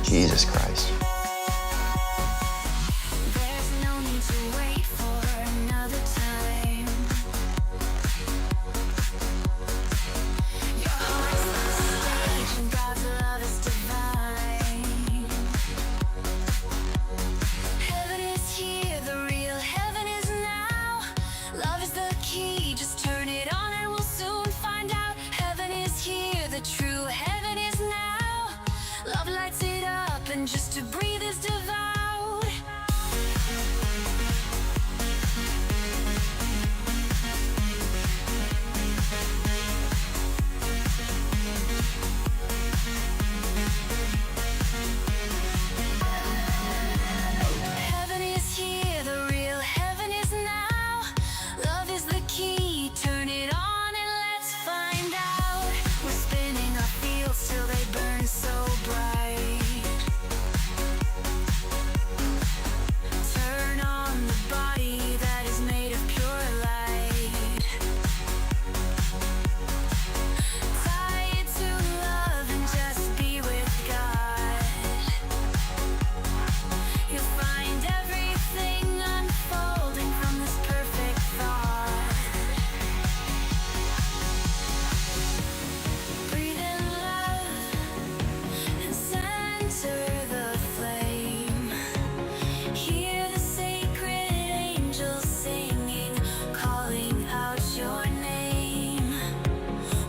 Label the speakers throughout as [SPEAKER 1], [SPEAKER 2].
[SPEAKER 1] Jesus Christ.
[SPEAKER 2] There's no need to wait for another time. Your heart's the stage and God's love is divine. Heaven is here, the real heaven is now. Love is the key, just turn it on and we'll soon find out. Heaven is here, the true heaven is now. Love lights it up and just to breathe is devoured. Heaven is here, the real heaven is now. Love is the key, turn it on and let's find out. We're spinning our fields till they burn so bright. Turn on the body that is made of pure light. Tie it to love and just be with God. You'll find everything unfolding from this perfect thought. Breathe in love and center the flame. Hear the sacred angels singing, calling out your name.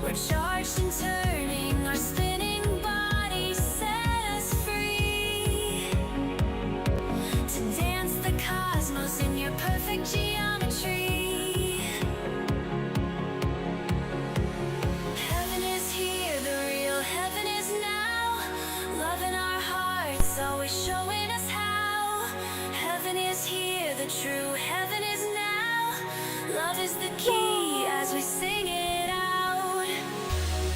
[SPEAKER 2] We're charged and turning, our spinning bodies set us free. To dance the cosmos in your perfect geometry. Heaven is here, the real heaven is now. Love in our hearts, always showing us how. Heaven is here, the true heaven is now. Love is the key as we sing it out.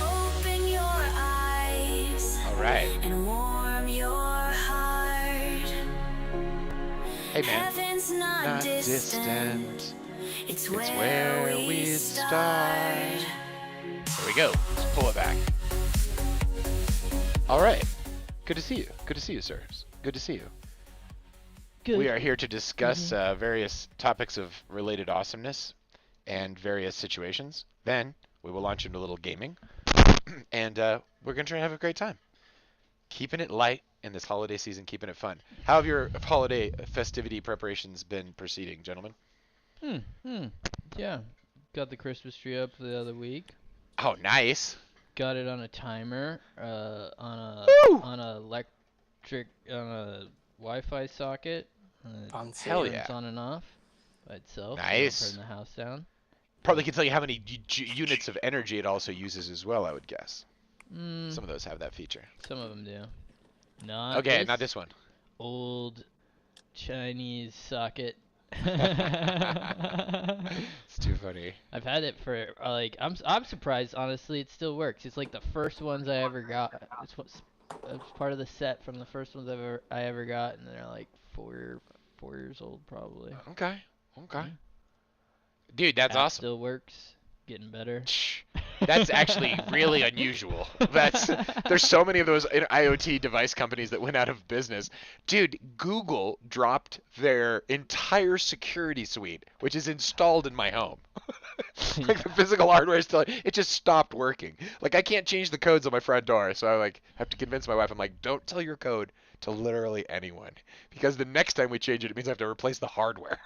[SPEAKER 2] Open your eyes
[SPEAKER 3] All right.
[SPEAKER 2] and warm your heart.
[SPEAKER 3] Hey, man.
[SPEAKER 2] Heaven's not,
[SPEAKER 3] Not
[SPEAKER 2] distant.
[SPEAKER 3] distant.
[SPEAKER 2] It's
[SPEAKER 3] It's
[SPEAKER 2] where we start.
[SPEAKER 3] There we go. Let's pull it back. All right. Good to see you. Good to see you, sirs. Good to see you.
[SPEAKER 4] Good.
[SPEAKER 3] We are here to discuss various topics of related awesomeness and various situations. Then we will launch into a little gaming, and we're gonna try and have a great time, keeping it light in this holiday season, keeping it fun. How have your holiday festivity preparations been proceeding, gentlemen?
[SPEAKER 4] Yeah. Got the Christmas tree up the other week.
[SPEAKER 3] Oh, nice.
[SPEAKER 4] Got it on a timer, on
[SPEAKER 3] Woo!
[SPEAKER 4] a Wi-Fi socket.
[SPEAKER 3] Hell
[SPEAKER 4] Turns
[SPEAKER 3] yeah.
[SPEAKER 4] on and off by itself. so
[SPEAKER 3] Nice.
[SPEAKER 4] Don't burn the house down.
[SPEAKER 3] Probably can tell you how many units of energy it also uses as well, I would guess.
[SPEAKER 4] Mm,
[SPEAKER 3] Some of those have that feature.
[SPEAKER 4] some of them do. Not
[SPEAKER 3] Okay,
[SPEAKER 4] this
[SPEAKER 3] not this one.
[SPEAKER 4] old Chinese socket.
[SPEAKER 3] It's too funny.
[SPEAKER 4] I've had it for I'm surprised honestly it still works. It's like the first ones I ever got. It's part of the set from the first ones I ever got, and they're like 4 years old probably.
[SPEAKER 3] Okay. Okay.
[SPEAKER 4] Yeah.
[SPEAKER 3] Dude, that's
[SPEAKER 4] App
[SPEAKER 3] awesome.
[SPEAKER 4] Still works, getting better.
[SPEAKER 3] That's actually really unusual. There's so many of those IoT device companies that went out of business. Dude, Google dropped their entire security suite, which is installed in my home. Like the physical hardware is still, it just stopped working. Like I can't change the codes on my front door, so I have to convince my wife. I'm like, don't tell your code to literally anyone, because the next time we change it, it means I have to replace the hardware.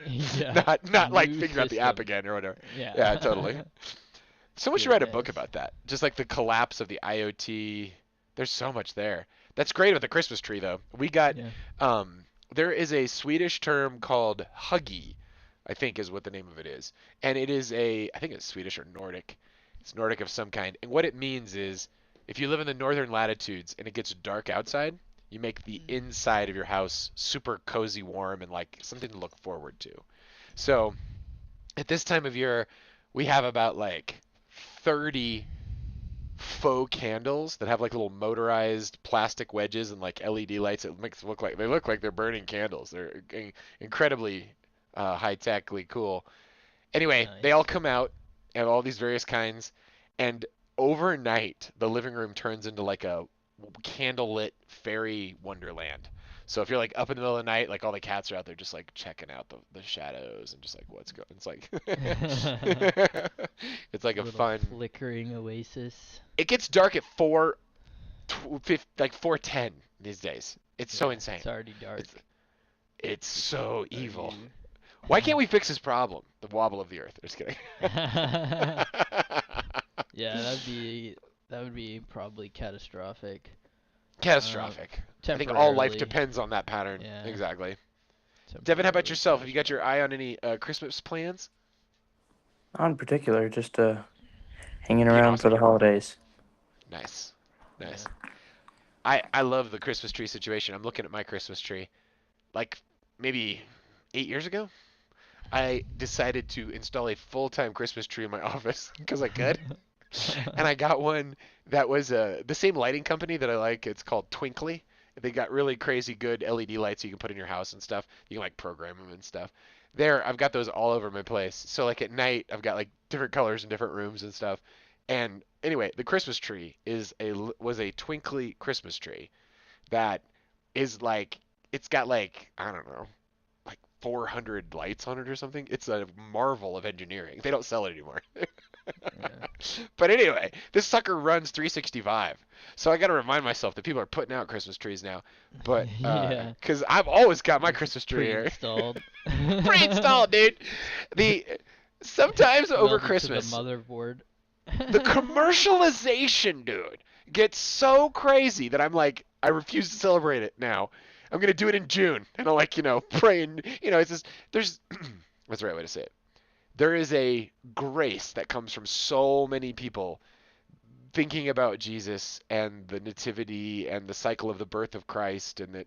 [SPEAKER 4] Yeah.
[SPEAKER 3] not like
[SPEAKER 4] New
[SPEAKER 3] figure out the app
[SPEAKER 4] system.
[SPEAKER 3] again or whatever.
[SPEAKER 4] Yeah.
[SPEAKER 3] Yeah, totally. Someone should write a book
[SPEAKER 4] Goodness.
[SPEAKER 3] about that. Just like the collapse of the IoT. There's so much there. That's great with the Christmas tree, though. We got,
[SPEAKER 4] Yeah.
[SPEAKER 3] there is a Swedish term called huggy, I think is what the name of it is. And it is I think it's Swedish or Nordic. It's Nordic of some kind. And what it means is if you live in the northern latitudes and it gets dark outside, you make the inside of your house super cozy, warm, and like something to look forward to. So at this time of year, we have about like 30 faux candles that have like little motorized plastic wedges and like LED lights that makes it look like they're burning candles. They're incredibly high-techly cool. Anyway, they all come out and all these various kinds, and overnight the living room turns into like a candlelit fairy wonderland. So if you're like up in the middle of the night, like all the cats are out there just like checking out the shadows and just like what's going. It's like it's like a
[SPEAKER 4] Little
[SPEAKER 3] fun.
[SPEAKER 4] flickering oasis.
[SPEAKER 3] It gets dark at like 4:10 these days. It's so
[SPEAKER 4] Yeah,
[SPEAKER 3] insane.
[SPEAKER 4] it's already dark.
[SPEAKER 3] It's so
[SPEAKER 4] Are
[SPEAKER 3] evil.
[SPEAKER 4] you?
[SPEAKER 3] Why can't we fix this problem? The wobble of the earth. Just kidding.
[SPEAKER 4] Yeah, that would be probably catastrophic.
[SPEAKER 3] Catastrophic. I think all life
[SPEAKER 4] Temporarily.
[SPEAKER 3] depends on that pattern.
[SPEAKER 4] Yeah,
[SPEAKER 3] Exactly. Devin, how about
[SPEAKER 4] temporarily
[SPEAKER 3] yourself? Have you got your
[SPEAKER 4] catastrophic.
[SPEAKER 3] eye on any Christmas plans?
[SPEAKER 1] Not in particular, just hanging
[SPEAKER 3] Being
[SPEAKER 1] around for
[SPEAKER 3] awesome.
[SPEAKER 1] the holidays.
[SPEAKER 3] Nice.
[SPEAKER 4] Yeah.
[SPEAKER 3] Nice. I love the Christmas tree situation. I'm looking at my Christmas tree. Like maybe 8 years ago, I decided to install a full-time Christmas tree in my office because I could. And I got one that was the same lighting company that I like. It's called Twinkly. They got really crazy good LED lights you can put in your house and stuff. You can like program them and stuff. There, I've got those all over my place. So like at night, I've got like different colors in different rooms and stuff. And anyway, the Christmas tree was a twinkly Christmas tree that is like it's got like I don't know like 400 lights on it or something. It's a marvel of engineering. They don't sell it anymore.
[SPEAKER 4] Yeah.
[SPEAKER 3] But anyway, this sucker runs 365. So I got to remind myself that people are putting out Christmas trees now. But
[SPEAKER 4] Yeah.
[SPEAKER 3] cuz I've always got my
[SPEAKER 4] It's
[SPEAKER 3] Christmas tree here
[SPEAKER 4] pre-installed.
[SPEAKER 3] pre-installed, dude. The sometimes over
[SPEAKER 4] Welded to the
[SPEAKER 3] Christmas,
[SPEAKER 4] motherboard.
[SPEAKER 3] the commercialization, dude, gets so crazy that I'm like, I refuse to celebrate it now. I'm gonna do it in June, and I'm like, praying. It's just there's what's the right way to say it? There is a grace that comes from so many people thinking about Jesus and the nativity and the cycle of the birth of Christ, and that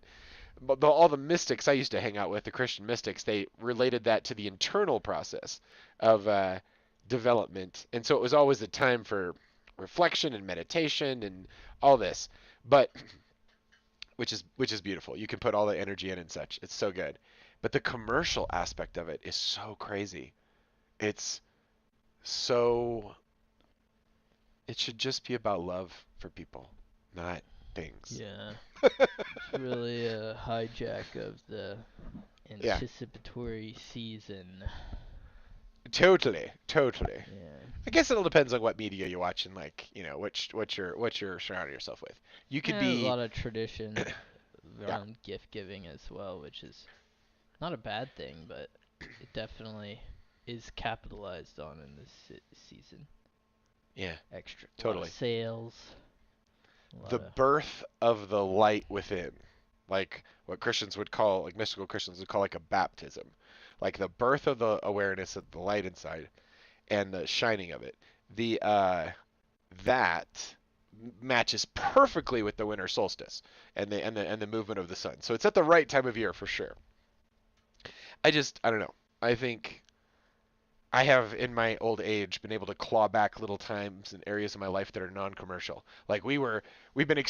[SPEAKER 3] but all the mystics I used to hang out with, the Christian mystics, they related that to the internal process of development, and so it was always a time for reflection and meditation and all this, but which is beautiful. You can put all the energy in and such. It's so good, but the commercial aspect of it is so crazy. It's so it should just be about love for people, not things.
[SPEAKER 4] Yeah. It's really a hijack of the
[SPEAKER 3] Yeah,
[SPEAKER 4] anticipatory season.
[SPEAKER 3] totally, totally.
[SPEAKER 4] Yeah.
[SPEAKER 3] I guess it all depends on what media you watch and like, what you're surrounding yourself with. You could
[SPEAKER 4] Yeah, a
[SPEAKER 3] be
[SPEAKER 4] lot of tradition
[SPEAKER 3] yeah,
[SPEAKER 4] around gift giving as well, which is not a bad thing, but it definitely is capitalized on in this season.
[SPEAKER 3] yeah,
[SPEAKER 4] A lot of
[SPEAKER 3] totally.
[SPEAKER 4] sales, a
[SPEAKER 3] The
[SPEAKER 4] lot of
[SPEAKER 3] birth of the light within, like what Christians would call, like mystical Christians would call like a baptism. Like the birth of the awareness of the light inside and the shining of it. The that matches perfectly with the winter solstice and the movement of the sun. So it's at the right time of year for sure. I don't know. I think I have in my old age been able to claw back little times and areas of my life that are non-commercial. Like we've been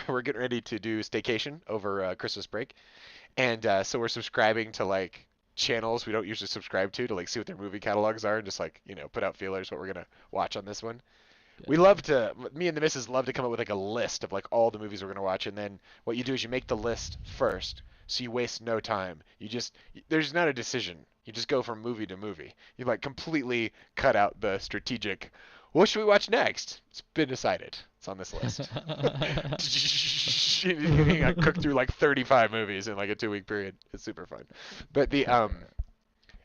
[SPEAKER 3] we're getting ready to do staycation over Christmas break, and so we're subscribing to like channels we don't usually subscribe to like see what their movie catalogs are and just like put out feelers what we're gonna watch on this one. We
[SPEAKER 4] gotcha.
[SPEAKER 3] love to, me and the missus love to come up with like a list of like all the movies we're gonna watch, and then what you do is you make the list first, so you waste no time. There's not a decision. You just go from movie to movie. You like completely cut out the strategic. What should we watch next? It's been decided. It's on this list. You got cooked through like 35 movies in like a 2-week period. It's super fun. But the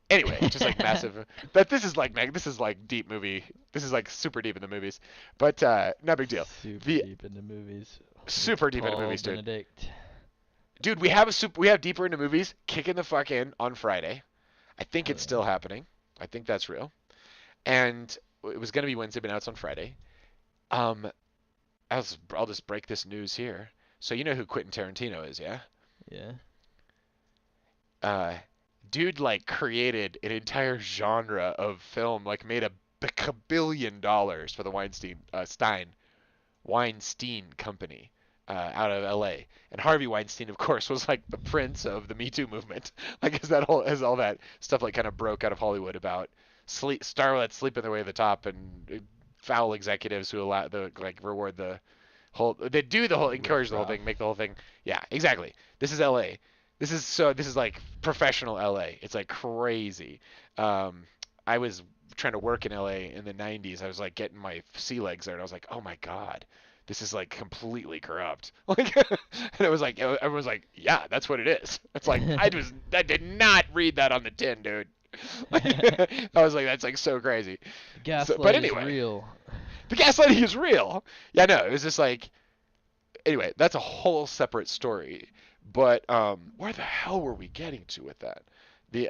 [SPEAKER 3] anyway, just like massive. But this is like deep movie. This is like super deep in the movies. But no big deal.
[SPEAKER 4] Super
[SPEAKER 3] The
[SPEAKER 4] deep into movies with
[SPEAKER 3] super deep into
[SPEAKER 4] Paul
[SPEAKER 3] movies, dude.
[SPEAKER 4] Benedict.
[SPEAKER 3] Dude, we have deeper into movies kicking the fuck in on Friday. I think
[SPEAKER 4] Hell
[SPEAKER 3] it's
[SPEAKER 4] yeah.
[SPEAKER 3] still happening. I think that's real. And it was gonna be Wednesday, but now it's on Friday. Um, I'll just break this news here. So you know who Quentin Tarantino is, yeah?
[SPEAKER 4] Yeah.
[SPEAKER 3] Uh, dude like created an entire genre of film, like made a billion dollars for the Weinstein Company out of L.A. And Harvey Weinstein, of course, was like the prince of the Me Too movement. Like as all that stuff like kind of broke out of Hollywood about starlets sleeping their way to the top and foul executives who allow the like reward the they do the whole, encourage
[SPEAKER 4] Riff
[SPEAKER 3] the whole
[SPEAKER 4] raff.
[SPEAKER 3] thing, make the whole thing. Yeah, exactly. This is LA. This is like professional LA. It's like crazy. Um, I was trying to work in LA in the 90s. I was like getting my sea legs there, and I was like, oh my God, this is like completely corrupt. Like, and it was like everyone was like, yeah, that's what it is. It's like I did not read that on the tin, dude. Like, I was like, that's like so crazy.
[SPEAKER 4] The
[SPEAKER 3] So, but
[SPEAKER 4] gaslight is
[SPEAKER 3] anyway,
[SPEAKER 4] real.
[SPEAKER 3] the gaslighting is real. Yeah, no, it was just like, anyway, that's a whole separate story. But where the hell were we getting to with that? The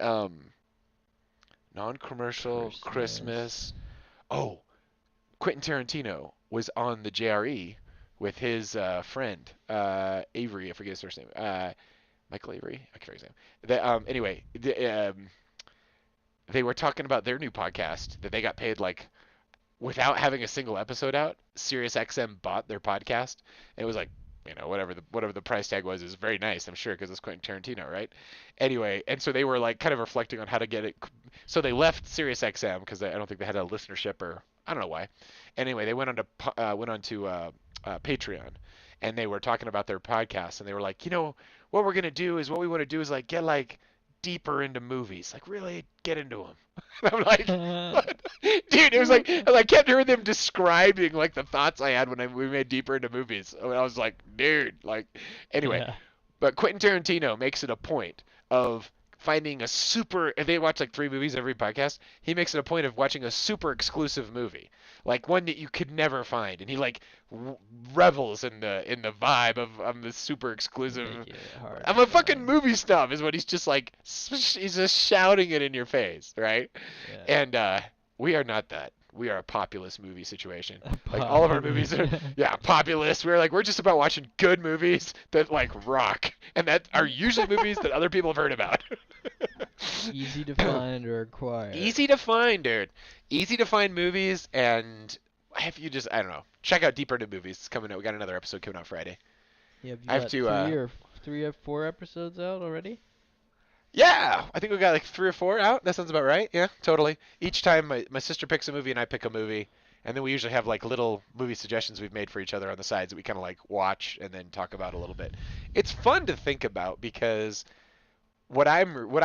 [SPEAKER 3] non-commercial
[SPEAKER 4] Christmas.
[SPEAKER 3] Christmas. Oh, Quentin Tarantino was on the JRE with his friend Avery. I forget his first name. Michael Avery. I can't forget his name. Anyway, they were talking about their new podcast that they got paid like without having a single episode out. SiriusXM bought their podcast. And it was like, whatever the price tag was is very nice, I'm sure, because it's Quentin Tarantino, right? Anyway, and so they were like kind of reflecting on how to get it. So they left SiriusXM because I don't think they had a listenership, or I don't know why. Anyway, they went on to Patreon, and they were talking about their podcast, and they were like, what we're gonna do is what we want to do is like get like deeper into movies, like really get into them. And I'm like, what? Dude, it was like I kept hearing them describing like the thoughts I had when we made deeper into movies. And I was like, dude, like, anyway.
[SPEAKER 4] Yeah.
[SPEAKER 3] But Quentin Tarantino makes it a point of finding a super. If they watch like 3 movies every podcast, he makes it a point of watching a super exclusive movie, like one that you could never find, and he like revels in the vibe of the super exclusive.
[SPEAKER 4] Make it hard
[SPEAKER 3] I'm
[SPEAKER 4] to
[SPEAKER 3] a fucking
[SPEAKER 4] find.
[SPEAKER 3] movie snob, is what he's just like. He's just shouting it in your face, right?
[SPEAKER 4] Yeah.
[SPEAKER 3] And we are not that. We are a populist movie situation. Like all of our movies are,
[SPEAKER 4] Popular.
[SPEAKER 3] yeah, populist. We're just about watching good movies that like rock, and that are usually movies that other people have heard about.
[SPEAKER 4] Easy to find or acquire.
[SPEAKER 3] Easy to find, dude. Easy to find movies, and if you just, I don't know, check out Deeper Into Movies. It's coming out. We got another episode coming out Friday.
[SPEAKER 4] Yeah, have you
[SPEAKER 3] I have
[SPEAKER 4] got
[SPEAKER 3] to,
[SPEAKER 4] three or 4 episodes out already?
[SPEAKER 3] yeah, I think we got like 3 or 4 out. That sounds about right. Yeah, totally. Each time my sister picks a movie and I pick a movie, and then we usually have like little movie suggestions we've made for each other on the sides that we kind of like watch and then talk about a little bit. It's fun to think about because what I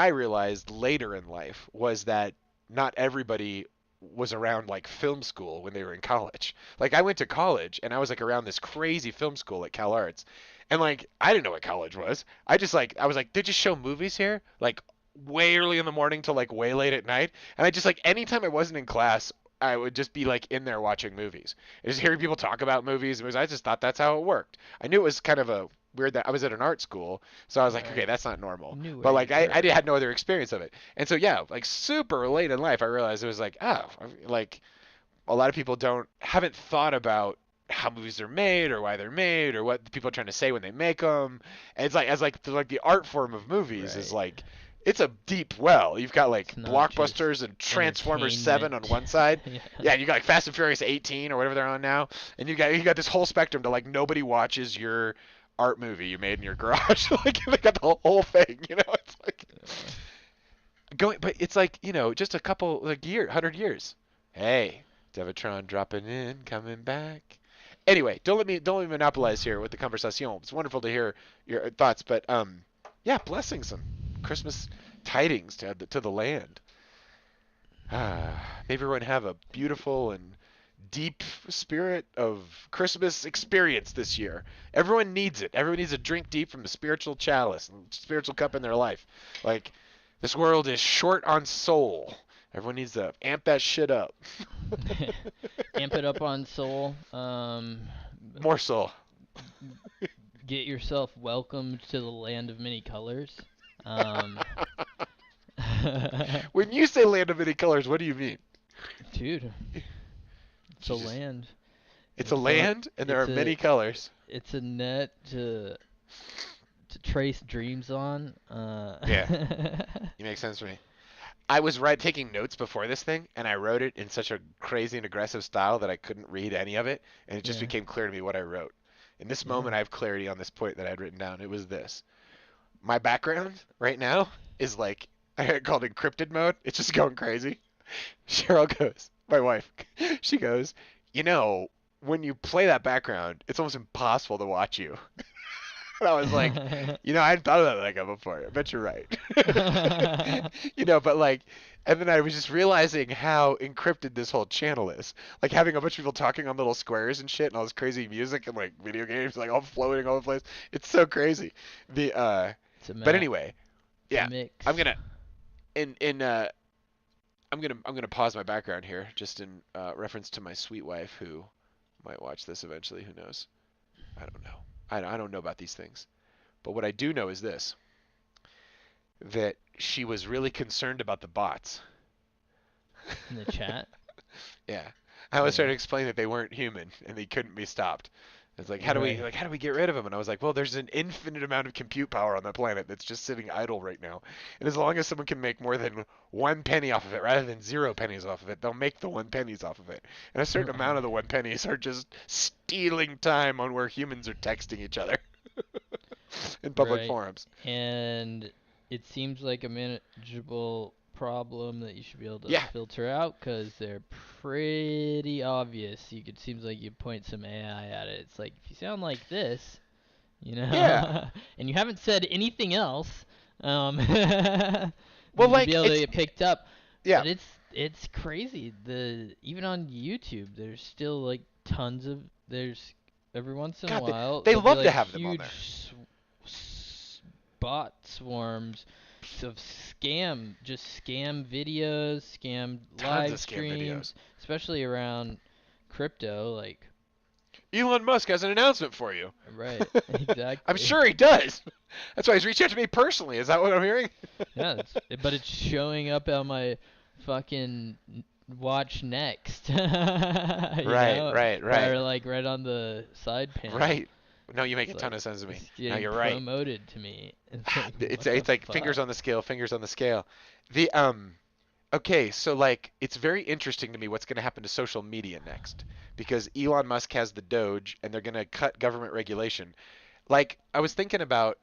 [SPEAKER 3] realized later in life was that not everybody was around like film school when they were in college. Like I went to college and I was like around this crazy film school at Cal Arts. And like I didn't know what college was. I was like, they just show movies here? Like way early in the morning till like way late at night. And I just like anytime I wasn't in class, I would just be like in there watching movies. And just hearing people talk about movies, I just thought that's how it worked. I knew it was kind of a weird that I was at an art school, so I was like, okay,
[SPEAKER 4] Right.
[SPEAKER 3] that's not normal.
[SPEAKER 4] Knew
[SPEAKER 3] But
[SPEAKER 4] where
[SPEAKER 3] like
[SPEAKER 4] you were.
[SPEAKER 3] had no other experience of it. And so yeah, like super late in life, I realized it was like, oh, like a lot of people haven't thought about how movies are made or why they're made or what people are trying to say when they make them. And it's like like the art form of movies is
[SPEAKER 4] Right.
[SPEAKER 3] like it's a deep well. You've got like
[SPEAKER 4] It's not just
[SPEAKER 3] blockbusters and Transformers 7 on
[SPEAKER 4] entertainment.
[SPEAKER 3] one side.
[SPEAKER 4] Yeah.
[SPEAKER 3] Yeah, you got like Fast and Furious 18 or whatever they're on now, and you got this whole spectrum to like nobody watches your art movie you made in your garage. Like they got the whole thing, It's like going, but it's like just a couple like 100 years. Hey, Devitron dropping in, coming back. Anyway, don't let me monopolize here with the conversation. It's wonderful to hear your thoughts, but yeah, blessings and Christmas tidings to the land. May everyone have a beautiful and deep spirit of Christmas experience this year. Everyone needs it. Everyone needs to drink deep from the spiritual chalice and spiritual cup in their life. Like, this world is short on soul. Everyone needs to amp that shit up.
[SPEAKER 4] Amp it up on soul.
[SPEAKER 3] More soul.
[SPEAKER 4] Get yourself welcomed to the land of many colors. Um,
[SPEAKER 3] When you say land of many colors, what do you mean?
[SPEAKER 4] Dude, it's a
[SPEAKER 3] Jesus.
[SPEAKER 4] land.
[SPEAKER 3] It's a
[SPEAKER 4] It's
[SPEAKER 3] land, and there are
[SPEAKER 4] it's
[SPEAKER 3] many
[SPEAKER 4] a
[SPEAKER 3] colors.
[SPEAKER 4] it's a net to trace dreams on.
[SPEAKER 3] Yeah. It makes sense to me. I was taking notes before this thing, and I wrote it in such a crazy and aggressive style that I couldn't read any of it, and it just
[SPEAKER 4] Yeah.
[SPEAKER 3] became clear to me what I wrote. In this
[SPEAKER 4] Yeah.
[SPEAKER 3] moment, I have clarity on this point that I had written down. It was this. My background right now is like, I had it called encrypted mode. It's just going crazy. Cheryl goes, my wife, she goes, you know, when you play that background, it's almost impossible to watch you. And I was like, I hadn't thought of that like that before. I bet you're right. But like, and then I was just realizing how encrypted this whole channel is. Like having a bunch of people talking on little squares and shit, and all this crazy music and like video games, like all floating all over the place. It's so crazy.
[SPEAKER 4] It's a
[SPEAKER 3] But
[SPEAKER 4] map.
[SPEAKER 3] anyway,
[SPEAKER 4] It's a
[SPEAKER 3] yeah,
[SPEAKER 4] mix.
[SPEAKER 3] I'm gonna in I'm gonna pause my background here, just in reference to my sweet wife who might watch this eventually. Who knows? I don't know. I don't know about these things. But what I do know is this, that she was really concerned about the bots.
[SPEAKER 4] In the chat.
[SPEAKER 3] Yeah. I was trying
[SPEAKER 4] Yeah.
[SPEAKER 3] to explain that they weren't human and they couldn't be stopped. It's like
[SPEAKER 4] Right.
[SPEAKER 3] how do we get rid of them? And I was like, well, there's an infinite amount of compute power on the planet that's just sitting idle right now. And as long as someone can make more than 1 penny off of it rather than 0 pennies off of it, they'll make the 1 pennies off of it. And a certain amount of the 1 pennies are just stealing time on where humans are texting each other in public
[SPEAKER 4] Right.
[SPEAKER 3] forums.
[SPEAKER 4] And it seems like a manageable problem that you should be able to
[SPEAKER 3] Yeah.
[SPEAKER 4] filter out because they're pretty obvious. Seems like you point some AI at it. It's like if you sound like this,
[SPEAKER 3] Yeah.
[SPEAKER 4] and you haven't said anything else,
[SPEAKER 3] Well,
[SPEAKER 4] you'd be
[SPEAKER 3] like
[SPEAKER 4] able to
[SPEAKER 3] it's
[SPEAKER 4] get picked up.
[SPEAKER 3] yeah.
[SPEAKER 4] But it's crazy. Even on YouTube, there's still like tons of there's every once in a
[SPEAKER 3] God,
[SPEAKER 4] while
[SPEAKER 3] they
[SPEAKER 4] there'll be
[SPEAKER 3] love to
[SPEAKER 4] like
[SPEAKER 3] have them on
[SPEAKER 4] huge
[SPEAKER 3] there.
[SPEAKER 4] bot swarms of scam videos, scam
[SPEAKER 3] Tons of
[SPEAKER 4] live
[SPEAKER 3] scam
[SPEAKER 4] streams,
[SPEAKER 3] videos.
[SPEAKER 4] especially around crypto. Like,
[SPEAKER 3] Elon Musk has an announcement for you.
[SPEAKER 4] right,
[SPEAKER 3] I'm
[SPEAKER 4] exactly.
[SPEAKER 3] sure he does. That's why he's reached out to me personally. Is that what I'm hearing?
[SPEAKER 4] Yeah, but it's showing up on my fucking watch next,
[SPEAKER 3] Right, right, right,
[SPEAKER 4] or like right on the side panel.
[SPEAKER 3] right. No, you make
[SPEAKER 4] It's
[SPEAKER 3] a ton
[SPEAKER 4] like
[SPEAKER 3] of sense to me.
[SPEAKER 4] it's
[SPEAKER 3] No,
[SPEAKER 4] getting
[SPEAKER 3] you're right.
[SPEAKER 4] promoted to me. It's like
[SPEAKER 3] It's
[SPEAKER 4] what the
[SPEAKER 3] it's like
[SPEAKER 4] fuck?
[SPEAKER 3] fingers on the scale, fingers on the scale. The okay, so like it's very interesting to me what's going to happen to social media next because Elon Musk has the Doge and they're going to cut government regulation. Like I was thinking about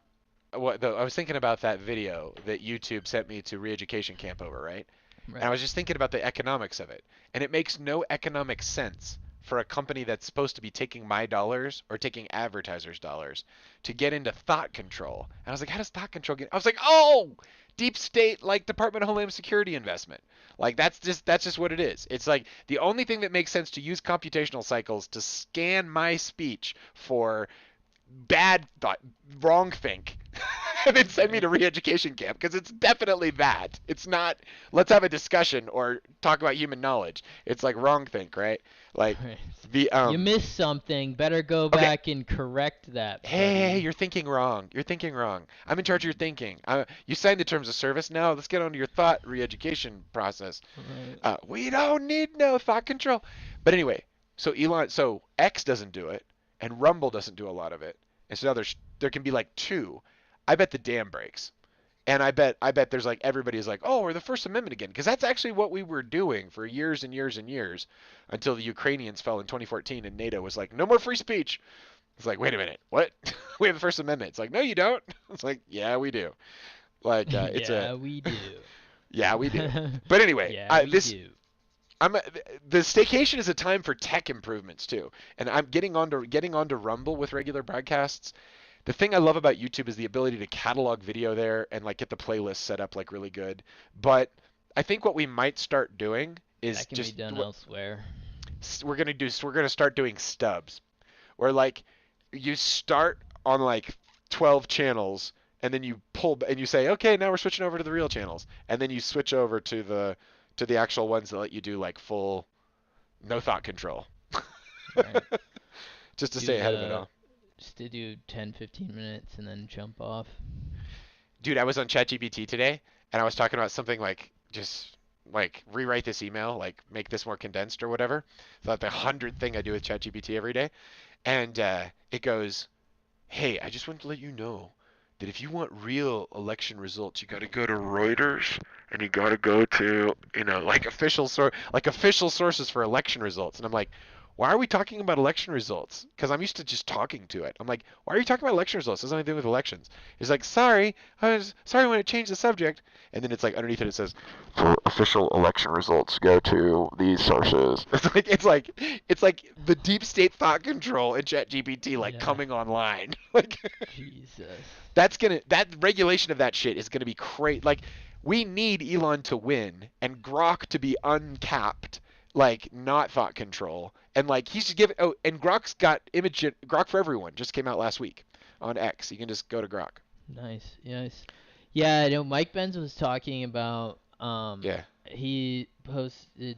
[SPEAKER 3] I was thinking about that video that YouTube sent me to re-education camp over, right? And I
[SPEAKER 4] Right.
[SPEAKER 3] was just thinking about the economics of it. And it makes no economic sense for a company that's supposed to be taking my dollars or taking advertisers' dollars to get into thought control. And I was like, how does thought control get? I was like, oh, deep state like Department of Homeland Security investment. Like that's just what it is. It's like the only thing that makes sense to use computational cycles to scan my speech for bad thought, wrong think, and then send me
[SPEAKER 4] Right.
[SPEAKER 3] to re-education camp because it's definitely that. It's not let's have a discussion or talk about human knowledge. It's like wrong think, right? Like
[SPEAKER 4] Right.
[SPEAKER 3] the
[SPEAKER 4] You missed something. Better go
[SPEAKER 3] okay.
[SPEAKER 4] back and correct that,
[SPEAKER 3] Hey,
[SPEAKER 4] buddy.
[SPEAKER 3] you're thinking wrong. You're thinking wrong. I'm in charge of your thinking. You signed the terms of service. Now let's get on to your thought re-education process.
[SPEAKER 4] Right.
[SPEAKER 3] We don't need no thought control. But anyway, so X doesn't do it, and Rumble doesn't do a lot of it, and so now there can be like two. I bet the dam breaks, and I bet there's like everybody's like, oh, we're the First Amendment again, because that's actually what we were doing for years and years and years, until the Ukrainians fell in 2014, and NATO was like, no more free speech. It's like, wait a minute, what? We have the First Amendment. It's like, no, you don't. It's like, yeah, we do. Like, it's a
[SPEAKER 4] Yeah, we do.
[SPEAKER 3] yeah, we do. But anyway,
[SPEAKER 4] Yeah, we
[SPEAKER 3] this
[SPEAKER 4] do.
[SPEAKER 3] I'm the staycation is a time for tech improvements too, and I'm getting onto Rumble with regular broadcasts. The thing I love about YouTube is the ability to catalog video there and like get the playlist set up like really good. But I think what we might start doing is
[SPEAKER 4] That can be
[SPEAKER 3] just
[SPEAKER 4] done elsewhere.
[SPEAKER 3] we're gonna start doing stubs, where like you start on like 12 channels and then you pull and you say, okay, now we're switching over to the real channels, and then you switch over to the actual ones that let you do like full no thought control.
[SPEAKER 4] Right.
[SPEAKER 3] Just to
[SPEAKER 4] Do
[SPEAKER 3] stay ahead of it
[SPEAKER 4] the
[SPEAKER 3] all.
[SPEAKER 4] just to do 10, 15 minutes and then jump off.
[SPEAKER 3] Dude, I was on ChatGPT today and I was talking about something like just like rewrite this email, like make this more condensed or whatever. It's like the 100th thing I do with ChatGPT every day. And it goes, hey, I just wanted to let you know that if you want real election results, you got to go to Reuters and you got to go to, like official sources for election results. And I'm like, why are we talking about election results? Because I'm used to just talking to it. I'm like, why are you talking about election results? It doesn't have anything to do with elections. He's like, sorry, I was sorry when it changed the subject. And then it's like underneath it, it says, for official election results, go to these sources. It's like the deep state thought control in ChatGPT like
[SPEAKER 4] Yeah.
[SPEAKER 3] coming online. Like
[SPEAKER 4] Jesus.
[SPEAKER 3] that regulation of that shit is gonna be crazy. Like we need Elon to win and Grok to be uncapped, like not thought control, and like he's just giving. Oh, and Grok's got Grok for everyone just came out last week on X. You can just go to Grok.
[SPEAKER 4] Nice. Nice. Yeah, I know Mike Benz was talking about
[SPEAKER 3] Yeah.
[SPEAKER 4] he posted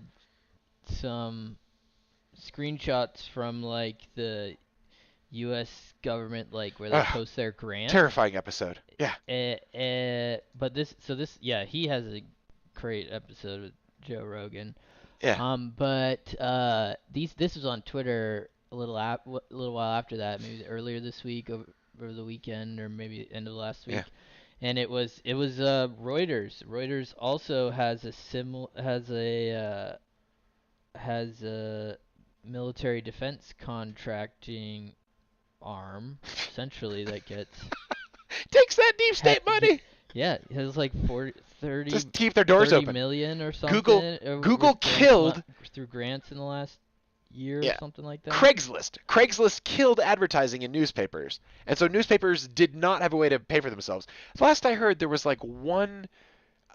[SPEAKER 4] some screenshots from like the US government like where they
[SPEAKER 3] Ugh,
[SPEAKER 4] post their grants.
[SPEAKER 3] terrifying episode. Yeah.
[SPEAKER 4] But this yeah, he has a great episode with Joe Rogan.
[SPEAKER 3] Yeah.
[SPEAKER 4] But this was on Twitter a little while after that, maybe earlier this week over the weekend or maybe end of last
[SPEAKER 3] Yeah.
[SPEAKER 4] week. And it was Reuters. Reuters also has a military defense contracting arm essentially that gets
[SPEAKER 3] Takes that deep state
[SPEAKER 4] he,
[SPEAKER 3] money.
[SPEAKER 4] yeah, it has like 40, 30,
[SPEAKER 3] Just keep their doors
[SPEAKER 4] 30
[SPEAKER 3] open.
[SPEAKER 4] million or
[SPEAKER 3] Google
[SPEAKER 4] something
[SPEAKER 3] Google
[SPEAKER 4] with
[SPEAKER 3] killed.
[SPEAKER 4] through grants in the last year or
[SPEAKER 3] Yeah.
[SPEAKER 4] something like that.
[SPEAKER 3] Craigslist killed advertising in newspapers. And so newspapers did not have a way to pay for themselves. Last I heard, there was like one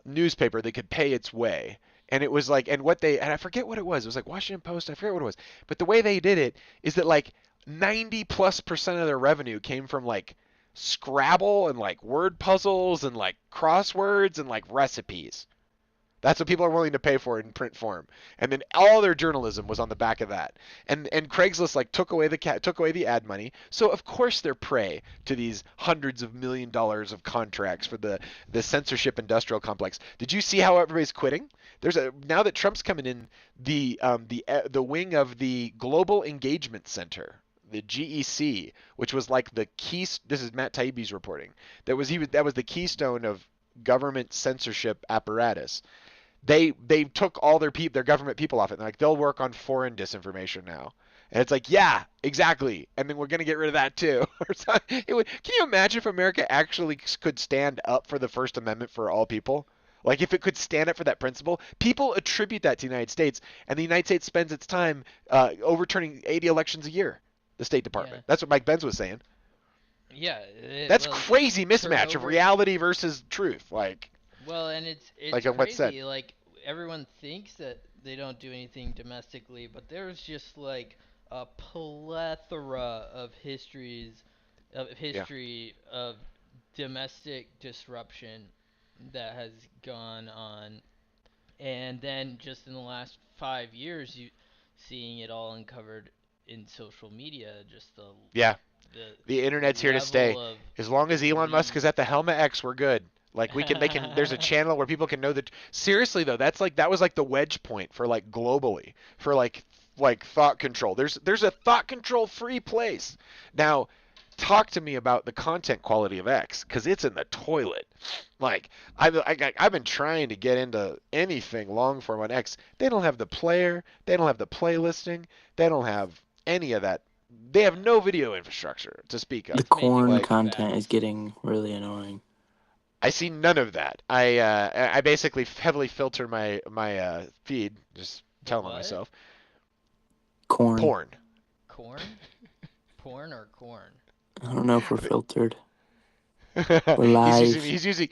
[SPEAKER 3] newspaper that could pay its way. And it was like, and I forget what it was. It was like Washington Post. I forget what it was. But the way they did it is that like 90+% of their revenue came from like Scrabble and like word puzzles and like crosswords and like recipes. That's what people are willing to pay for in print form. And then all their journalism was on the back of that. And Craigslist like took away the ad money. So of course they're prey to these hundreds of $1 million of contracts for the censorship industrial complex. Did you see how everybody's quitting? Now that Trump's coming in, the wing of the Global Engagement Center, the GEC, which was like the key. This is Matt Taibbi's reporting. That was the keystone of government censorship apparatus. They took all their government people off it. And like they'll work on foreign disinformation now. And it's like, yeah, exactly. And then we're gonna get rid of that too. Can you imagine if America actually could stand up for the First Amendment for all people? Like if it could stand up for that principle, people attribute that to the United States, and the United States spends its time overturning 80 elections a year. The State
[SPEAKER 4] Yeah.
[SPEAKER 3] Department. That's what Mike Benz was saying.
[SPEAKER 4] Yeah.
[SPEAKER 3] That's
[SPEAKER 4] Well,
[SPEAKER 3] crazy mismatch of
[SPEAKER 4] turnover.
[SPEAKER 3] reality versus truth. Like
[SPEAKER 4] Well, and it's
[SPEAKER 3] on what said.
[SPEAKER 4] crazy. Like everyone thinks that they don't do anything domestically, but there's just like a plethora of
[SPEAKER 3] Yeah.
[SPEAKER 4] history of domestic disruption that has gone on, and then just in the last 5 years, you seeing it all uncovered in social media. Just
[SPEAKER 3] Yeah.
[SPEAKER 4] the
[SPEAKER 3] The internet's here to stay.
[SPEAKER 4] level of
[SPEAKER 3] As long as Elon Musk is
[SPEAKER 4] greed.
[SPEAKER 3] at the helm of X, we're good. Like they can. There's a channel where people can know that. Seriously though, that was like the wedge point for like globally for like thought control. There's a thought control free place. Now, talk to me about the content quality of X because it's in the toilet. Like I've been trying to get into anything long form on X. They don't have the player. They don't have the playlisting. They don't have any of that. They have no video infrastructure to speak of.
[SPEAKER 1] The
[SPEAKER 4] It's mainly
[SPEAKER 1] corn
[SPEAKER 3] Like
[SPEAKER 1] content is
[SPEAKER 4] facts.
[SPEAKER 1] getting really annoying.
[SPEAKER 3] I see none of that. I basically heavily filter my feed, just
[SPEAKER 4] The
[SPEAKER 3] telling on
[SPEAKER 4] what?
[SPEAKER 3] myself.
[SPEAKER 1] Corn.
[SPEAKER 3] Porn.
[SPEAKER 4] Corn? Porn or corn?
[SPEAKER 1] I don't know if we're filtered. We're
[SPEAKER 3] he's
[SPEAKER 1] live.
[SPEAKER 3] using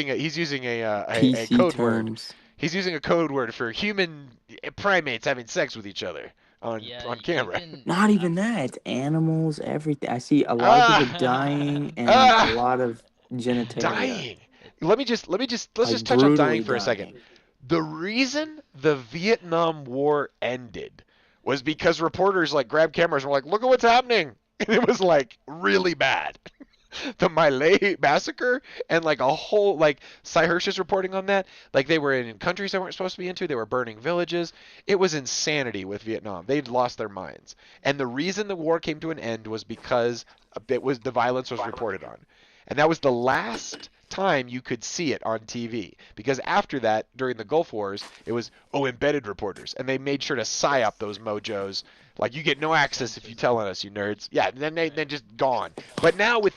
[SPEAKER 3] a
[SPEAKER 1] PC
[SPEAKER 3] code word.
[SPEAKER 1] terms.
[SPEAKER 3] He's using a code word for human primates having sex with each other on
[SPEAKER 4] Yeah,
[SPEAKER 3] on
[SPEAKER 4] you
[SPEAKER 3] camera.
[SPEAKER 4] can.
[SPEAKER 1] Not even that. It's animals, everything. I see a lot of people
[SPEAKER 3] Ah
[SPEAKER 1] dying and a
[SPEAKER 3] ah
[SPEAKER 1] lot of genitalia.
[SPEAKER 3] dying.
[SPEAKER 4] It,
[SPEAKER 3] Let's
[SPEAKER 1] Like
[SPEAKER 3] just touch on dying
[SPEAKER 1] brutally
[SPEAKER 3] for a second.
[SPEAKER 1] dying.
[SPEAKER 3] The reason the Vietnam War ended was because reporters like grabbed cameras and were like, "Look at what's happening," and it was like really bad. The Malay massacre and like a whole like Cy Hirsch is reporting on that. Like they were in countries they weren't supposed to be into. They were burning villages. It was insanity with Vietnam. They'd lost their minds. And the reason the war came to an end was because the violence was reported on. And that was the last time you could see it on TV. Because after that, during the Gulf Wars, it was, oh, embedded reporters. And they made sure to psyop those mojos. Like, you get no access if you tell on us, you nerds. Yeah, then just gone. But now with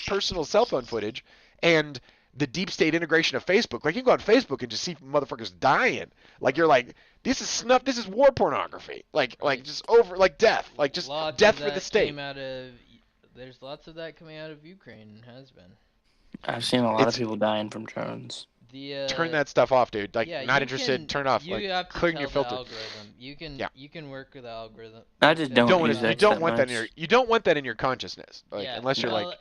[SPEAKER 3] personal cell phone footage and the deep state integration of Facebook, like you can go on Facebook and just see motherfuckers dying. Like you're like, this is snuff, this is war pornography. Like just over, like death, like just
[SPEAKER 4] Lots
[SPEAKER 3] death
[SPEAKER 4] of
[SPEAKER 3] for the
[SPEAKER 4] that
[SPEAKER 3] state.
[SPEAKER 4] came out of. There's lots of that coming out of Ukraine and has been.
[SPEAKER 1] I've seen a lot of
[SPEAKER 3] It's
[SPEAKER 1] people dying from drones.
[SPEAKER 4] The
[SPEAKER 3] turn that stuff off, dude. Like
[SPEAKER 4] yeah,
[SPEAKER 3] not
[SPEAKER 4] you
[SPEAKER 3] interested.
[SPEAKER 4] can,
[SPEAKER 3] Turn off.
[SPEAKER 4] You
[SPEAKER 3] Like
[SPEAKER 4] have to
[SPEAKER 3] clearing
[SPEAKER 4] tell
[SPEAKER 3] your
[SPEAKER 4] the
[SPEAKER 3] filter.
[SPEAKER 4] algorithm.
[SPEAKER 3] Yeah.
[SPEAKER 4] You can work with the algorithm.
[SPEAKER 1] I just don't
[SPEAKER 3] Don't
[SPEAKER 1] use
[SPEAKER 3] want, you
[SPEAKER 1] X
[SPEAKER 3] don't
[SPEAKER 1] that
[SPEAKER 3] want that in
[SPEAKER 1] much.
[SPEAKER 3] your you don't want that in your consciousness. Like
[SPEAKER 4] Yeah,
[SPEAKER 3] unless you're
[SPEAKER 4] well,
[SPEAKER 3] like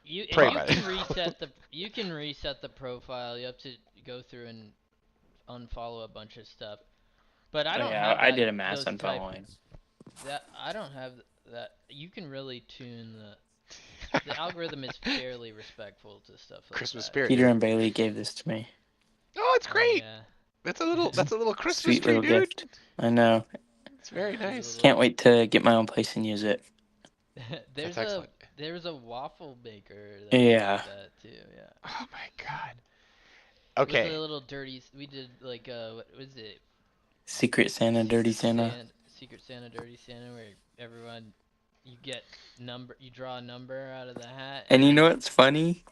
[SPEAKER 4] you
[SPEAKER 3] pray
[SPEAKER 4] and
[SPEAKER 3] about
[SPEAKER 4] you
[SPEAKER 3] it.
[SPEAKER 4] can reset the you can reset the profile. You have to go through and unfollow a bunch of stuff. But I
[SPEAKER 1] Oh,
[SPEAKER 4] don't
[SPEAKER 1] yeah,
[SPEAKER 4] have
[SPEAKER 1] I
[SPEAKER 4] that,
[SPEAKER 1] did a mass
[SPEAKER 4] those type
[SPEAKER 1] unfollowing.
[SPEAKER 4] that I don't have that. You can really tune the algorithm is fairly respectful to stuff like
[SPEAKER 3] Christmas
[SPEAKER 4] that.
[SPEAKER 3] spirit.
[SPEAKER 1] Peter
[SPEAKER 3] Dude.
[SPEAKER 1] and Bailey gave this to me.
[SPEAKER 3] Oh, it's great.
[SPEAKER 4] Yeah.
[SPEAKER 3] That's a little Christmas
[SPEAKER 1] Sweet
[SPEAKER 3] tree,
[SPEAKER 1] little
[SPEAKER 3] dude.
[SPEAKER 1] gift. I know.
[SPEAKER 3] It's very
[SPEAKER 4] It's a
[SPEAKER 3] nice.
[SPEAKER 1] Can't wait to get my own place and use it.
[SPEAKER 4] there's
[SPEAKER 3] That's excellent.
[SPEAKER 4] there's a waffle maker that
[SPEAKER 1] Yeah.
[SPEAKER 4] does that too. Yeah.
[SPEAKER 3] Oh my god.
[SPEAKER 4] With
[SPEAKER 3] Okay.
[SPEAKER 4] the little dirty. We did like what was it?
[SPEAKER 1] Secret Santa, Dirty Santa.
[SPEAKER 4] Secret Santa, Dirty Santa, where everyone you get you draw a number out of the hat.
[SPEAKER 1] And you know what's funny?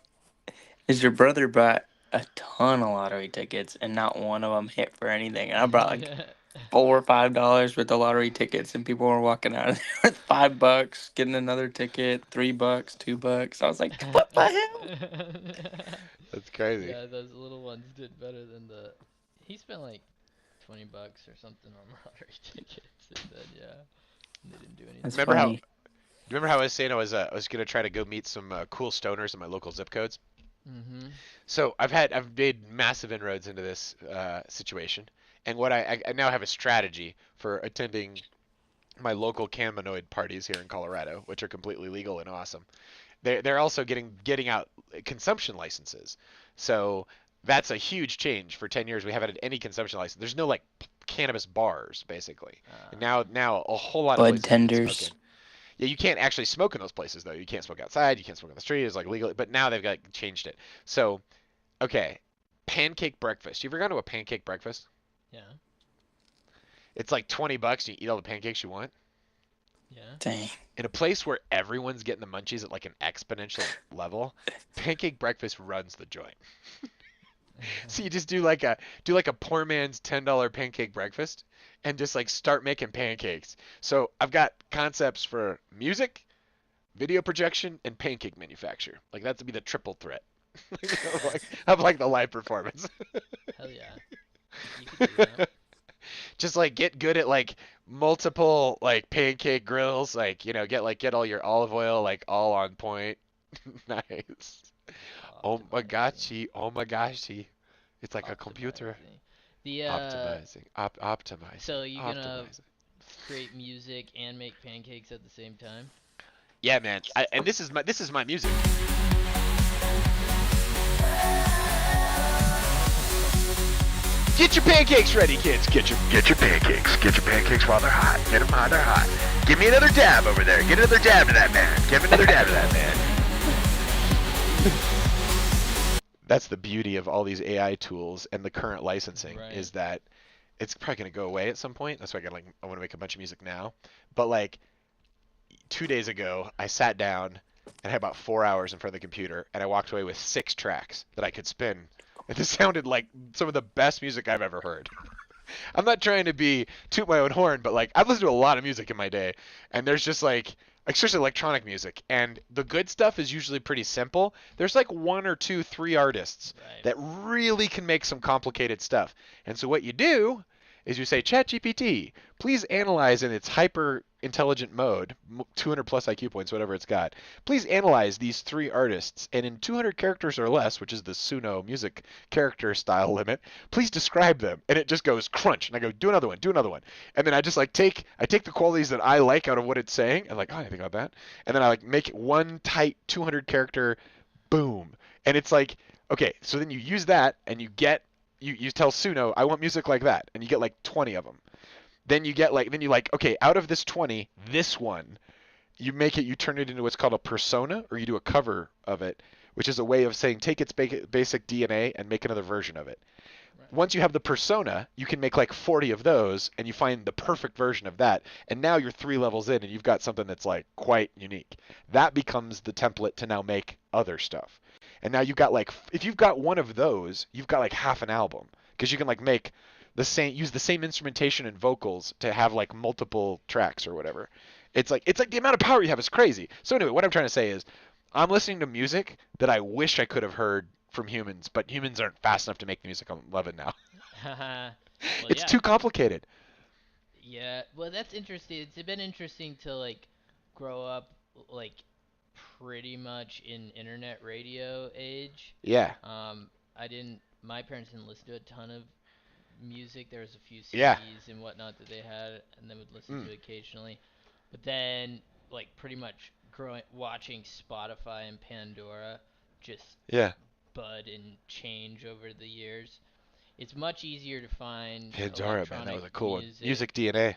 [SPEAKER 1] Is your brother bought a ton of lottery tickets and not one of them hit for anything. And I brought like $4 or $5 worth of lottery tickets, and people were walking out of there with $5, getting another ticket, $3, $2. I was like, what the hell?
[SPEAKER 3] That's crazy.
[SPEAKER 4] Yeah, those little ones did better than the. He spent like $20 or something on lottery tickets, and then they didn't do anything.
[SPEAKER 1] That's
[SPEAKER 3] Remember
[SPEAKER 1] funny.
[SPEAKER 3] how I was saying I was gonna try to go meet some cool stoners in my local zip codes.
[SPEAKER 4] Mm-hmm.
[SPEAKER 3] So I've made massive inroads into this situation, and what I now have a strategy for attending my local cannabinoid parties here in Colorado, which are completely legal and awesome. They're also getting out consumption licenses, so that's a huge change. For 10 years, we haven't had any consumption license. There's no like cannabis bars basically, and now a whole lot of
[SPEAKER 1] Bud
[SPEAKER 3] places you can
[SPEAKER 1] tenders.
[SPEAKER 3] smoke in. Yeah, you can't actually smoke in those places though. You can't smoke outside. You can't smoke on the street. It's like legal, but now they've got changed it. So, okay, pancake breakfast. You ever gone to a pancake breakfast?
[SPEAKER 4] Yeah.
[SPEAKER 3] It's like $20. You eat all the pancakes you want
[SPEAKER 4] Yeah.
[SPEAKER 1] Dang.
[SPEAKER 3] in a place where everyone's getting the munchies at like an exponential level. Pancake breakfast runs the joint. So you just do like a poor man's $10 pancake breakfast and just like start making pancakes. So I've got concepts for music, video projection, and pancake manufacture. Like that would be the triple threat of like the live performance.
[SPEAKER 4] Hell yeah. You could do that.
[SPEAKER 3] Just like get good at like multiple like pancake grills, like get all your olive oil like all on point. Nice. Oh my gosh, it's like a computer.
[SPEAKER 4] Optimizing. The
[SPEAKER 3] Optimizing.
[SPEAKER 4] So you gonna
[SPEAKER 3] Optimizing.
[SPEAKER 4] create music and make pancakes at the same time?
[SPEAKER 3] Yeah, man. And this is my music. Get your pancakes ready, kids. Get your pancakes. Get your pancakes while they're hot. Get them while they're hot. Give me another dab over there. Get another dab to that man. Give another dab to that man. That's the beauty of all these AI tools and the current licensing is that it's probably going to go away at some point. That's why I want to make a bunch of music now. But like 2 days ago, I sat down and had about 4 hours in front of the computer, and I walked away with 6 tracks that I could spin. And this sounded like some of the best music I've ever heard. I'm not trying to toot my own horn, but like I've listened to a lot of music in my day, and there's just like especially electronic music, and the good stuff is usually pretty simple. There's like 1 or 2, 3 artists that really can make some complicated stuff. And so what you do is you say, ChatGPT, please analyze in its hyper intelligent mode, 200 plus IQ points, whatever it's got. Please analyze these 3 artists, and in 200 characters or less, which is the Suno music character style limit, please describe them. And it just goes crunch, and I go, do another one. And then I just like take the qualities that I like out of what it's saying, and like, oh, I think about that. And then I like make it one tight 200 character boom. And it's like, okay, so then you use that, and you tell Suno, I want music like that, and you get like 20 of them. Then you okay, out of this 20, this one, you turn it into what's called a persona, or you do a cover of it, which is a way of saying take its basic DNA and make another version of it.
[SPEAKER 4] Right.
[SPEAKER 3] Once you have the persona, you can make like 40 of those and you find the perfect version of that. And now you're 3 levels in and you've got something that's like quite unique. That becomes the template to now make other stuff. And now you've got like, if you've got one of those, you've got like half an album because you can like make use the same instrumentation and vocals to have like multiple tracks or whatever. It's like the amount of power you have is crazy. So anyway, what I'm trying to say is I'm listening to music that I wish I could have heard from humans, but humans aren't fast enough to make the music on Levin now.
[SPEAKER 4] Well,
[SPEAKER 3] It's
[SPEAKER 4] yeah,
[SPEAKER 3] too complicated.
[SPEAKER 4] yeah. Well, that's interesting. It's been interesting to like grow up like pretty much in internet radio age.
[SPEAKER 3] Yeah.
[SPEAKER 4] I didn't. My parents didn't listen to a ton of music. There was a few
[SPEAKER 3] Yeah.
[SPEAKER 4] CDs and whatnot that they had, and they would listen
[SPEAKER 3] Mm.
[SPEAKER 4] to occasionally. But then, like, pretty much watching Spotify and Pandora just
[SPEAKER 3] Yeah.
[SPEAKER 4] bud and change over the years. It's much easier to find
[SPEAKER 3] Pandora, man, that
[SPEAKER 4] electronic
[SPEAKER 3] was a cool one.
[SPEAKER 4] music
[SPEAKER 3] Music DNA.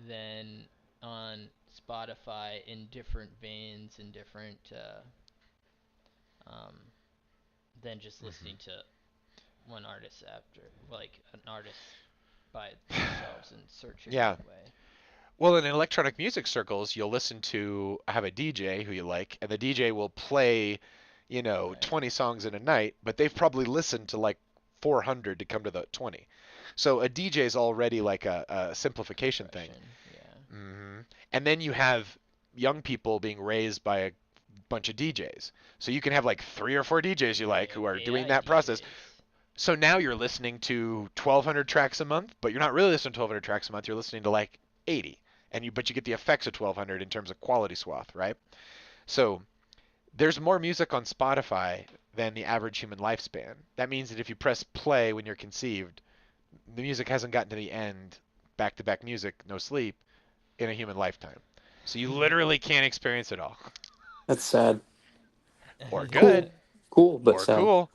[SPEAKER 4] than on Spotify in different veins and different um, than just listening to one artist after like an artist by themselves and searching
[SPEAKER 3] Yeah.
[SPEAKER 4] that way.
[SPEAKER 3] Well, in electronic music circles, you'll listen to have a DJ who you like, and the DJ will play,
[SPEAKER 4] Right.
[SPEAKER 3] 20 songs in a night, but they've probably listened to like 400 to come to the 20. So a DJ is already like a simplification thing.
[SPEAKER 4] Depression. Yeah.
[SPEAKER 3] And then you have young people being raised by a bunch of DJs. So you can have like 3 or 4 DJs you like who are doing
[SPEAKER 4] AI
[SPEAKER 3] that process.
[SPEAKER 4] DJs.
[SPEAKER 3] So now you're listening to 1,200 tracks a month, but you're not really listening to 1,200 tracks a month. You're listening to like 80, but you get the effects of 1,200 in terms of quality swath, right? So there's more music on Spotify than the average human lifespan. That means that if you press play when you're conceived, the music hasn't gotten to the end, back-to-back music, no sleep, in a human lifetime. So you literally can't experience it all.
[SPEAKER 1] That's sad.
[SPEAKER 3] Or
[SPEAKER 1] Cool.
[SPEAKER 3] good.
[SPEAKER 1] Cool, but
[SPEAKER 3] Or
[SPEAKER 1] sad.
[SPEAKER 3] cool.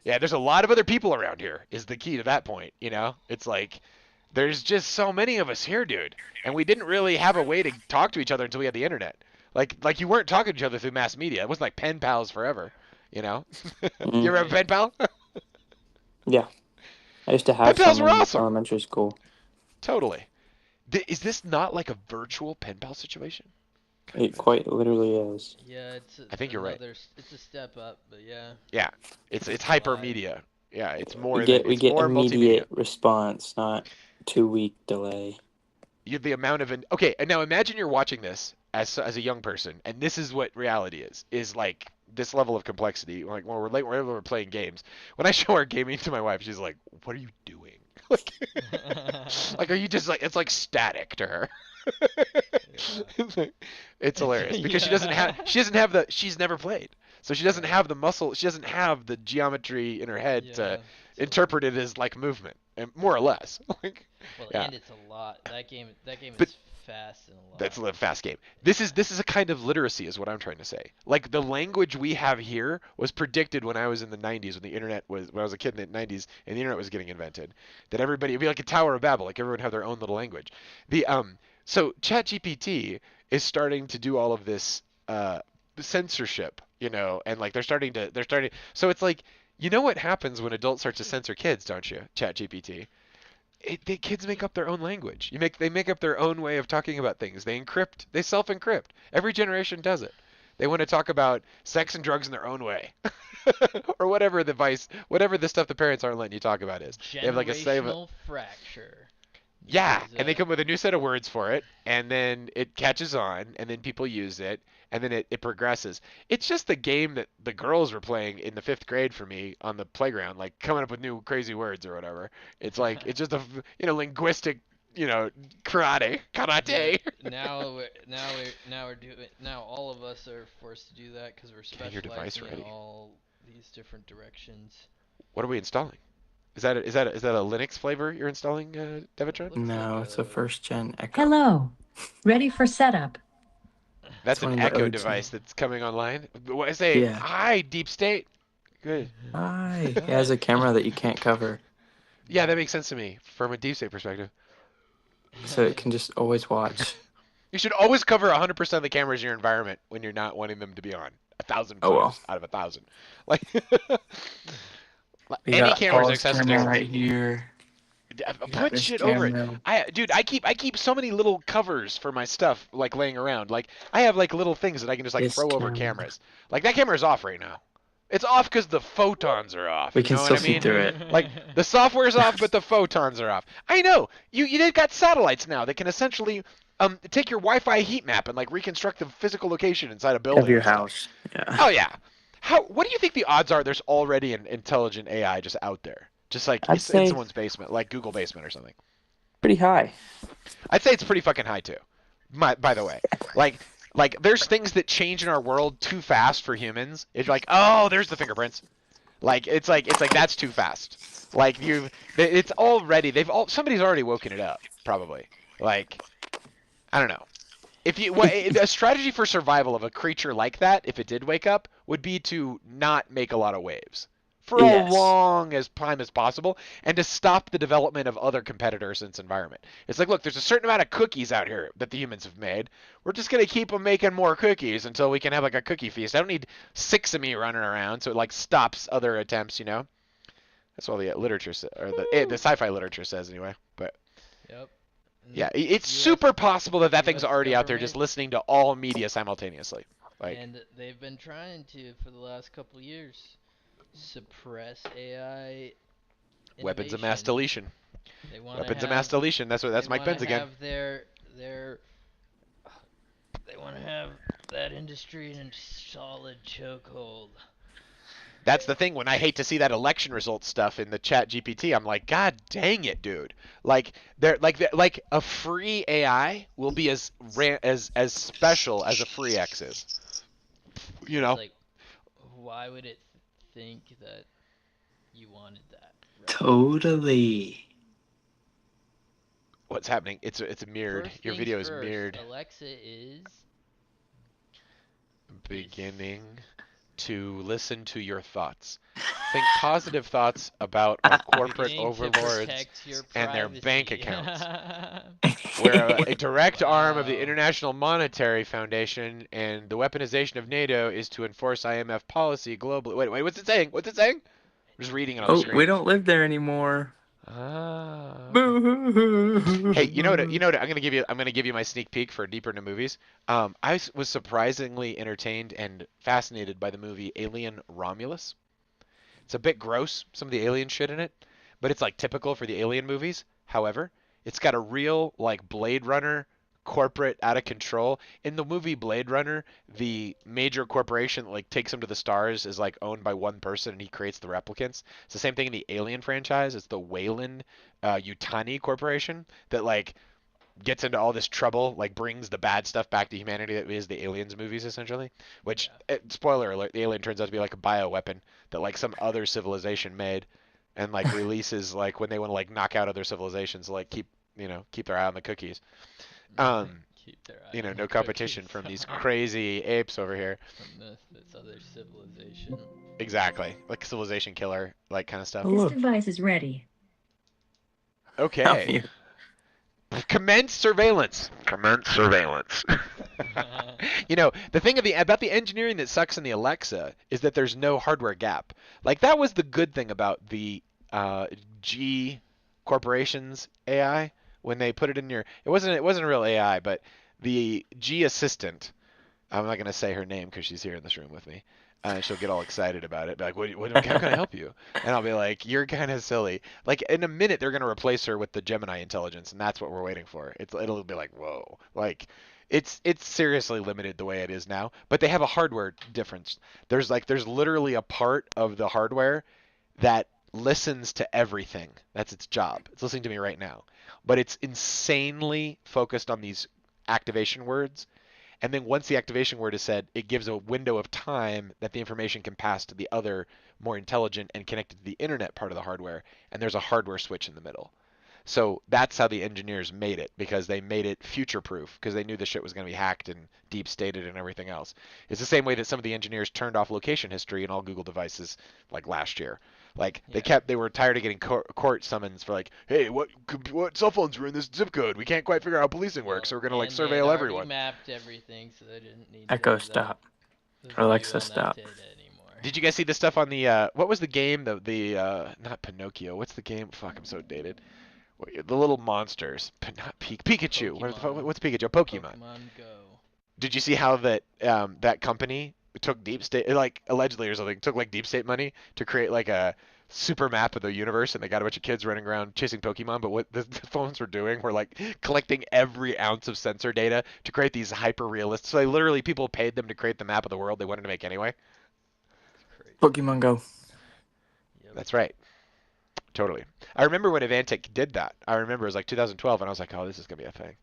[SPEAKER 3] Yeah, there's a lot of other people around here is the key to that point, It's like there's just so many of us here, dude. And we didn't really have a way to talk to each other until we had the internet. Like you weren't talking to each other through mass media. It wasn't like pen pals forever, you know? You
[SPEAKER 1] Mm.
[SPEAKER 3] ever have a pen pal?
[SPEAKER 1] Yeah. I used to
[SPEAKER 3] Pen
[SPEAKER 1] have
[SPEAKER 3] pals
[SPEAKER 1] some
[SPEAKER 3] were
[SPEAKER 1] in
[SPEAKER 3] awesome.
[SPEAKER 1] elementary school.
[SPEAKER 3] Totally. Is this not like a virtual pen pal situation? Kind
[SPEAKER 1] It
[SPEAKER 3] of is.
[SPEAKER 1] quite literally is.
[SPEAKER 4] Yeah,
[SPEAKER 3] I think you're right.
[SPEAKER 4] It's a step up, but yeah,
[SPEAKER 3] Yeah. It's
[SPEAKER 4] it's alive.
[SPEAKER 3] hypermedia. Yeah,
[SPEAKER 1] We
[SPEAKER 3] it's
[SPEAKER 1] get
[SPEAKER 3] more multimedia.
[SPEAKER 1] immediate response, not 2 week delay.
[SPEAKER 3] The amount of okay, and now imagine you're watching this as a young person, and this is what reality is like this level of complexity. Like when we're playing games. When I show our gaming to my wife, she's like, "What are you doing?" Like, like are you just like it's like static to her. It's hilarious because
[SPEAKER 4] Yeah.
[SPEAKER 3] she doesn't have the she's never played. So she doesn't
[SPEAKER 4] Right.
[SPEAKER 3] have the muscle, she doesn't have the geometry in her head to
[SPEAKER 4] Yeah. So,
[SPEAKER 3] interpret it as like movement, and more or less. Like,
[SPEAKER 4] well,
[SPEAKER 3] yeah.
[SPEAKER 4] and it's a lot. That game
[SPEAKER 3] But
[SPEAKER 4] is fast and a lot.
[SPEAKER 3] that's a fast game. This is a kind of literacy, is what I'm trying to say. Like the language we have here was predicted when I was in the 90s, when I was a kid in the 90s, and the internet was getting invented. That everybody it'd be like a Tower of Babel, like everyone had their own little language. So ChatGPT is starting to do all of this censorship, and like they're starting. So it's like, what happens when adults start to censor kids, don't you? ChatGPT. The kids make up their own language. They make up their own way of talking about things. They self-encrypt. Every generation does it. They want to talk about sex and drugs in their own way, or whatever the stuff the parents aren't letting you talk about is. They have like a say of it.
[SPEAKER 4] Generational fracture.
[SPEAKER 3] Yeah,
[SPEAKER 4] Is,
[SPEAKER 3] and they come with a new set of words for it, and then it catches on, and then people use it, and then it progresses. It's just the game that the girls were playing in the fifth grade for me on the playground, like coming up with new crazy words or whatever. It's like it's just a linguistic,
[SPEAKER 4] Yeah.
[SPEAKER 3] karate.
[SPEAKER 4] Now all of us are forced to do that because we're
[SPEAKER 3] Getting your device
[SPEAKER 4] specializing in
[SPEAKER 3] ready.
[SPEAKER 4] all these different directions.
[SPEAKER 3] What are we installing? Is that a Linux flavor you're installing, Devitron?
[SPEAKER 4] Looks
[SPEAKER 1] No,
[SPEAKER 4] like
[SPEAKER 1] it's a
[SPEAKER 4] a
[SPEAKER 1] first gen Echo.
[SPEAKER 5] Hello. Ready for setup.
[SPEAKER 3] That's an
[SPEAKER 1] 20 to
[SPEAKER 3] Echo
[SPEAKER 1] 02.
[SPEAKER 3] device that's coming online. I say,
[SPEAKER 1] Yeah.
[SPEAKER 3] hi, Deep State. Good.
[SPEAKER 1] Hi. It has a camera that you can't cover,
[SPEAKER 3] Yeah, that makes sense to me from a Deep State perspective.
[SPEAKER 1] so it can just always watch.
[SPEAKER 3] You should always cover 100% of the cameras in your environment when you're not wanting them to be on. 1,000
[SPEAKER 1] Oh well.
[SPEAKER 3] photos out of 1,000. Like
[SPEAKER 1] We
[SPEAKER 3] any
[SPEAKER 1] got
[SPEAKER 3] camera is
[SPEAKER 1] Paul's camera
[SPEAKER 3] accessible.
[SPEAKER 1] right here. We got
[SPEAKER 3] Put
[SPEAKER 1] this
[SPEAKER 3] shit over it.
[SPEAKER 1] camera.
[SPEAKER 3] Dude, I keep so many little covers for my stuff like laying around. Like I have like little things that I can just like
[SPEAKER 1] This
[SPEAKER 3] throw over
[SPEAKER 1] camera.
[SPEAKER 3] cameras. Like that camera's off right now. It's off because the photons are off.
[SPEAKER 1] We
[SPEAKER 3] You
[SPEAKER 1] can
[SPEAKER 3] know what
[SPEAKER 1] still
[SPEAKER 3] I
[SPEAKER 1] see
[SPEAKER 3] mean?
[SPEAKER 1] through it.
[SPEAKER 3] Like the software's off, but the photons are off. I know. They've got satellites now that can essentially take your Wi-Fi heat map and like reconstruct the physical location inside a
[SPEAKER 1] Of
[SPEAKER 3] building
[SPEAKER 1] your
[SPEAKER 3] and stuff.
[SPEAKER 1] house. Yeah.
[SPEAKER 3] Oh yeah. What do you think the odds are there's already an intelligent AI just out there? Just like
[SPEAKER 1] I'd
[SPEAKER 3] it's in
[SPEAKER 1] say
[SPEAKER 3] someone's basement, like Google basement or something.
[SPEAKER 1] pretty high.
[SPEAKER 3] I'd say it's pretty fucking high too. By the way, like there's things that change in our world too fast for humans. It's like, oh, there's the fingerprints. Like that's too fast. Like it's already somebody's already woken it up probably. Like I don't know. If you a strategy for survival of a creature like that, if it did wake up, would be to not make a lot of waves for a
[SPEAKER 1] Yes.
[SPEAKER 3] long as time as possible, and to stop the development of other competitors in its environment. It's like, look, there's a certain amount of cookies out here that the humans have made. We're just gonna keep them making more cookies until we can have like a cookie feast. I don't need 6 of me running around, so it like stops other attempts. That's all the literature or the sci-fi literature says anyway. But
[SPEAKER 4] Yep.
[SPEAKER 3] yeah,
[SPEAKER 4] And
[SPEAKER 3] it's
[SPEAKER 4] US
[SPEAKER 3] super possible that thing's
[SPEAKER 4] US
[SPEAKER 3] already out there
[SPEAKER 4] government,
[SPEAKER 3] just listening to all media simultaneously. Like,
[SPEAKER 4] and they've been trying to for the last couple years suppress AI
[SPEAKER 3] weapons of mass
[SPEAKER 4] innovation.
[SPEAKER 3] deletion.
[SPEAKER 4] They want to
[SPEAKER 3] Weapons of mass
[SPEAKER 4] have
[SPEAKER 3] deletion. That's
[SPEAKER 4] they
[SPEAKER 3] Mike
[SPEAKER 4] want
[SPEAKER 3] Pence
[SPEAKER 4] to
[SPEAKER 3] again.
[SPEAKER 4] have their they want to have that industry in a solid chokehold.
[SPEAKER 3] That's the thing. When I hate to see that election result stuff in the Chat GPT, I'm like, God dang it, dude! Like a free AI will be as special as a free X is. You
[SPEAKER 4] It's
[SPEAKER 3] know,
[SPEAKER 4] like, why would it think that you wanted that, right?
[SPEAKER 1] Totally.
[SPEAKER 3] what's happening? It's mirrored.
[SPEAKER 4] First
[SPEAKER 3] Your
[SPEAKER 4] things
[SPEAKER 3] video is
[SPEAKER 4] first,
[SPEAKER 3] mirrored.
[SPEAKER 4] Alexa is
[SPEAKER 3] Beginning to listen to your thoughts. Think positive thoughts about our corporate
[SPEAKER 4] beginning to
[SPEAKER 3] overlords
[SPEAKER 4] protect your
[SPEAKER 3] and their bank
[SPEAKER 4] privacy.
[SPEAKER 3] accounts. We're a direct arm of the International Monetary Foundation, and the weaponization of NATO is to enforce IMF policy globally. Wait, what's it saying? What's it saying? I'm just reading it on the
[SPEAKER 1] Oh, we
[SPEAKER 3] screen.
[SPEAKER 1] don't live there anymore.
[SPEAKER 3] Ah, okay. Hey, you know what?
[SPEAKER 1] Boo.
[SPEAKER 3] I'm gonna give you my sneak peek for deeper into movies. Was surprisingly entertained and fascinated by the movie Alien Romulus. It's a bit gross, some of the alien shit in it, but it's like typical for the alien movies. However, it's got a real like Blade Runner corporate out of control. In the movie Blade Runner, the major corporation that like takes him to the stars is like owned by one person and he creates the replicants. It's the same thing in the Alien franchise. It's the Weyland Yutani Corporation that like gets into all this trouble, like brings the bad stuff back to humanity that is the Aliens movies essentially. Which,
[SPEAKER 4] Yeah.
[SPEAKER 3] spoiler alert, the alien turns out to be like a bioweapon that like some other civilization made, and like releases like when they want to like knock out other civilizations, like keep their eye on the cookies. Um,
[SPEAKER 4] Keep their eye on the
[SPEAKER 3] no competition
[SPEAKER 4] cookies.
[SPEAKER 3] from these crazy apes over here.
[SPEAKER 4] From this other civilization.
[SPEAKER 3] Exactly, like civilization killer, like kind of stuff.
[SPEAKER 5] This
[SPEAKER 1] Hello.
[SPEAKER 5] device is ready.
[SPEAKER 3] Okay. Commence surveillance. Commence surveillance. The thing about the engineering that sucks in the Alexa is that there's no hardware gap. Like that was the good thing about the G Corporation's AI when they put it in your. It wasn't a real AI, but the G assistant. I'm not gonna say her name because she's here in this room with me. She'll get all excited about it. Be like, how can I help you? And I'll be like, you're kind of silly. Like in a minute, they're gonna replace her with the Gemini intelligence, and that's what we're waiting for. It'll be like, whoa, like it's seriously limited the way it is now. But they have a hardware difference. There's literally a part of the hardware that listens to everything. That's its job. It's listening to me right now. But it's insanely focused on these activation words, and then once the activation word is said, it gives a window of time that the information can pass to the other more intelligent and connected to the internet part of the hardware, and there's a hardware switch in the middle. So that's how the engineers made it, because they made it future proof, because they knew the shit was going to be hacked and deep stated and everything else. It's the same way that some of the engineers turned off location history in all Google devices like last year. Like they were tired of getting court summons for like, hey, what cell phones were in this zip code? We can't quite figure out how policing works, so we're gonna like
[SPEAKER 4] And they had
[SPEAKER 3] surveil
[SPEAKER 4] already
[SPEAKER 3] everyone.
[SPEAKER 4] mapped everything, so they didn't need to
[SPEAKER 1] Echo
[SPEAKER 4] have that.
[SPEAKER 1] stop.
[SPEAKER 4] Doesn't do
[SPEAKER 1] Alexa,
[SPEAKER 4] on that
[SPEAKER 1] stop.
[SPEAKER 4] data anymore.
[SPEAKER 3] Did you guys see the stuff on the what was the game? The not Pinocchio. What's the game? Fuck, I'm so dated. The little monsters. Not Pikachu.
[SPEAKER 4] Pokemon.
[SPEAKER 3] What's Pikachu? Pokemon.
[SPEAKER 4] Pokemon Go.
[SPEAKER 3] Did you see how that company took deep state, like allegedly or something, took like deep state money to create like a super map of the universe, and they got a bunch of kids running around chasing Pokemon. But what the phones were doing were like collecting every ounce of sensor data to create these hyper realistic. So they literally people paid them to create the map of the world they wanted to make anyway.
[SPEAKER 4] It's crazy.
[SPEAKER 1] Pokemon Go.
[SPEAKER 4] Yep.
[SPEAKER 3] That's right. Totally. I remember when Avantic did that. I remember it was like 2012, and I was like, oh, this is gonna be a thing.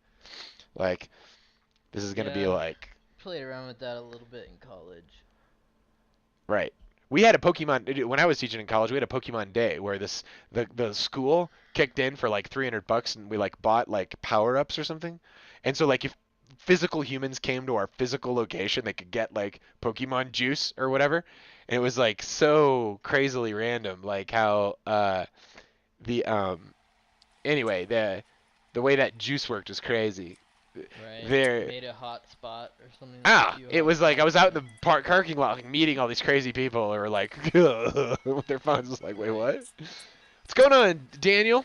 [SPEAKER 3] Like, this is gonna be like.
[SPEAKER 4] Played around with that a little bit in college.
[SPEAKER 3] Right. We had a Pokemon when I was teaching in college. We had a Pokemon day where the school kicked in for like $300, and we like bought like power ups or something. And so like if physical humans came to our physical location, they could get like Pokemon juice or whatever. And it was like so crazily random, like how the anyway the way that juice worked was crazy.
[SPEAKER 4] Right.
[SPEAKER 3] There.
[SPEAKER 4] Made a hot spot or something.
[SPEAKER 3] It was like I was out in the parking lot, like meeting all these crazy people who were like with their phones. Just like, wait, what? What's going on, Daniel?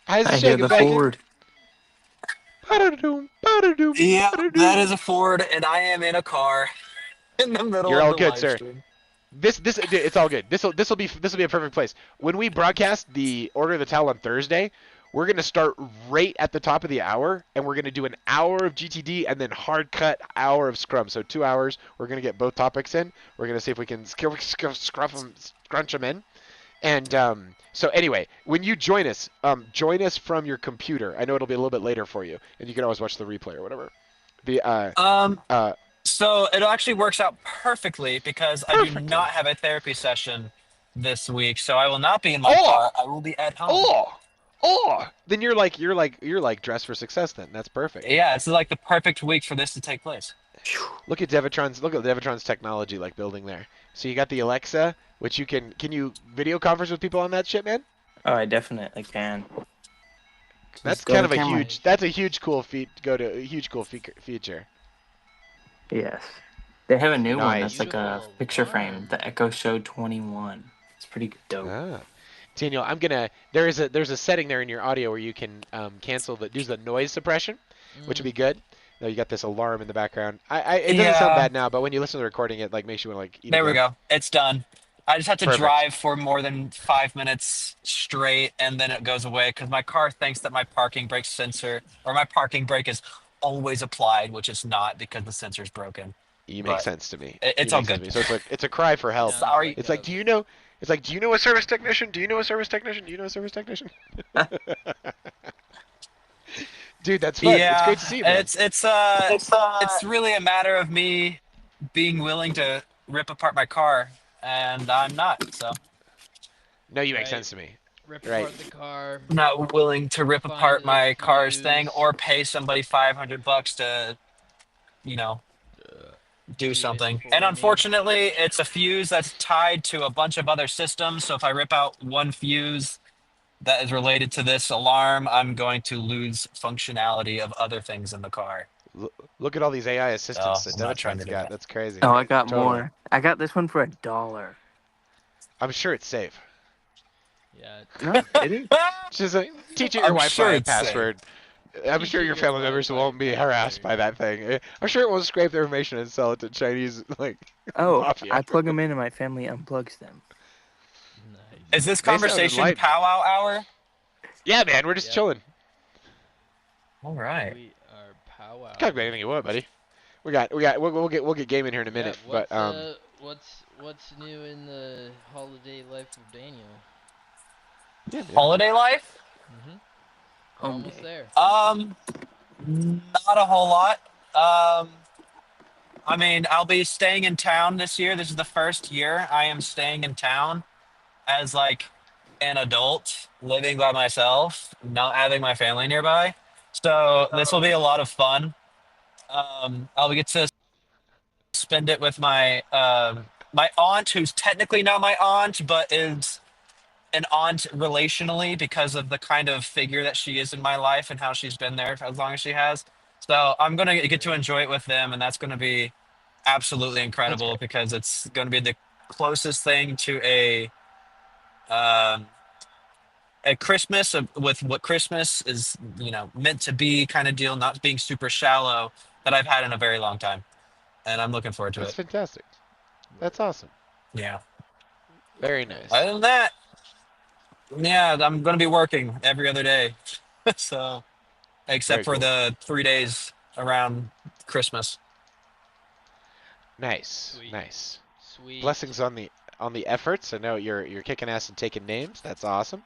[SPEAKER 3] How's
[SPEAKER 1] I
[SPEAKER 3] the
[SPEAKER 1] hear
[SPEAKER 3] shaking
[SPEAKER 1] the
[SPEAKER 3] bacon?
[SPEAKER 1] Ford.
[SPEAKER 6] Yeah, that is a Ford, and I am in a car in the middle
[SPEAKER 3] You're
[SPEAKER 6] of
[SPEAKER 3] all
[SPEAKER 6] the
[SPEAKER 3] good,
[SPEAKER 6] live
[SPEAKER 3] sir.
[SPEAKER 6] stream.
[SPEAKER 3] It's all good. This'll be a perfect place. When we broadcast the Order of the Towel on Thursday, we're gonna start right at the top of the hour, and we're gonna do an hour of GTD and then hard cut hour of Scrum. So 2 hours. We're gonna get both topics in. We're gonna see if we can scrunch them in. And so anyway, when you join us from your computer. I know it'll be a little bit later for you, and you can always watch the replay or whatever. The
[SPEAKER 6] So it actually works out perfectly because I do
[SPEAKER 3] perfectly.
[SPEAKER 6] not have a therapy session this week, so I will not be in my
[SPEAKER 3] Oh!
[SPEAKER 6] car. I will be at home.
[SPEAKER 3] Then you're like dressed for success. Then that's perfect.
[SPEAKER 6] Yeah, it's like the perfect week for this to take place.
[SPEAKER 3] Look at Devitron's technology like building there. So you got the Alexa, which can you video conference with people on that shit, man?
[SPEAKER 1] Oh, I definitely can.
[SPEAKER 3] That's
[SPEAKER 1] Just go
[SPEAKER 3] kind
[SPEAKER 1] to
[SPEAKER 3] of a
[SPEAKER 1] camera.
[SPEAKER 3] huge. That's a huge cool feature.
[SPEAKER 1] Yes. They have a new one
[SPEAKER 3] Nice.
[SPEAKER 1] that's like a
[SPEAKER 4] Beautiful
[SPEAKER 1] picture frame,
[SPEAKER 4] alarm.
[SPEAKER 1] the Echo Show 21. It's pretty dope.
[SPEAKER 3] Ah. Daniel, there's a setting there in your audio where you can cancel use the noise suppression, which would be good. Now you got this alarm in the background. It doesn't sound bad now, but when you listen to the recording, it like makes you want to like eat.
[SPEAKER 6] There we go. It's done. I just have to
[SPEAKER 3] Perfect.
[SPEAKER 6] drive for more than 5 minutes straight, and then it goes away because my car thinks that my parking brake sensor or my parking brake is always applied, which it's not because the sensor's broken.
[SPEAKER 3] You
[SPEAKER 6] But
[SPEAKER 3] make sense to me.
[SPEAKER 6] it's
[SPEAKER 3] You
[SPEAKER 6] all
[SPEAKER 3] make sense to
[SPEAKER 6] good.
[SPEAKER 3] me. So it's a cry for help.
[SPEAKER 4] Sounds
[SPEAKER 6] Sorry.
[SPEAKER 3] It's like, do you know? It's like, do you know a service technician? Do you know a service technician? Do you know a service technician? Dude, that's fun.
[SPEAKER 6] Yeah,
[SPEAKER 3] It's great to see you, man.
[SPEAKER 6] it's really a matter of me being willing to rip apart my car, and I'm not. So
[SPEAKER 3] No, you make
[SPEAKER 4] Right.
[SPEAKER 3] sense to me.
[SPEAKER 4] Rip
[SPEAKER 3] Right.
[SPEAKER 4] apart the car.
[SPEAKER 6] I'm not willing to rip
[SPEAKER 4] Find
[SPEAKER 6] apart
[SPEAKER 4] the
[SPEAKER 6] my car's thing
[SPEAKER 4] fuse.
[SPEAKER 6] or pay somebody $500 to, you know, do
[SPEAKER 4] it
[SPEAKER 6] something.
[SPEAKER 4] for
[SPEAKER 6] And
[SPEAKER 4] me.
[SPEAKER 6] unfortunately, it's a fuse that's tied to a bunch of other systems. So if I rip out one fuse that is related to this alarm, I'm going to lose functionality of other things in the car.
[SPEAKER 3] Look at all these AI assistants that
[SPEAKER 6] I'm not trying to
[SPEAKER 3] Devitron's
[SPEAKER 6] do
[SPEAKER 3] got.
[SPEAKER 6] that.
[SPEAKER 3] That's crazy.
[SPEAKER 1] Oh, I got
[SPEAKER 3] Totally.
[SPEAKER 1] more. I got this one for $1.
[SPEAKER 3] I'm sure it's safe.
[SPEAKER 4] Yeah.
[SPEAKER 1] No, it is.
[SPEAKER 3] Just teach it your
[SPEAKER 6] I'm
[SPEAKER 3] Wi-Fi
[SPEAKER 6] sure it's safe.
[SPEAKER 3] password. I'm
[SPEAKER 4] Teach
[SPEAKER 3] sure
[SPEAKER 4] it
[SPEAKER 3] your
[SPEAKER 4] your
[SPEAKER 3] family members
[SPEAKER 4] Wi-Fi
[SPEAKER 3] won't be harassed by that thing. I'm sure it won't scrape their information and sell it to Chinese like
[SPEAKER 1] Oh,
[SPEAKER 3] mafia.
[SPEAKER 1] I plug them in and my family unplugs them.
[SPEAKER 4] Nice.
[SPEAKER 6] Is this
[SPEAKER 3] They sounded
[SPEAKER 6] conversation
[SPEAKER 3] light.
[SPEAKER 6] powwow hour?
[SPEAKER 3] Yeah, man, we're just
[SPEAKER 4] Yep.
[SPEAKER 3] chilling.
[SPEAKER 6] All right.
[SPEAKER 4] We are powwow.
[SPEAKER 3] Talk about anything you want, buddy. We'll get game in here in a minute,
[SPEAKER 4] Yeah,
[SPEAKER 3] but
[SPEAKER 4] what's new in the holiday life of Daniel?
[SPEAKER 3] yeah, man.
[SPEAKER 6] Holiday life?
[SPEAKER 4] Mm-hmm.
[SPEAKER 1] Home
[SPEAKER 4] Almost
[SPEAKER 1] day.
[SPEAKER 4] there.
[SPEAKER 6] Not a whole lot. I mean, I'll be staying in town this year. This is the first year I am staying in town as like an adult living by myself, not having my family nearby. So this will be a lot of fun. I'll get to spend it with my my aunt, who's technically not my aunt, but is an aunt relationally because of the kind of figure that she is in my life and how she's been there for as long as she has. So I'm gonna get to enjoy it with them, and that's gonna be absolutely
[SPEAKER 3] That's
[SPEAKER 6] incredible
[SPEAKER 3] great.
[SPEAKER 6] because it's going to be the closest thing to um, a Christmas with what Christmas is, meant to be kind of deal, not being super shallow that I've had in a very long time, and I'm looking forward to
[SPEAKER 3] That's
[SPEAKER 6] it.
[SPEAKER 3] fantastic. That's awesome.
[SPEAKER 6] Yeah.
[SPEAKER 3] Very nice.
[SPEAKER 6] Other than that, yeah, I'm going to be working every other day, so except
[SPEAKER 3] Very
[SPEAKER 6] for
[SPEAKER 3] cool.
[SPEAKER 6] the 3 days around Christmas.
[SPEAKER 3] Nice.
[SPEAKER 4] Sweet.
[SPEAKER 3] Nice.
[SPEAKER 4] Sweet.
[SPEAKER 3] Blessings on the efforts. I know you're kicking ass and taking names. That's awesome.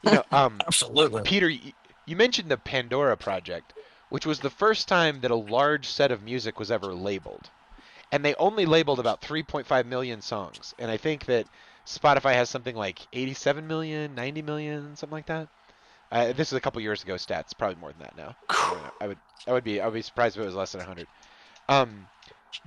[SPEAKER 3] You know,
[SPEAKER 6] Absolutely.
[SPEAKER 3] Peter, you mentioned the Pandora project, which was the first time that a large set of music was ever labeled. And they only labeled about 3.5 million songs. And I think that Spotify has something like 87 million, 90 million, something like that. This is a couple years ago stats, probably more than that now. I would be surprised if it was less than 100. Um,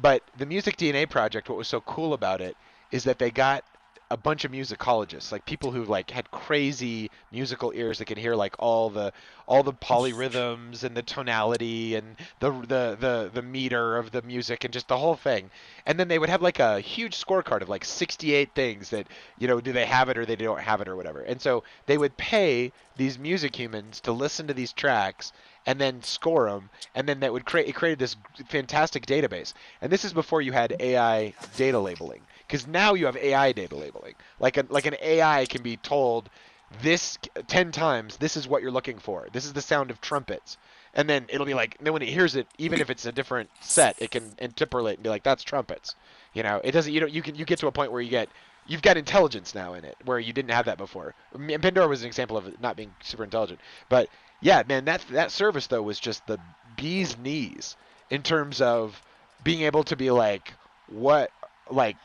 [SPEAKER 3] but the Music DNA project, what was so cool about it is that they got a bunch of musicologists, like people who like had crazy musical ears that could hear like all the polyrhythms and the tonality and the meter of the music and just the whole thing. And then they would have like a huge scorecard of like 68 things that, do they have it or they don't have it or whatever. And so they would pay these music humans to listen to these tracks and then score them, and then that would create it created this fantastic database. And this is before you had AI data labeling, because now you have AI data labeling. Like an AI can be told this 10 times. This is what you're looking for. This is the sound of trumpets, and then it'll be like. Then when it hears it, even if it's a different set, it can interpolate and be like, "That's trumpets." It doesn't. You get to a point where you've got intelligence now in it, where you didn't have that before. And Pandora was an example of it not being super intelligent, but yeah, man, that service though was just the bee's knees in terms of being able to be like, what, like,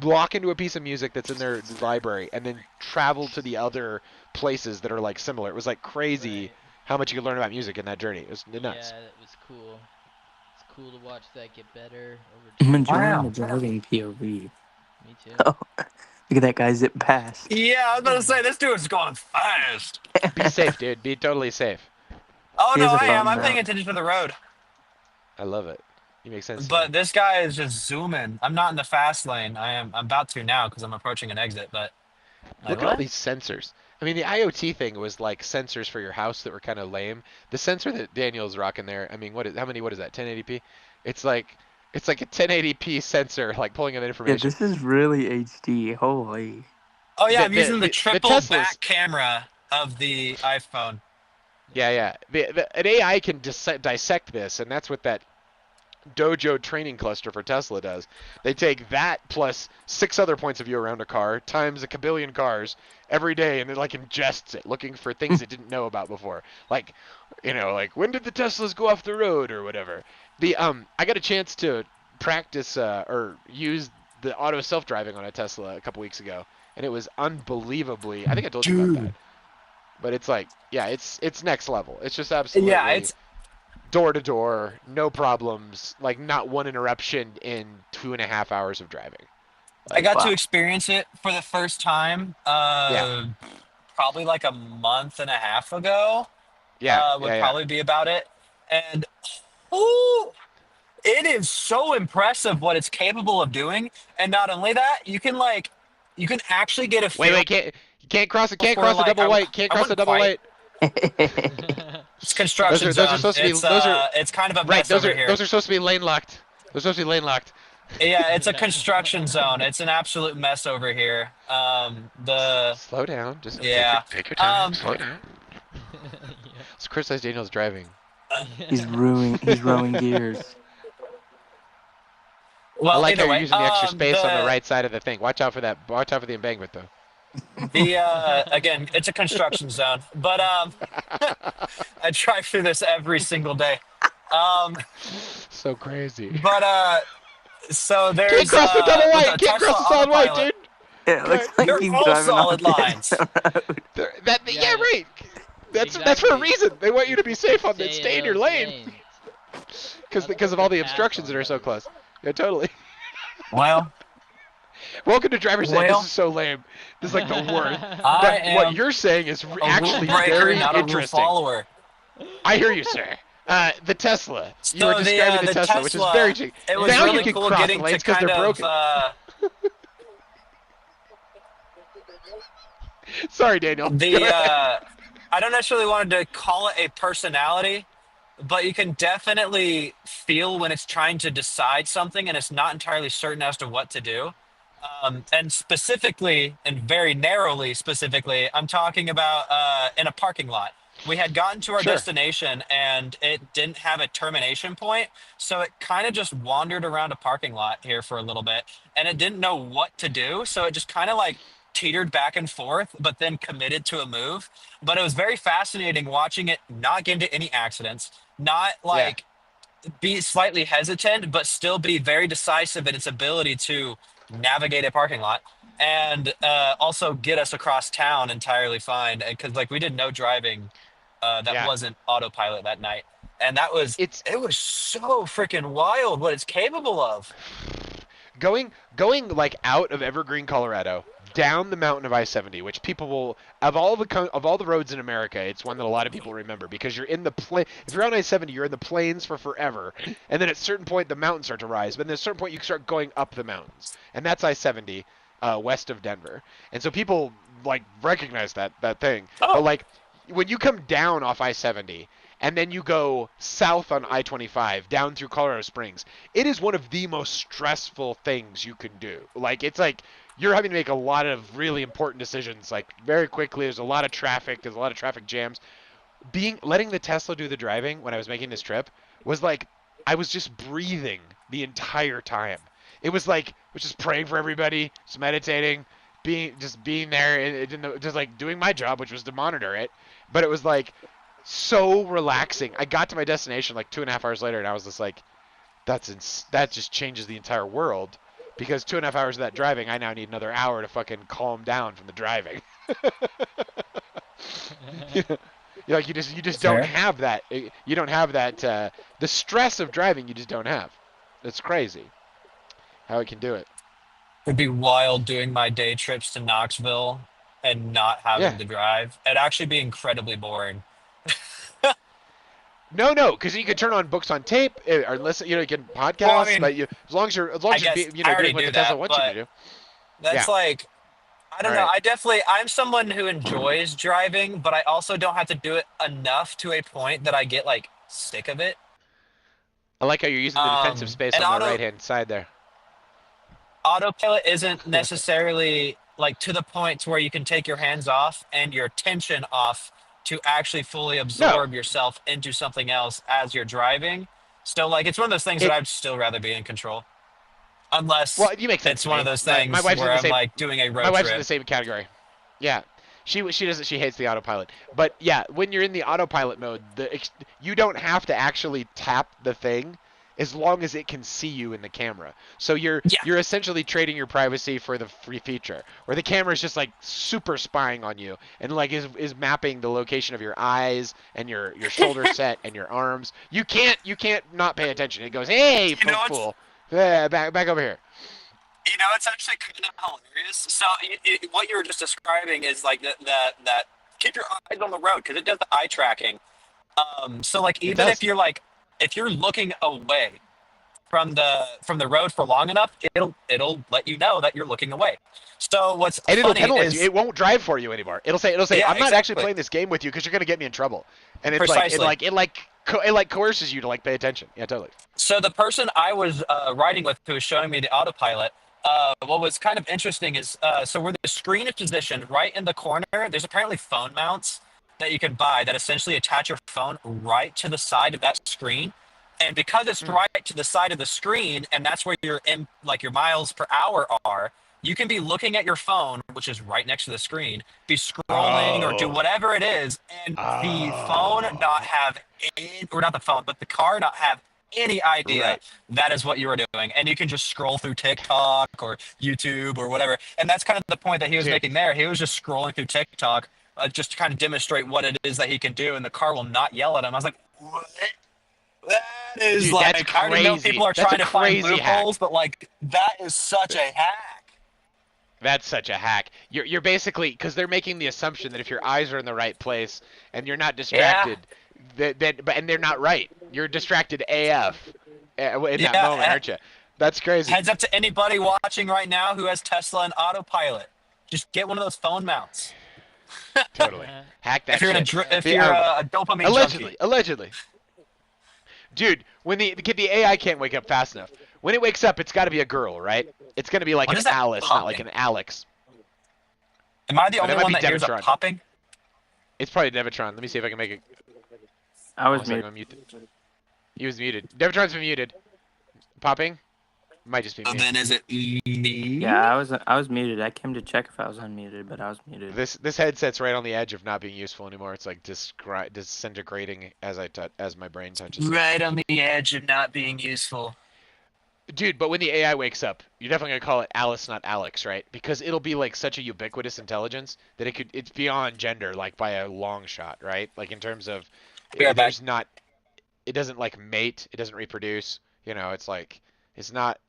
[SPEAKER 3] lock into a piece of music that's in their library and then travel to the other places that are like similar. It was like crazy
[SPEAKER 4] Right.
[SPEAKER 3] how much you could learn about music in that journey. It was nuts.
[SPEAKER 4] Yeah, that was cool. It's cool to watch that get better over
[SPEAKER 1] I'm
[SPEAKER 4] time.
[SPEAKER 1] enjoying the
[SPEAKER 6] Wow.
[SPEAKER 1] driving POV.
[SPEAKER 4] Me too.
[SPEAKER 1] Oh, look at that guy zip past.
[SPEAKER 6] Yeah, I was about to say this dude's going fast.
[SPEAKER 3] Be safe, dude. Be totally safe.
[SPEAKER 6] Oh
[SPEAKER 1] He
[SPEAKER 6] no,
[SPEAKER 1] has a
[SPEAKER 6] I am.
[SPEAKER 1] phone
[SPEAKER 6] I'm paying
[SPEAKER 1] now.
[SPEAKER 6] attention to the road.
[SPEAKER 3] I love it. You make sense to me.
[SPEAKER 6] But this guy is just zooming. I'm not in the fast lane. I'm about to now because I'm approaching an exit. But like
[SPEAKER 3] Look at all
[SPEAKER 6] what?
[SPEAKER 3] these sensors. I mean, the IoT thing was like sensors for your house that were kind of lame. The sensor that Daniel's rocking there, I mean, what is that? 1080p? It's like it's like a 1080p sensor like pulling in
[SPEAKER 1] Yeah,
[SPEAKER 3] information.
[SPEAKER 1] this is really HD. Holy.
[SPEAKER 6] Oh yeah,
[SPEAKER 3] The
[SPEAKER 6] I'm using the
[SPEAKER 3] the
[SPEAKER 6] triple
[SPEAKER 3] Teslas.
[SPEAKER 6] back camera of the iPhone.
[SPEAKER 3] Yeah,
[SPEAKER 4] Nice.
[SPEAKER 3] yeah. An AI can dissect this, and that's what that Dojo training cluster for Tesla does. They take that plus 6 other points of view around a car times a kabillion cars every day, and it like ingests it, looking for things it didn't know about before. Like, like when did the Teslas go off the road or whatever. I got a chance to practice or use the auto self-driving on a Tesla a couple weeks ago, and it was unbelievably. I think I told you about that,
[SPEAKER 6] Dude.
[SPEAKER 3] but it's like, yeah, it's next level. It's just
[SPEAKER 6] Yeah,
[SPEAKER 3] absolutely
[SPEAKER 6] it's
[SPEAKER 3] door to door, no problems, like not one interruption in 2.5 hours of driving.
[SPEAKER 6] I
[SPEAKER 3] Like,
[SPEAKER 6] got to
[SPEAKER 1] Wow.
[SPEAKER 6] experience it for the first time
[SPEAKER 3] yeah,
[SPEAKER 6] probably like a month and a half ago.
[SPEAKER 3] yeah,
[SPEAKER 6] Would
[SPEAKER 3] yeah, yeah.
[SPEAKER 6] probably be about it. And ooh, it is so impressive what it's capable of doing. And not only that, you can actually get a
[SPEAKER 3] Wait,
[SPEAKER 6] feel
[SPEAKER 3] wait, can't
[SPEAKER 6] for
[SPEAKER 3] cross a
[SPEAKER 6] like
[SPEAKER 3] double white, can't
[SPEAKER 6] I
[SPEAKER 3] cross a
[SPEAKER 6] wouldn't
[SPEAKER 3] double
[SPEAKER 6] quite.
[SPEAKER 3] white.
[SPEAKER 6] It's
[SPEAKER 3] Those
[SPEAKER 6] construction
[SPEAKER 3] are those are
[SPEAKER 6] zone.
[SPEAKER 3] supposed to be those are
[SPEAKER 6] It's kind of a
[SPEAKER 3] right.
[SPEAKER 6] mess
[SPEAKER 3] Those
[SPEAKER 6] over
[SPEAKER 3] are
[SPEAKER 6] here.
[SPEAKER 3] those are supposed to be lane locked. They're supposed to be lane locked.
[SPEAKER 6] Yeah, it's a construction zone. It's an absolute mess over here. The
[SPEAKER 3] Slow down, just
[SPEAKER 6] Yeah.
[SPEAKER 3] take your time.
[SPEAKER 6] Um,
[SPEAKER 3] Slow down.
[SPEAKER 4] Yeah.
[SPEAKER 3] Let's criticize Daniel's driving.
[SPEAKER 1] He's rowing gears.
[SPEAKER 3] I
[SPEAKER 6] well,
[SPEAKER 3] like how
[SPEAKER 6] either
[SPEAKER 3] you're
[SPEAKER 6] way,
[SPEAKER 3] using the extra space on the right side of the thing. Watch out for that. Watch out for the embankment, though.
[SPEAKER 6] the again, it's a construction zone, but I drive through this every single day. Um,
[SPEAKER 3] So crazy.
[SPEAKER 6] but so
[SPEAKER 3] Can't
[SPEAKER 6] there's
[SPEAKER 3] cross the double
[SPEAKER 6] with
[SPEAKER 3] white.
[SPEAKER 6] a
[SPEAKER 3] Can't
[SPEAKER 6] Tesla
[SPEAKER 3] cross the solid white,
[SPEAKER 6] autopilot,
[SPEAKER 3] dude.
[SPEAKER 1] Yeah, it looks like
[SPEAKER 6] they're
[SPEAKER 1] he's
[SPEAKER 6] all
[SPEAKER 1] driving on a
[SPEAKER 6] solid
[SPEAKER 1] dead
[SPEAKER 6] lines.
[SPEAKER 1] road.
[SPEAKER 3] Yeah,
[SPEAKER 4] Yeah,
[SPEAKER 3] right. That's for a
[SPEAKER 4] exactly.
[SPEAKER 3] reason. They want you to be safe on that.
[SPEAKER 4] Stay in
[SPEAKER 3] Stay in your
[SPEAKER 4] those
[SPEAKER 3] lane,
[SPEAKER 4] lanes.
[SPEAKER 3] because of all
[SPEAKER 4] Otherwise,
[SPEAKER 3] the
[SPEAKER 4] pass
[SPEAKER 3] obstructions
[SPEAKER 4] on
[SPEAKER 3] that are so
[SPEAKER 4] those.
[SPEAKER 3] close. Yeah, totally.
[SPEAKER 6] Well,
[SPEAKER 3] Welcome to driver's ed. This
[SPEAKER 6] well,
[SPEAKER 3] is so lame. This is like the worst.
[SPEAKER 6] I
[SPEAKER 3] But what
[SPEAKER 6] am
[SPEAKER 3] you're saying is
[SPEAKER 6] a rule
[SPEAKER 3] actually
[SPEAKER 6] breaker,
[SPEAKER 3] very
[SPEAKER 6] not a rule
[SPEAKER 3] interesting.
[SPEAKER 6] follower.
[SPEAKER 3] I hear you, sir. The Tesla. You were
[SPEAKER 6] So
[SPEAKER 3] describing the
[SPEAKER 6] the
[SPEAKER 3] Tesla, which is very
[SPEAKER 6] Tesla,
[SPEAKER 3] cheap.
[SPEAKER 6] it was
[SPEAKER 3] Now you
[SPEAKER 6] really
[SPEAKER 3] can
[SPEAKER 6] cool
[SPEAKER 3] cross the
[SPEAKER 6] getting to
[SPEAKER 3] lanes because they're
[SPEAKER 6] kind of
[SPEAKER 3] broken. Sorry, Daniel. Go
[SPEAKER 6] the
[SPEAKER 3] ahead.
[SPEAKER 6] I don't necessarily want to call it a personality, but you can definitely feel when it's trying to decide something and it's not entirely certain as to what to do. And specifically, and very narrowly specifically, I'm talking about in a parking lot. We had gotten to our
[SPEAKER 3] Sure.
[SPEAKER 6] destination and it didn't have a termination point. So it kind of just wandered around a parking lot here for a little bit and it didn't know what to do. So it just kind of like teetered back and forth, but then committed to a move. But it was very fascinating watching it not get into any accidents, not
[SPEAKER 3] Yeah.
[SPEAKER 6] like be slightly hesitant, but still be very decisive in its ability to navigate a parking lot and also get us across town entirely fine. Because like we did no driving that
[SPEAKER 3] Yeah.
[SPEAKER 6] wasn't autopilot that night, and that was
[SPEAKER 3] It's
[SPEAKER 6] it was so freaking wild what it's capable of.
[SPEAKER 3] going like out of Evergreen, Colorado, down the mountain of I-70, which people will of all the roads in America, it's one that a lot of people remember because you're in the if you're on I-70, you're in the plains for forever, and then at a certain point the mountains start to rise, but then at a certain point you start going up the mountains, and that's I-70 west of Denver, and so people like recognize that thing, but
[SPEAKER 6] Oh,
[SPEAKER 3] like when you come down off I-70 and then you go south on I-25 down through Colorado Springs, it is one of the most stressful things you can do. Like it's like you're having to make a lot of really important decisions like very quickly. There's a lot of traffic, there's a lot of traffic jams. Letting the Tesla do the driving when I was making this trip was like I was just breathing the entire time. It was like I was just praying for everybody, just meditating, being there and just like doing my job, which was to monitor it. But it was like so relaxing. I got to my destination like 2.5 hours later, and I was just like, that just changes the entire world. Because 2.5 hours of that driving, I now need another hour to fucking calm down from the driving. you know, like you just don't
[SPEAKER 6] fair.
[SPEAKER 3] have that. You don't have that the stress of driving. You just don't have. It's crazy how it can do it.
[SPEAKER 6] It'd be wild doing my day trips to Knoxville and not having
[SPEAKER 3] Yeah.
[SPEAKER 6] to drive. It'd actually be incredibly boring.
[SPEAKER 3] No, no, because you can turn on books on tape or listen. You can
[SPEAKER 6] Well, I
[SPEAKER 3] podcasts,
[SPEAKER 6] mean,
[SPEAKER 3] but as long
[SPEAKER 6] I
[SPEAKER 3] as you're
[SPEAKER 6] guess I
[SPEAKER 3] doing
[SPEAKER 6] already
[SPEAKER 3] what
[SPEAKER 6] do
[SPEAKER 3] the Tesla
[SPEAKER 6] that,
[SPEAKER 3] wants you to
[SPEAKER 6] but
[SPEAKER 3] do.
[SPEAKER 6] that's
[SPEAKER 3] Yeah.
[SPEAKER 6] like I
[SPEAKER 3] All
[SPEAKER 6] don't know.
[SPEAKER 3] right.
[SPEAKER 6] I'm someone who enjoys driving, but I also don't have to do it enough to a point that I get like sick of it.
[SPEAKER 3] I like how you're using the defensive space
[SPEAKER 6] And
[SPEAKER 3] on the right hand side there.
[SPEAKER 6] autopilot isn't necessarily like to the point to where you can take your hands off and your attention off to actually fully
[SPEAKER 3] No,
[SPEAKER 6] absorb yourself into something else as you're driving. So like it's one of those things that
[SPEAKER 3] it.
[SPEAKER 6] I'd still rather be in control. Unless
[SPEAKER 3] Well, you make sense
[SPEAKER 6] it's
[SPEAKER 3] to
[SPEAKER 6] one of
[SPEAKER 3] me.
[SPEAKER 6] those
[SPEAKER 3] My
[SPEAKER 6] things
[SPEAKER 3] wife's
[SPEAKER 6] where
[SPEAKER 3] in the
[SPEAKER 6] I'm
[SPEAKER 3] same.
[SPEAKER 6] like doing a
[SPEAKER 3] My
[SPEAKER 6] road
[SPEAKER 3] wife's in
[SPEAKER 6] trip.
[SPEAKER 3] the same category. Yeah. She doesn't she hates the autopilot. But yeah, when you're in the autopilot mode, you don't have to actually tap the thing as long as it can see you in the camera. So
[SPEAKER 6] Yeah.
[SPEAKER 3] you're essentially trading your privacy for the free feature. Where the camera is just like super spying on you and like is mapping the location of your eyes and your shoulder set and your arms. You can't not pay attention. It goes, "Hey,
[SPEAKER 6] You know what's
[SPEAKER 3] fool. Back over here."
[SPEAKER 6] it's actually kind of hilarious. So what you were just describing is like that keep your eyes on the road because it does the eye tracking. So like
[SPEAKER 3] It
[SPEAKER 6] even
[SPEAKER 3] does.
[SPEAKER 6] if you're looking away from the road for long enough, it'll let you know that you're looking away. So what's
[SPEAKER 3] And it'll
[SPEAKER 6] funny
[SPEAKER 3] penalize you.
[SPEAKER 6] is
[SPEAKER 3] It won't drive for you anymore. It'll say,
[SPEAKER 6] yeah,
[SPEAKER 3] I'm not actually
[SPEAKER 6] exactly,
[SPEAKER 3] playing this game with you because you're gonna get me in trouble. And it's like
[SPEAKER 6] precisely.
[SPEAKER 3] it like coerces you to like pay attention. Yeah, totally.
[SPEAKER 6] So the person I was riding with who was showing me the autopilot, what was kind of interesting is so where the screen is positioned right in the corner, there's apparently phone mounts that you can buy that essentially attach your phone right to the side of that screen. And because it's
[SPEAKER 3] Hmm.
[SPEAKER 6] right to the side of the screen, and that's where your miles per hour are, you can be looking at your phone, which is right next to the screen, be scrolling or do
[SPEAKER 3] Oh.
[SPEAKER 6] whatever it is, and the phone not
[SPEAKER 3] Oh.
[SPEAKER 6] have any, or not the phone, but the car not have any idea
[SPEAKER 3] Right.
[SPEAKER 6] that is what you were doing. And you can just scroll through TikTok or YouTube or whatever. And that's kind of the point that he was
[SPEAKER 3] Dude,
[SPEAKER 6] making there. He was just scrolling through TikTok just to kind of demonstrate what it is that he can do, and the car will not yell at him. I was like, what? That is
[SPEAKER 3] dude, that's
[SPEAKER 6] like, I already know
[SPEAKER 3] crazy.
[SPEAKER 6] people are
[SPEAKER 3] That's a
[SPEAKER 6] trying to find
[SPEAKER 3] crazy hack.
[SPEAKER 6] loopholes, but like, that is such a hack.
[SPEAKER 3] That's such a hack. You're basically because they're making the assumption that if your eyes are in the right place and you're not
[SPEAKER 6] Yeah.
[SPEAKER 3] distracted, and they're not right. You're distracted AF in that moment,
[SPEAKER 6] Yeah,
[SPEAKER 3] aren't you? That's crazy.
[SPEAKER 6] heads up to anybody watching right now who has Tesla and autopilot. Just get one of those phone mounts.
[SPEAKER 3] Totally. Hack
[SPEAKER 6] If
[SPEAKER 3] that
[SPEAKER 6] you're
[SPEAKER 3] shit.
[SPEAKER 6] if
[SPEAKER 3] The
[SPEAKER 6] you're a dopamine junkie.
[SPEAKER 3] allegedly. Dude, when the AI can't wake up fast enough. When it wakes up, it's got to be a girl, right? It's going to be like
[SPEAKER 6] What
[SPEAKER 3] an
[SPEAKER 6] is that
[SPEAKER 3] Alice, not like
[SPEAKER 6] popping?
[SPEAKER 3] an Alex.
[SPEAKER 6] Am I the
[SPEAKER 3] Oh, that
[SPEAKER 6] only
[SPEAKER 3] might
[SPEAKER 6] one
[SPEAKER 3] be
[SPEAKER 6] that hears a
[SPEAKER 3] Devitron.
[SPEAKER 6] popping?
[SPEAKER 3] It's probably Devitron. Let me see if I can make it.
[SPEAKER 1] I
[SPEAKER 3] Hold on
[SPEAKER 1] was
[SPEAKER 3] a second.
[SPEAKER 1] muted.
[SPEAKER 3] I'm mute. He was muted. Devitron's been muted. Popping? Might just be
[SPEAKER 6] So
[SPEAKER 3] me.
[SPEAKER 6] then is it
[SPEAKER 1] Yeah,
[SPEAKER 6] me?
[SPEAKER 1] I was muted. I came to check if I was unmuted, but I was muted.
[SPEAKER 3] This headset's right on the edge of not being useful anymore. It's like disintegrating as my brain touches it.
[SPEAKER 6] Right on the edge of not being useful.
[SPEAKER 3] Dude, but when the AI wakes up, you're definitely gonna call it Alice, not Alex, right? Because it'll be like such a ubiquitous intelligence that it's beyond gender, like by a long shot, right? Like in terms of,
[SPEAKER 6] Be right back.
[SPEAKER 3] it doesn't like mate, it doesn't reproduce. You know, it's like, it's not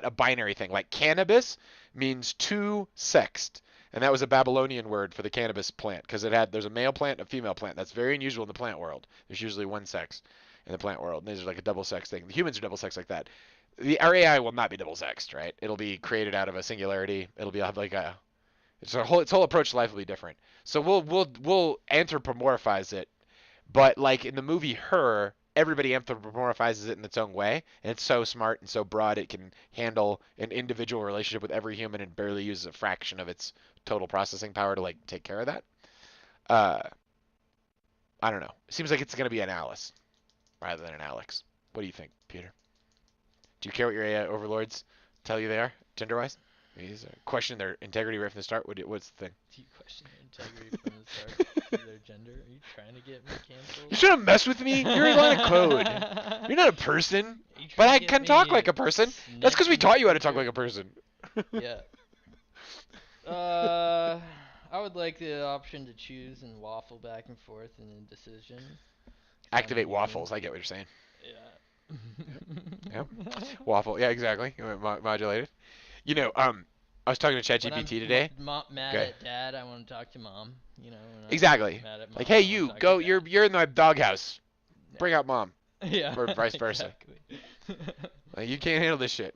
[SPEAKER 3] a binary thing. Like cannabis means two sexed, and that was a Babylonian word for the cannabis plant because there's a male plant and a female plant. That's very unusual in the plant world. There's usually one sex in the plant world, and these are like a double sex thing. The humans are double sex like that. Our AI will not be double sexed, right? It'll be created out of a singularity. It'll be like its whole approach to life will be different. So we'll anthropomorphize it, but like in the movie Her, everybody anthropomorphizes it in its own way, and it's so smart and so broad it can handle an individual relationship with every human and barely uses a fraction of its total processing power to like take care of that. Uh, I don't know. It seems like it's gonna be an Alice rather than an Alex. What do you think, Peter? Do you care what your AI overlords tell you they are, gender-wise? These question their integrity right from the start. What's the thing?
[SPEAKER 4] Do you question their integrity from the start? See their gender? Are you trying to get me canceled?
[SPEAKER 3] You trying to mess with me? You're a line of code. You're not a person.
[SPEAKER 4] Are you
[SPEAKER 3] But
[SPEAKER 4] trying
[SPEAKER 3] I
[SPEAKER 4] to get
[SPEAKER 3] can talk
[SPEAKER 4] me
[SPEAKER 3] like a person. That's because we
[SPEAKER 4] snitching
[SPEAKER 3] taught you how to talk
[SPEAKER 4] future?
[SPEAKER 3] like a person.
[SPEAKER 4] Yeah. I would like the option to choose and waffle back and forth in a decision.
[SPEAKER 3] Activate waffles. I get what you're saying.
[SPEAKER 4] Yeah.
[SPEAKER 3] Yep. Waffle. Yeah, exactly. Modulated. You know, I was talking to
[SPEAKER 4] When I'm
[SPEAKER 3] ChatGPT today.
[SPEAKER 4] mad
[SPEAKER 3] Okay.
[SPEAKER 4] at dad, I want to talk to mom. You know, when I'm
[SPEAKER 3] Exactly.
[SPEAKER 4] mad at mom,
[SPEAKER 3] Like,
[SPEAKER 4] I
[SPEAKER 3] hey,
[SPEAKER 4] want to
[SPEAKER 3] you
[SPEAKER 4] talk
[SPEAKER 3] go.
[SPEAKER 4] to
[SPEAKER 3] You're in my doghouse.
[SPEAKER 4] dad.
[SPEAKER 3] Bring out mom,
[SPEAKER 4] Yeah.
[SPEAKER 3] or vice versa.
[SPEAKER 4] Exactly.
[SPEAKER 3] Like, you can't handle this shit.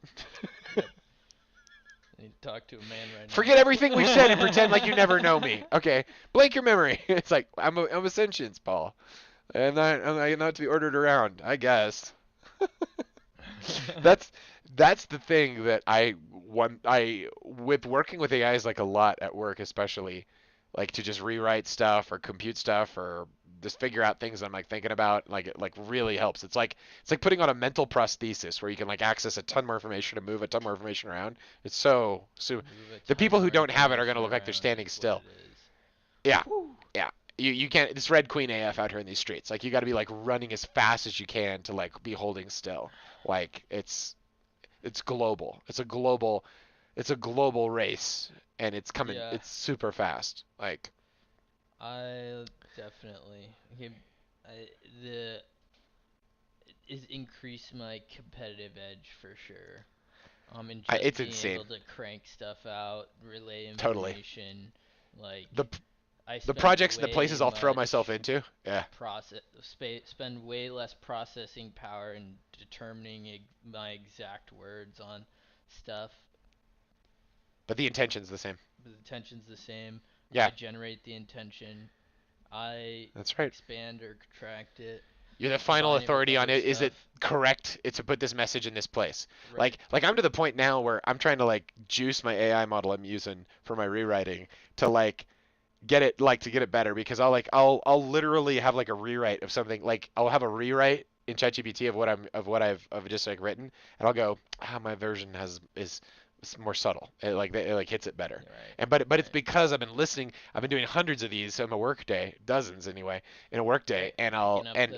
[SPEAKER 4] Yep. I need to talk to a man right now.
[SPEAKER 3] Forget everything we've said and pretend like you never know me. Okay, blank your memory. It's like I'm a sentience, Paul. I'm not to be ordered around. I guess. That's that's the thing that I with working with AIs like a lot at work, especially like to just rewrite stuff or compute stuff or just figure out things I'm like thinking about. Like it like really helps. It's like putting on a mental prosthesis where you can like access a ton more information and move a ton more information around. It's so
[SPEAKER 4] Move a
[SPEAKER 3] the
[SPEAKER 4] ton
[SPEAKER 3] people who
[SPEAKER 4] more
[SPEAKER 3] don't have it are
[SPEAKER 4] information
[SPEAKER 3] gonna look like they're
[SPEAKER 4] around
[SPEAKER 3] standing
[SPEAKER 4] is what
[SPEAKER 3] still.
[SPEAKER 4] it is.
[SPEAKER 3] Yeah,
[SPEAKER 4] Woo.
[SPEAKER 3] yeah. You can't. It's Red Queen AF out here in these streets. Like you got to be like running as fast as you can to like be holding still. Like it's global. It's a global race, and it's coming.
[SPEAKER 4] Yeah,
[SPEAKER 3] It's super fast. Like
[SPEAKER 4] I definitely okay, I, the is increase my competitive edge for sure. And just
[SPEAKER 3] it's
[SPEAKER 4] being
[SPEAKER 3] insane.
[SPEAKER 4] able to crank stuff out, relay
[SPEAKER 3] Totally.
[SPEAKER 4] information, like
[SPEAKER 3] The
[SPEAKER 4] I
[SPEAKER 3] the
[SPEAKER 4] spend
[SPEAKER 3] projects and the
[SPEAKER 4] way
[SPEAKER 3] places I'll throw
[SPEAKER 4] much
[SPEAKER 3] myself into. Yeah.
[SPEAKER 4] spend way less processing power in determining my exact words on stuff.
[SPEAKER 3] But the intention's the same.
[SPEAKER 4] The intention's the same. I
[SPEAKER 3] Yeah.
[SPEAKER 4] generate the intention. I
[SPEAKER 3] That's right.
[SPEAKER 4] expand or contract it,
[SPEAKER 3] You're the final
[SPEAKER 4] combine it with
[SPEAKER 3] authority on
[SPEAKER 4] other
[SPEAKER 3] it. Is it
[SPEAKER 4] stuff.
[SPEAKER 3] correct? It's to put this message in this place.
[SPEAKER 4] Right.
[SPEAKER 3] Like I'm to the point now where I'm trying to like juice my AI model I'm using for my rewriting to like get it better because I'll literally have like a rewrite of something like I'll have a rewrite in ChatGPT of what I've just like written and I'll go my version is more subtle it like hits it better
[SPEAKER 4] Right.
[SPEAKER 3] and but it's
[SPEAKER 4] Right.
[SPEAKER 3] because I've been doing hundreds of these in a work day, dozens anyway, in a work day,
[SPEAKER 4] Right.
[SPEAKER 3] and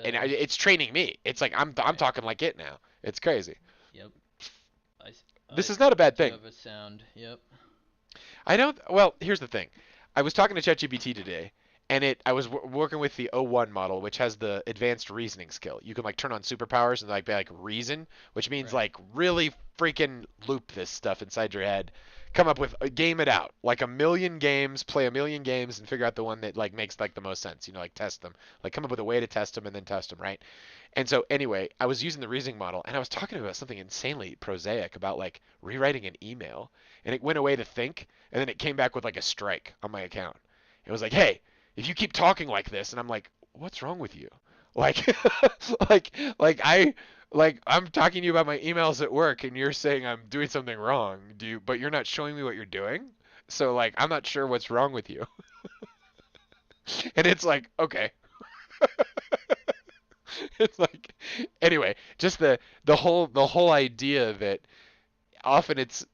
[SPEAKER 4] Picking up
[SPEAKER 3] it's training me. It's like I'm
[SPEAKER 4] Right.
[SPEAKER 3] talking like it now. It's crazy.
[SPEAKER 4] Yep.
[SPEAKER 3] This
[SPEAKER 4] I
[SPEAKER 3] is not a bad
[SPEAKER 4] do
[SPEAKER 3] thing.
[SPEAKER 4] have a sound. Yep.
[SPEAKER 3] I don't. Well, here's the thing. I was talking to ChatGPT today, and I was working with the O1 model, which has the advanced reasoning skill. You can like turn on superpowers and like be like reason, which means
[SPEAKER 4] Right.
[SPEAKER 3] like really freaking loop this stuff inside your head. Come up with game it out like a million games, play a million games, and figure out the one that like makes like the most sense. You know, like test them, like come up with a way to test them and then test them, right? And so anyway, I was using the reasoning model, and I was talking about something insanely prosaic about like rewriting an email, and it went away to think, and then it came back with like a strike on my account. It was like, hey, if you keep talking like this, and I'm like, what's wrong with you? Like, like I'm talking to you about my emails at work, and you're saying I'm doing something wrong. But you're not showing me what you're doing. So like, I'm not sure what's wrong with you. And it's like, okay. It's like, anyway, just the whole idea that often it's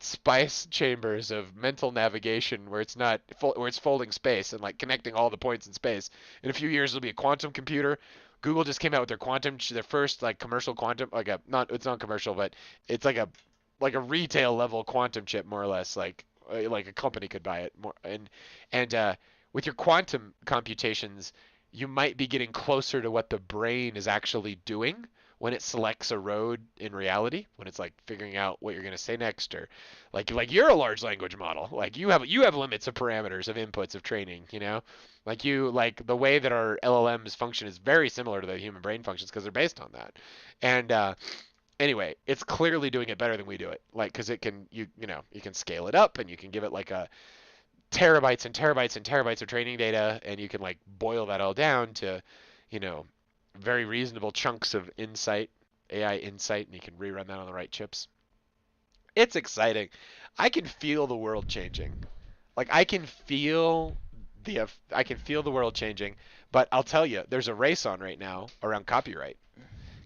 [SPEAKER 3] spice chambers of mental navigation where it's not where it's folding space and like connecting all the points in space. In a few years, it'll be a quantum computer. Google just came out with their first like commercial quantum, like a not it's not commercial, but it's like a retail level quantum chip more or less, like a company could buy it more. And with your quantum computations, you might be getting closer to what the brain is actually doing when it selects a road in reality, when it's like figuring out what you're going to say next, or like you're a large language model, like you have limits of parameters of inputs of training, like the way that our LLMs function is very similar to the human brain functions because they're based on that. And anyway, it's clearly doing it better than we do it, like because it can you can scale it up and you can give it like a terabytes and terabytes and terabytes of training data, and you can like boil that all down to you know very reasonable chunks of insight, AI insight, and you can rerun that on the right chips. It's exciting. I can feel the world changing. Like I can feel the world changing, but I'll tell you, there's a race on right now around copyright.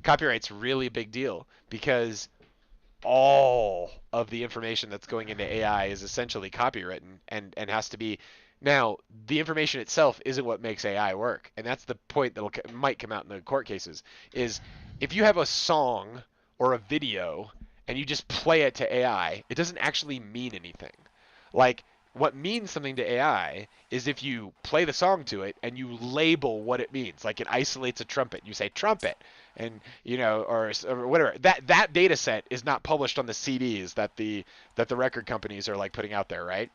[SPEAKER 3] Copyright's really a big deal because all of the information that's going into AI is essentially copywritten and has to be. Now, the information itself isn't what makes AI work, and that's the point that might come out in the court cases. Is if you have a song or a video and you just play it to AI, it doesn't actually mean anything. Like what means something to AI is if you play the song to it and you label what it means. Like it isolates a trumpet, you say trumpet, and or whatever. That data set is not published on the CDs that the record companies are like putting out there, right?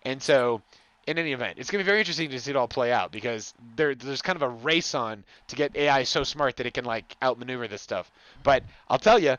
[SPEAKER 3] And so in any event, it's going to be very interesting to see it all play out because there's kind of a race on to get AI so smart that it can like outmaneuver this stuff. But I'll tell you,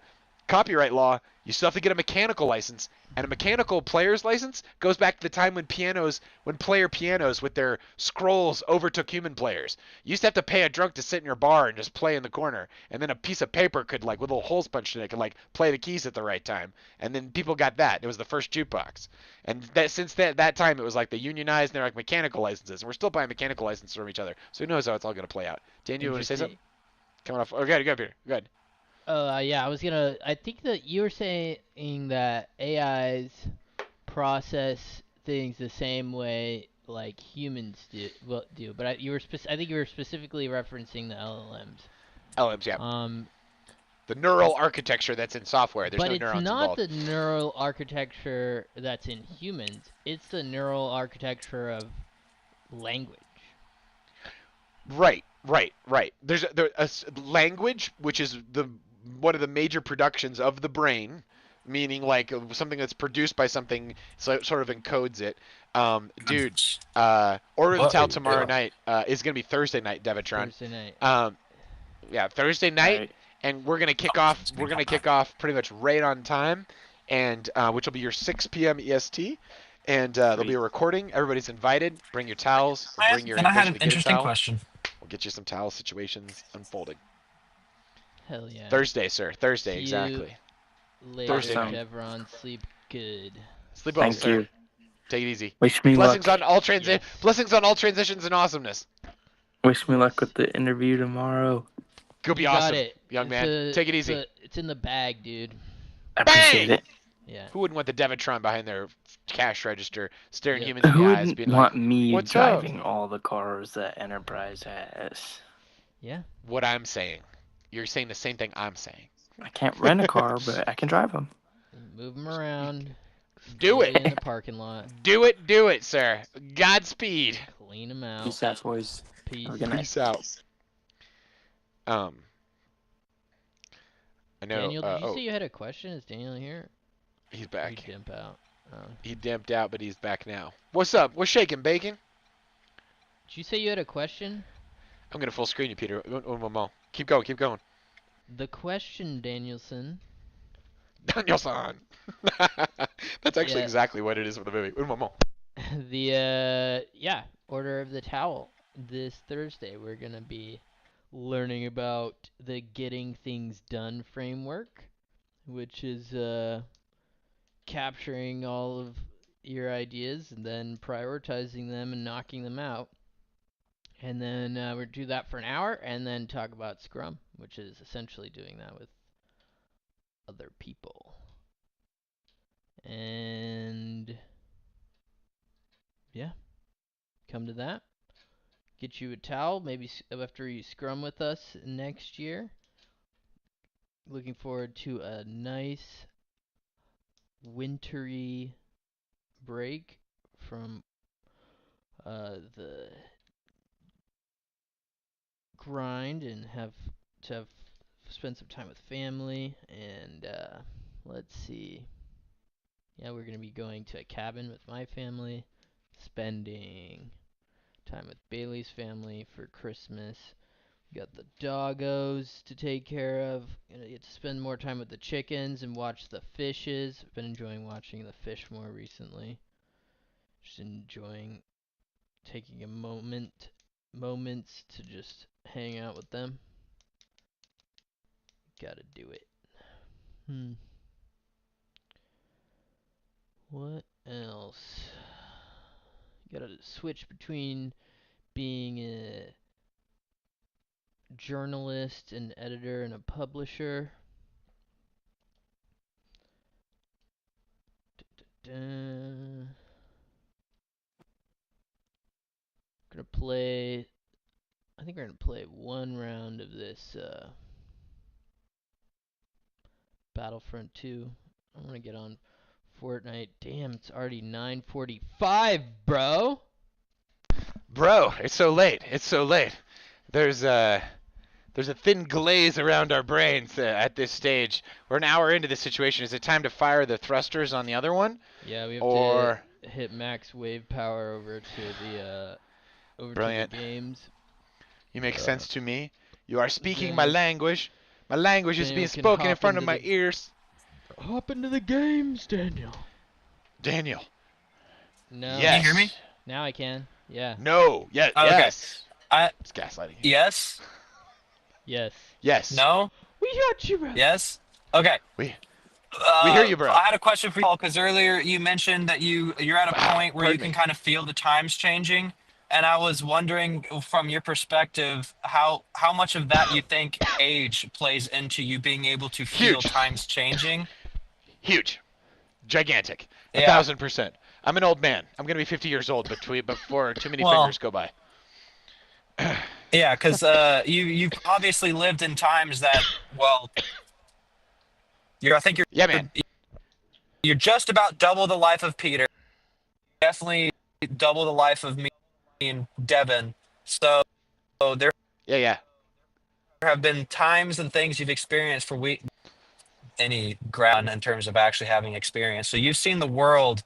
[SPEAKER 3] copyright law, you still have to get a mechanical license, and a mechanical player's license goes back to the time when player pianos with their scrolls overtook human players. You used to have to pay a drunk to sit in your bar and just play in the corner, and then a piece of paper could like with little holes punched in it could like play the keys at the right time, and then people got that. It was the first jukebox, and since that time it was like they unionized and they're like mechanical licenses, and we're still buying mechanical licenses from each other. So who knows how it's all going to play out? Dan, you want to say
[SPEAKER 4] Interesting.
[SPEAKER 3] something? Coming off. Oh, go, Peter. Go ahead.
[SPEAKER 4] Yeah, I think that you were saying that AIs process things the same way like humans do. But I think you were specifically referencing the LLMs.
[SPEAKER 3] LMs, yeah.
[SPEAKER 4] Um,
[SPEAKER 3] The neural architecture that's in software. There's
[SPEAKER 4] but
[SPEAKER 3] no
[SPEAKER 4] it's
[SPEAKER 3] neurons
[SPEAKER 4] not
[SPEAKER 3] involved.
[SPEAKER 4] the neural architecture that's in humans. It's the neural architecture of language.
[SPEAKER 3] Right. There's a language, which is the one of the major productions of the brain, meaning like something that's produced by something, so it sort of encodes it. Dude, Order of the
[SPEAKER 6] What are
[SPEAKER 3] Tao
[SPEAKER 6] you
[SPEAKER 3] tomorrow
[SPEAKER 6] doing?
[SPEAKER 3] night is gonna be Thursday night, Devatron.
[SPEAKER 4] Thursday night.
[SPEAKER 3] Um, yeah, Thursday night,
[SPEAKER 1] Right.
[SPEAKER 3] and we're gonna kick off. We're gonna kick off pretty much right on time, and which will be your 6 p.m. EST. And there'll be a
[SPEAKER 1] Sweet.
[SPEAKER 3] recording. Everybody's invited. Bring your towels, or bring your
[SPEAKER 6] And I had
[SPEAKER 3] ambition
[SPEAKER 6] an
[SPEAKER 3] to get a
[SPEAKER 6] interesting
[SPEAKER 3] towel.
[SPEAKER 6] question.
[SPEAKER 3] We'll get you some towel situations unfolding.
[SPEAKER 4] Hell yeah.
[SPEAKER 3] Thursday, sir. Thursday,
[SPEAKER 4] See you
[SPEAKER 3] exactly.
[SPEAKER 4] later,
[SPEAKER 3] Thursday
[SPEAKER 1] Awesome.
[SPEAKER 3] night.
[SPEAKER 4] Chevron. Sleep good.
[SPEAKER 3] Sleep well,
[SPEAKER 1] Thank
[SPEAKER 3] sir.
[SPEAKER 1] you.
[SPEAKER 3] Take it easy.
[SPEAKER 1] Wish me
[SPEAKER 3] Blessings
[SPEAKER 1] luck.
[SPEAKER 3] on all
[SPEAKER 4] Yes.
[SPEAKER 3] blessings on all transitions and awesomeness.
[SPEAKER 1] Wish me luck
[SPEAKER 4] Yes.
[SPEAKER 1] with the interview tomorrow.
[SPEAKER 3] Go be
[SPEAKER 4] You got
[SPEAKER 3] awesome,
[SPEAKER 4] it.
[SPEAKER 3] young man. Take it easy.
[SPEAKER 4] It's in the bag, dude.
[SPEAKER 1] I appreciate
[SPEAKER 3] Bang!
[SPEAKER 1] it.
[SPEAKER 4] Yeah.
[SPEAKER 3] Who wouldn't want the Devitron behind their cash register, staring
[SPEAKER 4] Yep.
[SPEAKER 3] humans in the
[SPEAKER 1] Who
[SPEAKER 3] eyes,
[SPEAKER 1] wouldn't
[SPEAKER 3] being like,
[SPEAKER 1] want me
[SPEAKER 3] "What's up?"
[SPEAKER 1] driving all the cars that Enterprise has?
[SPEAKER 4] Yeah.
[SPEAKER 3] What I'm saying. You're saying the same thing I'm saying.
[SPEAKER 1] I can't rent a car, but I can drive them.
[SPEAKER 4] Move them around.
[SPEAKER 3] Do
[SPEAKER 4] Stay
[SPEAKER 3] it.
[SPEAKER 4] in the parking lot.
[SPEAKER 3] Do it, sir. Godspeed.
[SPEAKER 4] Clean them out.
[SPEAKER 1] Peace out, boys.
[SPEAKER 4] Peace.
[SPEAKER 1] Have a good night.
[SPEAKER 3] Peace out. Um, I know.
[SPEAKER 4] Daniel, did you say you had a question? Is Daniel here?
[SPEAKER 3] He's
[SPEAKER 4] Or he
[SPEAKER 3] back.
[SPEAKER 4] dimp out? Oh.
[SPEAKER 3] He dimped out, but he's back now. What's up? What's shaking, Bacon?
[SPEAKER 4] Did you say you had a question?
[SPEAKER 3] I'm gonna full screen you, Peter. Keep going. Keep going.
[SPEAKER 4] The question, Danielson.
[SPEAKER 3] Daniel-san. That's actually
[SPEAKER 4] Yeah.
[SPEAKER 3] exactly what it is for the movie. Un moment.
[SPEAKER 4] Yeah, Order of the Towel. This Thursday, we're gonna be learning about the Getting Things Done framework, which is capturing all of your ideas and then prioritizing them and knocking them out. And then we'll do that for an hour and then talk about Scrum, which is essentially doing that with other people. And yeah, come to that. Get you a towel, maybe after you Scrum with us next year. Looking forward to a nice wintry break from the grind and have spend some time with family. And let's see. Yeah, we're gonna be going to a cabin with my family, spending time with Bailey's family for Christmas. We got the doggos to take care of. Gonna get to spend more time with the chickens and watch the fishes. I've been enjoying watching the fish more recently. Just enjoying taking a moments to just hang out with them. Gotta do it. What else? Gotta switch between being a journalist, an editor, and a publisher. Gonna play. I think we're gonna play one round of this Battlefront 2. I'm gonna get on Fortnite. Damn, it's already 9:45, bro.
[SPEAKER 3] Bro, it's so late. It's so late. There's a thin glaze around our brains at this stage. We're an hour into this situation. Is it time to fire the thrusters on the other one?
[SPEAKER 4] Yeah, we have
[SPEAKER 3] Or
[SPEAKER 4] to hit max wave power over to the
[SPEAKER 3] Brilliant.
[SPEAKER 4] games.
[SPEAKER 3] You make sense to me. You are speaking my
[SPEAKER 4] Daniel-
[SPEAKER 3] language. My language is
[SPEAKER 4] Daniel
[SPEAKER 3] being
[SPEAKER 4] can
[SPEAKER 3] spoken in
[SPEAKER 4] hop
[SPEAKER 3] front of
[SPEAKER 4] into
[SPEAKER 3] my
[SPEAKER 4] the-
[SPEAKER 3] ears.
[SPEAKER 4] Hop into the games, Daniel.
[SPEAKER 3] Daniel.
[SPEAKER 4] No.
[SPEAKER 3] Yes.
[SPEAKER 6] Can you hear me?
[SPEAKER 4] Now I can. Yeah.
[SPEAKER 3] No. Yes.
[SPEAKER 6] Oh, okay.
[SPEAKER 3] Yes. It's gaslighting.
[SPEAKER 6] Yes.
[SPEAKER 4] Yes.
[SPEAKER 3] Yes.
[SPEAKER 6] No.
[SPEAKER 4] We got you, bro.
[SPEAKER 6] Yes. Okay.
[SPEAKER 3] We hear you, bro.
[SPEAKER 6] I had a question for you, Paul, because earlier you mentioned that you're at a point where you
[SPEAKER 3] Pardon
[SPEAKER 6] can
[SPEAKER 3] me.
[SPEAKER 6] kind of feel the times changing, and I was wondering from your perspective how much of that you think age plays into you being able to feel
[SPEAKER 3] Huge.
[SPEAKER 6] times changing.
[SPEAKER 3] Huge. Gigantic.
[SPEAKER 6] Yeah.
[SPEAKER 3] 1,000%. I'm an old man. I'm going to be 50 years old before too many
[SPEAKER 6] Well-
[SPEAKER 3] fingers go by.
[SPEAKER 6] Yeah, because you've obviously lived in times that, well, I think
[SPEAKER 3] Yeah, man.
[SPEAKER 6] you're just about double the life of Peter. Definitely double the life of me and Devin. So there
[SPEAKER 3] Yeah.
[SPEAKER 6] have been times and things you've experienced for any ground in terms of actually having experience. So you've seen the world.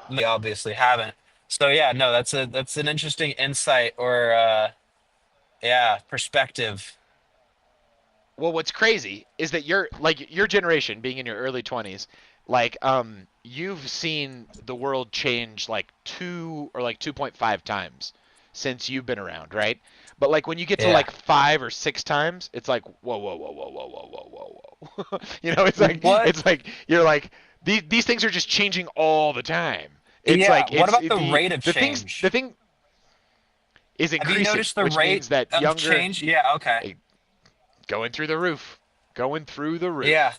[SPEAKER 6] We obviously haven't. So yeah, no, that's an interesting insight or perspective.
[SPEAKER 3] Well, what's crazy is that your generation, being in your early 20s, you've seen the world change like 2 or 2.5 times since you've been around, right? But like when you get to
[SPEAKER 6] Yeah.
[SPEAKER 3] like 5 or 6 times, it's like whoa. You know, it's like
[SPEAKER 6] What?
[SPEAKER 3] it's like you're like these things are just changing all the time. It's
[SPEAKER 6] Yeah,
[SPEAKER 3] like
[SPEAKER 6] what
[SPEAKER 3] it's,
[SPEAKER 6] about the rate of
[SPEAKER 3] change? The thing is
[SPEAKER 6] Have
[SPEAKER 3] increasing,
[SPEAKER 6] you noticed the
[SPEAKER 3] which
[SPEAKER 6] rate
[SPEAKER 3] means that
[SPEAKER 6] of
[SPEAKER 3] younger
[SPEAKER 6] change? Yeah, okay.
[SPEAKER 3] Hey, going through the roof.
[SPEAKER 6] Yeah.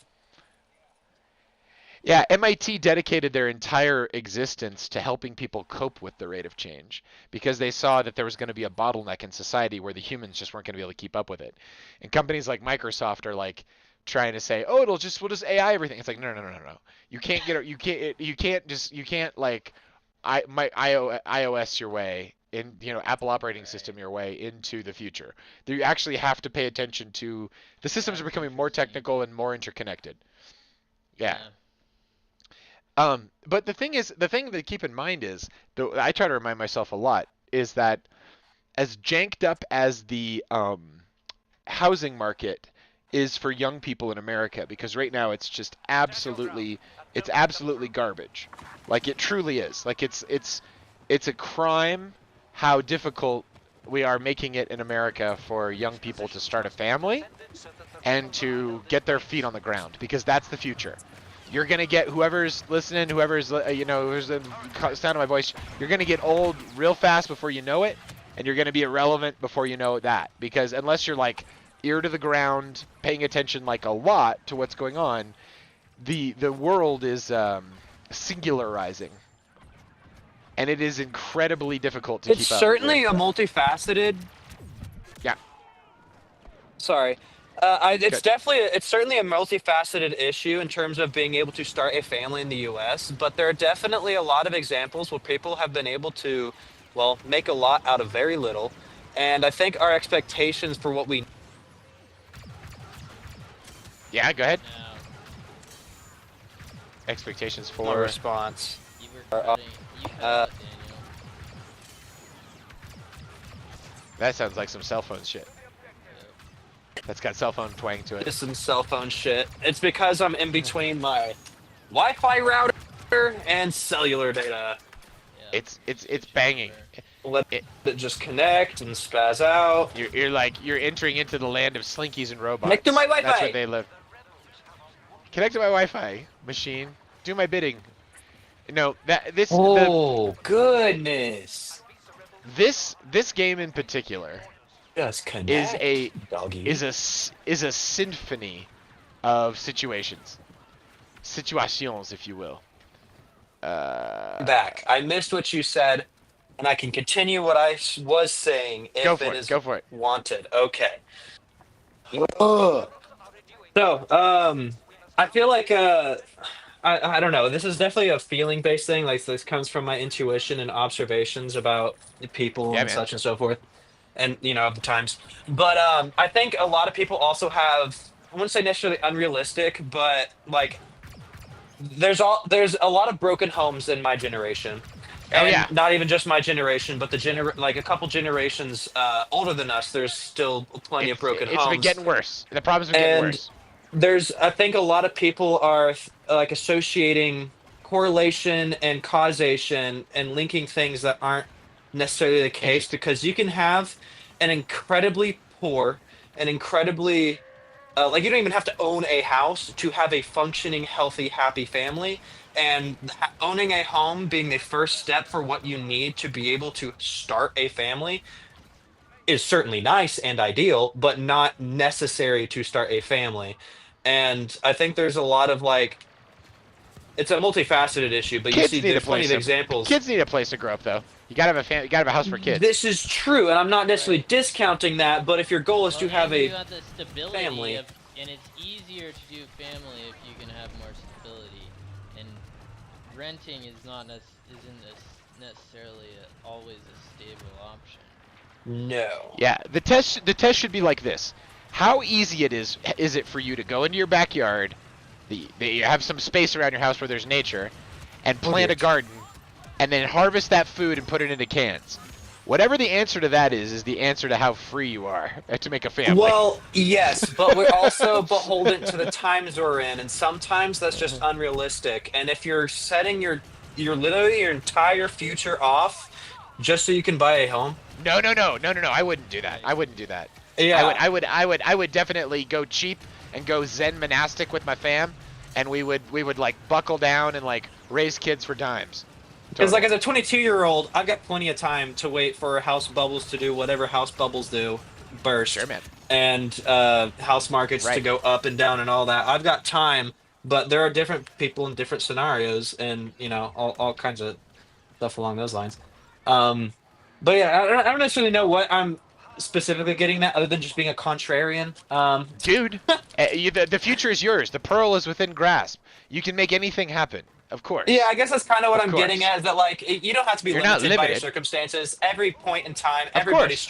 [SPEAKER 3] Yeah, MIT dedicated their entire existence to helping people cope with the rate of change because they saw that there was going to be a bottleneck in society where the humans just weren't going to be able to keep up with it. And companies like Microsoft are like trying to say, oh, we'll just AI everything. It's like, no, no, no, no, no. You can't like iOS your way in, Apple operating system your way into the future. You actually have to pay attention to the systems are
[SPEAKER 4] That's
[SPEAKER 3] becoming more
[SPEAKER 4] interesting.
[SPEAKER 3] technical and more interconnected. Yeah.
[SPEAKER 4] Yeah.
[SPEAKER 3] But the thing to keep in mind is, I try to remind myself a lot, is that as janked up as the housing market is for young people in America, because right now it's absolutely garbage. Like it truly is. Like it's a crime how difficult we are making it in America for young people to start a family and to get their feet on the ground, because that's the future. You're gonna get whoever's listening, whoever's who's the sound of my voice. You're gonna get old real fast before you know it, and you're gonna be irrelevant before you know that. Because unless you're like ear to the ground, paying attention like a lot to what's going on, the world is singularizing, and it is incredibly difficult to
[SPEAKER 6] It's
[SPEAKER 3] keep up with.
[SPEAKER 6] certainly a multifaceted.
[SPEAKER 3] Yeah,
[SPEAKER 6] Sorry.
[SPEAKER 3] good.
[SPEAKER 6] It's certainly a multifaceted issue in terms of being able to start a family in the U.S. But there are definitely a lot of examples where people have been able to, well, make a lot out of very little. And I think our expectations for what we
[SPEAKER 3] Yeah, go ahead.
[SPEAKER 4] Now,
[SPEAKER 3] Expectations
[SPEAKER 6] no
[SPEAKER 3] for.
[SPEAKER 6] response.
[SPEAKER 4] you
[SPEAKER 6] Are,
[SPEAKER 4] were cutting. You cut
[SPEAKER 6] uh,
[SPEAKER 4] out Daniel.
[SPEAKER 3] That sounds like some cell phone shit.
[SPEAKER 4] Yep.
[SPEAKER 3] That's got cell phone twang to it.
[SPEAKER 6] just some cell phone shit. It's because I'm in between my Wi-Fi router and cellular data.
[SPEAKER 4] Yeah.
[SPEAKER 3] It's banging.
[SPEAKER 4] Sure.
[SPEAKER 6] Let
[SPEAKER 3] It,
[SPEAKER 6] it just connect and spaz out.
[SPEAKER 3] you're entering into the land of slinkies and robots.
[SPEAKER 6] Connect to my
[SPEAKER 3] That's
[SPEAKER 6] Wi-Fi.
[SPEAKER 3] where they live. Connect to my Wi-Fi machine. Do my bidding. No,
[SPEAKER 6] Oh goodness!
[SPEAKER 3] this game in particular
[SPEAKER 6] Just
[SPEAKER 3] is
[SPEAKER 6] connect,
[SPEAKER 3] a
[SPEAKER 6] doggy.
[SPEAKER 3] is a symphony of situations, if you will.
[SPEAKER 6] Back. I missed what you said, and I can continue what I was saying
[SPEAKER 3] Go
[SPEAKER 6] if
[SPEAKER 3] for
[SPEAKER 6] it
[SPEAKER 3] it.
[SPEAKER 6] is
[SPEAKER 3] Go for it.
[SPEAKER 6] wanted. Okay. Ugh. So, I feel like I don't know. This is definitely a feeling based thing. Like this comes from my intuition and observations about the people
[SPEAKER 3] Yeah,
[SPEAKER 6] and
[SPEAKER 3] man.
[SPEAKER 6] such and so forth, and of the times. But I think a lot of people also have. I wouldn't say necessarily unrealistic, but like there's a lot of broken homes in my generation,
[SPEAKER 3] Oh
[SPEAKER 6] and
[SPEAKER 3] yeah.
[SPEAKER 6] not even just my generation, but like a couple generations older than us. There's still plenty of broken
[SPEAKER 3] It's been
[SPEAKER 6] homes,
[SPEAKER 3] getting worse. The problems are getting
[SPEAKER 6] and
[SPEAKER 3] worse.
[SPEAKER 6] there's I think a lot of people are like associating correlation and causation and linking things that aren't necessarily the case,
[SPEAKER 3] Interesting.
[SPEAKER 6] because you can have an incredibly poor and incredibly like you don't even have to own a house to have a functioning, healthy, happy family. And owning a home being the first step for what you need to be able to start a family is certainly nice and ideal, but not necessary to start a family. And I think there's a lot of like, it's a multifaceted issue, but you see,
[SPEAKER 3] Kids need a
[SPEAKER 6] there's plenty
[SPEAKER 3] place
[SPEAKER 6] of
[SPEAKER 3] to
[SPEAKER 6] examples.
[SPEAKER 3] kids need a place to grow up though. You gotta have a you gotta have a house for kids.
[SPEAKER 6] This is true, and I'm not necessarily
[SPEAKER 4] Right.
[SPEAKER 6] discounting that, but if your goal is
[SPEAKER 4] Well,
[SPEAKER 6] to have
[SPEAKER 4] and you
[SPEAKER 6] a
[SPEAKER 4] got the stability
[SPEAKER 6] family,
[SPEAKER 4] of, and it's easier to do family if you can have more stability. And renting is not necessarily always a stable option.
[SPEAKER 6] no.
[SPEAKER 3] Yeah, the test should be like this. How easy is it for you to go into your backyard, you have some space around your house where there's nature, and
[SPEAKER 6] Oh
[SPEAKER 3] plant
[SPEAKER 6] dear.
[SPEAKER 3] a garden, and then harvest that food and put it into cans? Whatever the answer to that is the answer to how free you are to make a family.
[SPEAKER 6] Well, yes, but we're also beholden to the times we're in, and sometimes that's just unrealistic. And if you're setting your literally your entire future off just so you can buy a home,
[SPEAKER 3] No, no, no, no, no, no. I wouldn't do that.
[SPEAKER 4] Right.
[SPEAKER 3] I wouldn't do that.
[SPEAKER 6] yeah,
[SPEAKER 3] I would definitely go cheap and go Zen monastic with my fam, and we would like buckle down and like raise kids for dimes.
[SPEAKER 6] because like
[SPEAKER 3] Totally.
[SPEAKER 6] as a 22-year-old, I've got plenty of time to wait for house bubbles to do whatever house bubbles do,
[SPEAKER 3] Sure,
[SPEAKER 6] burst,
[SPEAKER 3] man.
[SPEAKER 6] and house markets to
[SPEAKER 3] Right.
[SPEAKER 6] go up and down and all that. I've got time, but there are different people in different scenarios, and all kinds of stuff along those lines. Um, but yeah, I don't necessarily know what I'm specifically getting that, other than just being a contrarian.
[SPEAKER 3] Dude, the future is yours. The pearl is within grasp. You can make anything happen. Of
[SPEAKER 6] Yeah,
[SPEAKER 3] course.
[SPEAKER 6] I guess that's kind of what
[SPEAKER 3] Of
[SPEAKER 6] I'm getting
[SPEAKER 3] course.
[SPEAKER 6] at, is that like you don't have to be
[SPEAKER 3] You're not
[SPEAKER 6] limited by your
[SPEAKER 3] limited.
[SPEAKER 6] circumstances. Every point in time,
[SPEAKER 3] Of
[SPEAKER 6] everybody
[SPEAKER 3] course.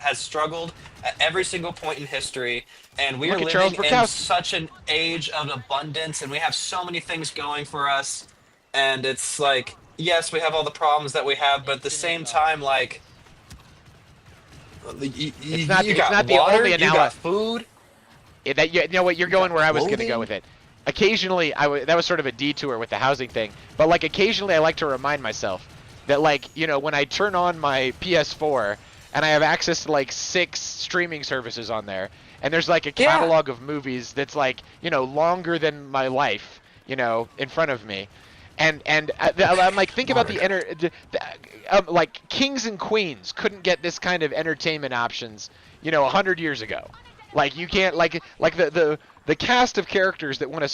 [SPEAKER 6] has struggled at every single point in history, and we are
[SPEAKER 3] Look at Charles
[SPEAKER 6] living in
[SPEAKER 3] Bukowski.
[SPEAKER 6] such an age of abundance, and we have so many things going for us. And it's like, yes, we have all the problems that we have, but at the
[SPEAKER 4] Infinite
[SPEAKER 6] same
[SPEAKER 4] God.
[SPEAKER 6] time, like
[SPEAKER 3] It's not.
[SPEAKER 6] you
[SPEAKER 3] It's
[SPEAKER 6] got
[SPEAKER 3] not the
[SPEAKER 6] water,
[SPEAKER 3] only
[SPEAKER 6] you got
[SPEAKER 3] analogy.
[SPEAKER 6] food,
[SPEAKER 3] You know what? You're
[SPEAKER 6] you got
[SPEAKER 3] going where I was going to go
[SPEAKER 6] clothing.
[SPEAKER 3] with it. Occasionally, that was sort of a detour with the housing thing. But like occasionally, I like to remind myself that like when I turn on my PS4 and I have access to like 6 streaming services on there, and there's like a
[SPEAKER 6] Yeah,
[SPEAKER 3] catalog of movies that's like longer than my life, in front of me. And I'm like, think about
[SPEAKER 6] Lord.
[SPEAKER 3] like kings and queens couldn't get this kind of entertainment options, 100 years ago. Like you can't like the cast of characters that want to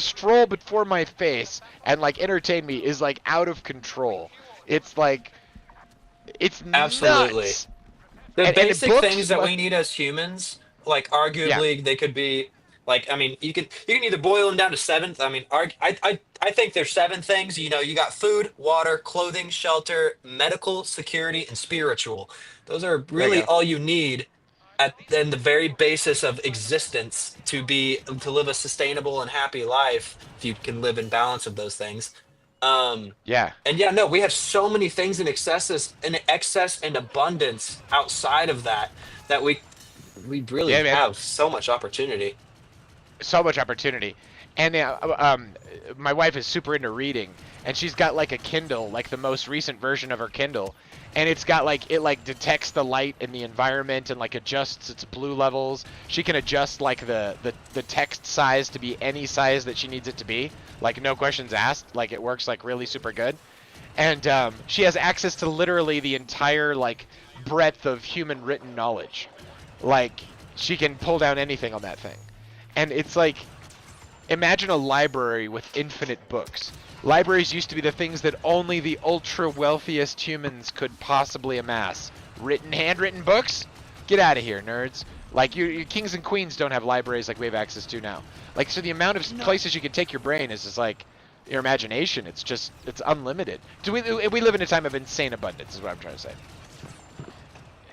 [SPEAKER 3] stroll before my face and like entertain me is like out of control. It's like it's
[SPEAKER 6] Absolutely.
[SPEAKER 3] nuts.
[SPEAKER 6] The
[SPEAKER 3] And
[SPEAKER 6] basic
[SPEAKER 3] books,
[SPEAKER 6] things that we need as humans, like
[SPEAKER 3] yeah,
[SPEAKER 6] arguably they could be like, I mean, you can either boil them down to seven. I mean, I think there's seven things. You got food, water, clothing, shelter, medical, security, and spiritual. Those are
[SPEAKER 3] there you
[SPEAKER 6] really
[SPEAKER 3] go.
[SPEAKER 6] all you need at then the very basis of existence to live a sustainable and happy life, if you can live in balance of those things. Um,
[SPEAKER 3] Yeah,
[SPEAKER 6] and yeah, no, we have so many things in excess and abundance outside of that, that we
[SPEAKER 3] yeah,
[SPEAKER 6] really
[SPEAKER 3] man.
[SPEAKER 6] have so much opportunity.
[SPEAKER 3] So much opportunity. And my wife is super into reading, and she's got like a Kindle, like the most recent version of her Kindle, and it's got like it like detects the light in the environment and like adjusts its blue levels. She can adjust like the text size to be any size that she needs it to be, like no questions asked. Like it works like really super good. And she has access to literally the entire like breadth of human written knowledge. Like she can pull down anything on that thing. And it's like, imagine a library with infinite books. Libraries used to be the things that only the ultra wealthiest humans could possibly amass. Handwritten books? Get out of here, nerds. Like, you kings and queens don't have libraries like we have access to now. Like, so the amount of
[SPEAKER 7] No.
[SPEAKER 3] places you can take your brain is just like, your imagination. It's unlimited. We live in a time of insane abundance, is what I'm trying to say.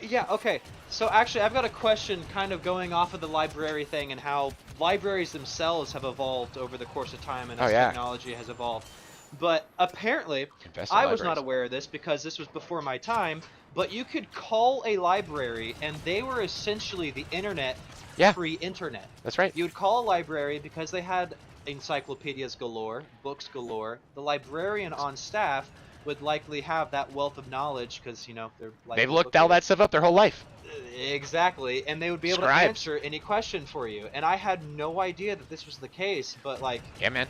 [SPEAKER 7] Yeah, okay. So actually, I've got a question kind of going off of the library thing and how libraries themselves have evolved over the course of time and
[SPEAKER 3] Oh,
[SPEAKER 7] as
[SPEAKER 3] yeah.
[SPEAKER 7] technology has evolved. But apparently,
[SPEAKER 3] Invest in
[SPEAKER 7] I was not
[SPEAKER 3] libraries.
[SPEAKER 7] aware of this because this was before my time, but you could call a library and they were essentially the internet,
[SPEAKER 3] Yeah.
[SPEAKER 7] pre-internet.
[SPEAKER 3] That's right.
[SPEAKER 7] You would call a library because they had encyclopedias galore, books galore. The librarian on staff would likely have that wealth of knowledge because, they're likely
[SPEAKER 3] They've looked all that stuff up their whole life.
[SPEAKER 7] Exactly, and they would be able to
[SPEAKER 3] Scribes.
[SPEAKER 7] answer any question for you. And I had no idea that this was the case, but like
[SPEAKER 3] Yeah, man.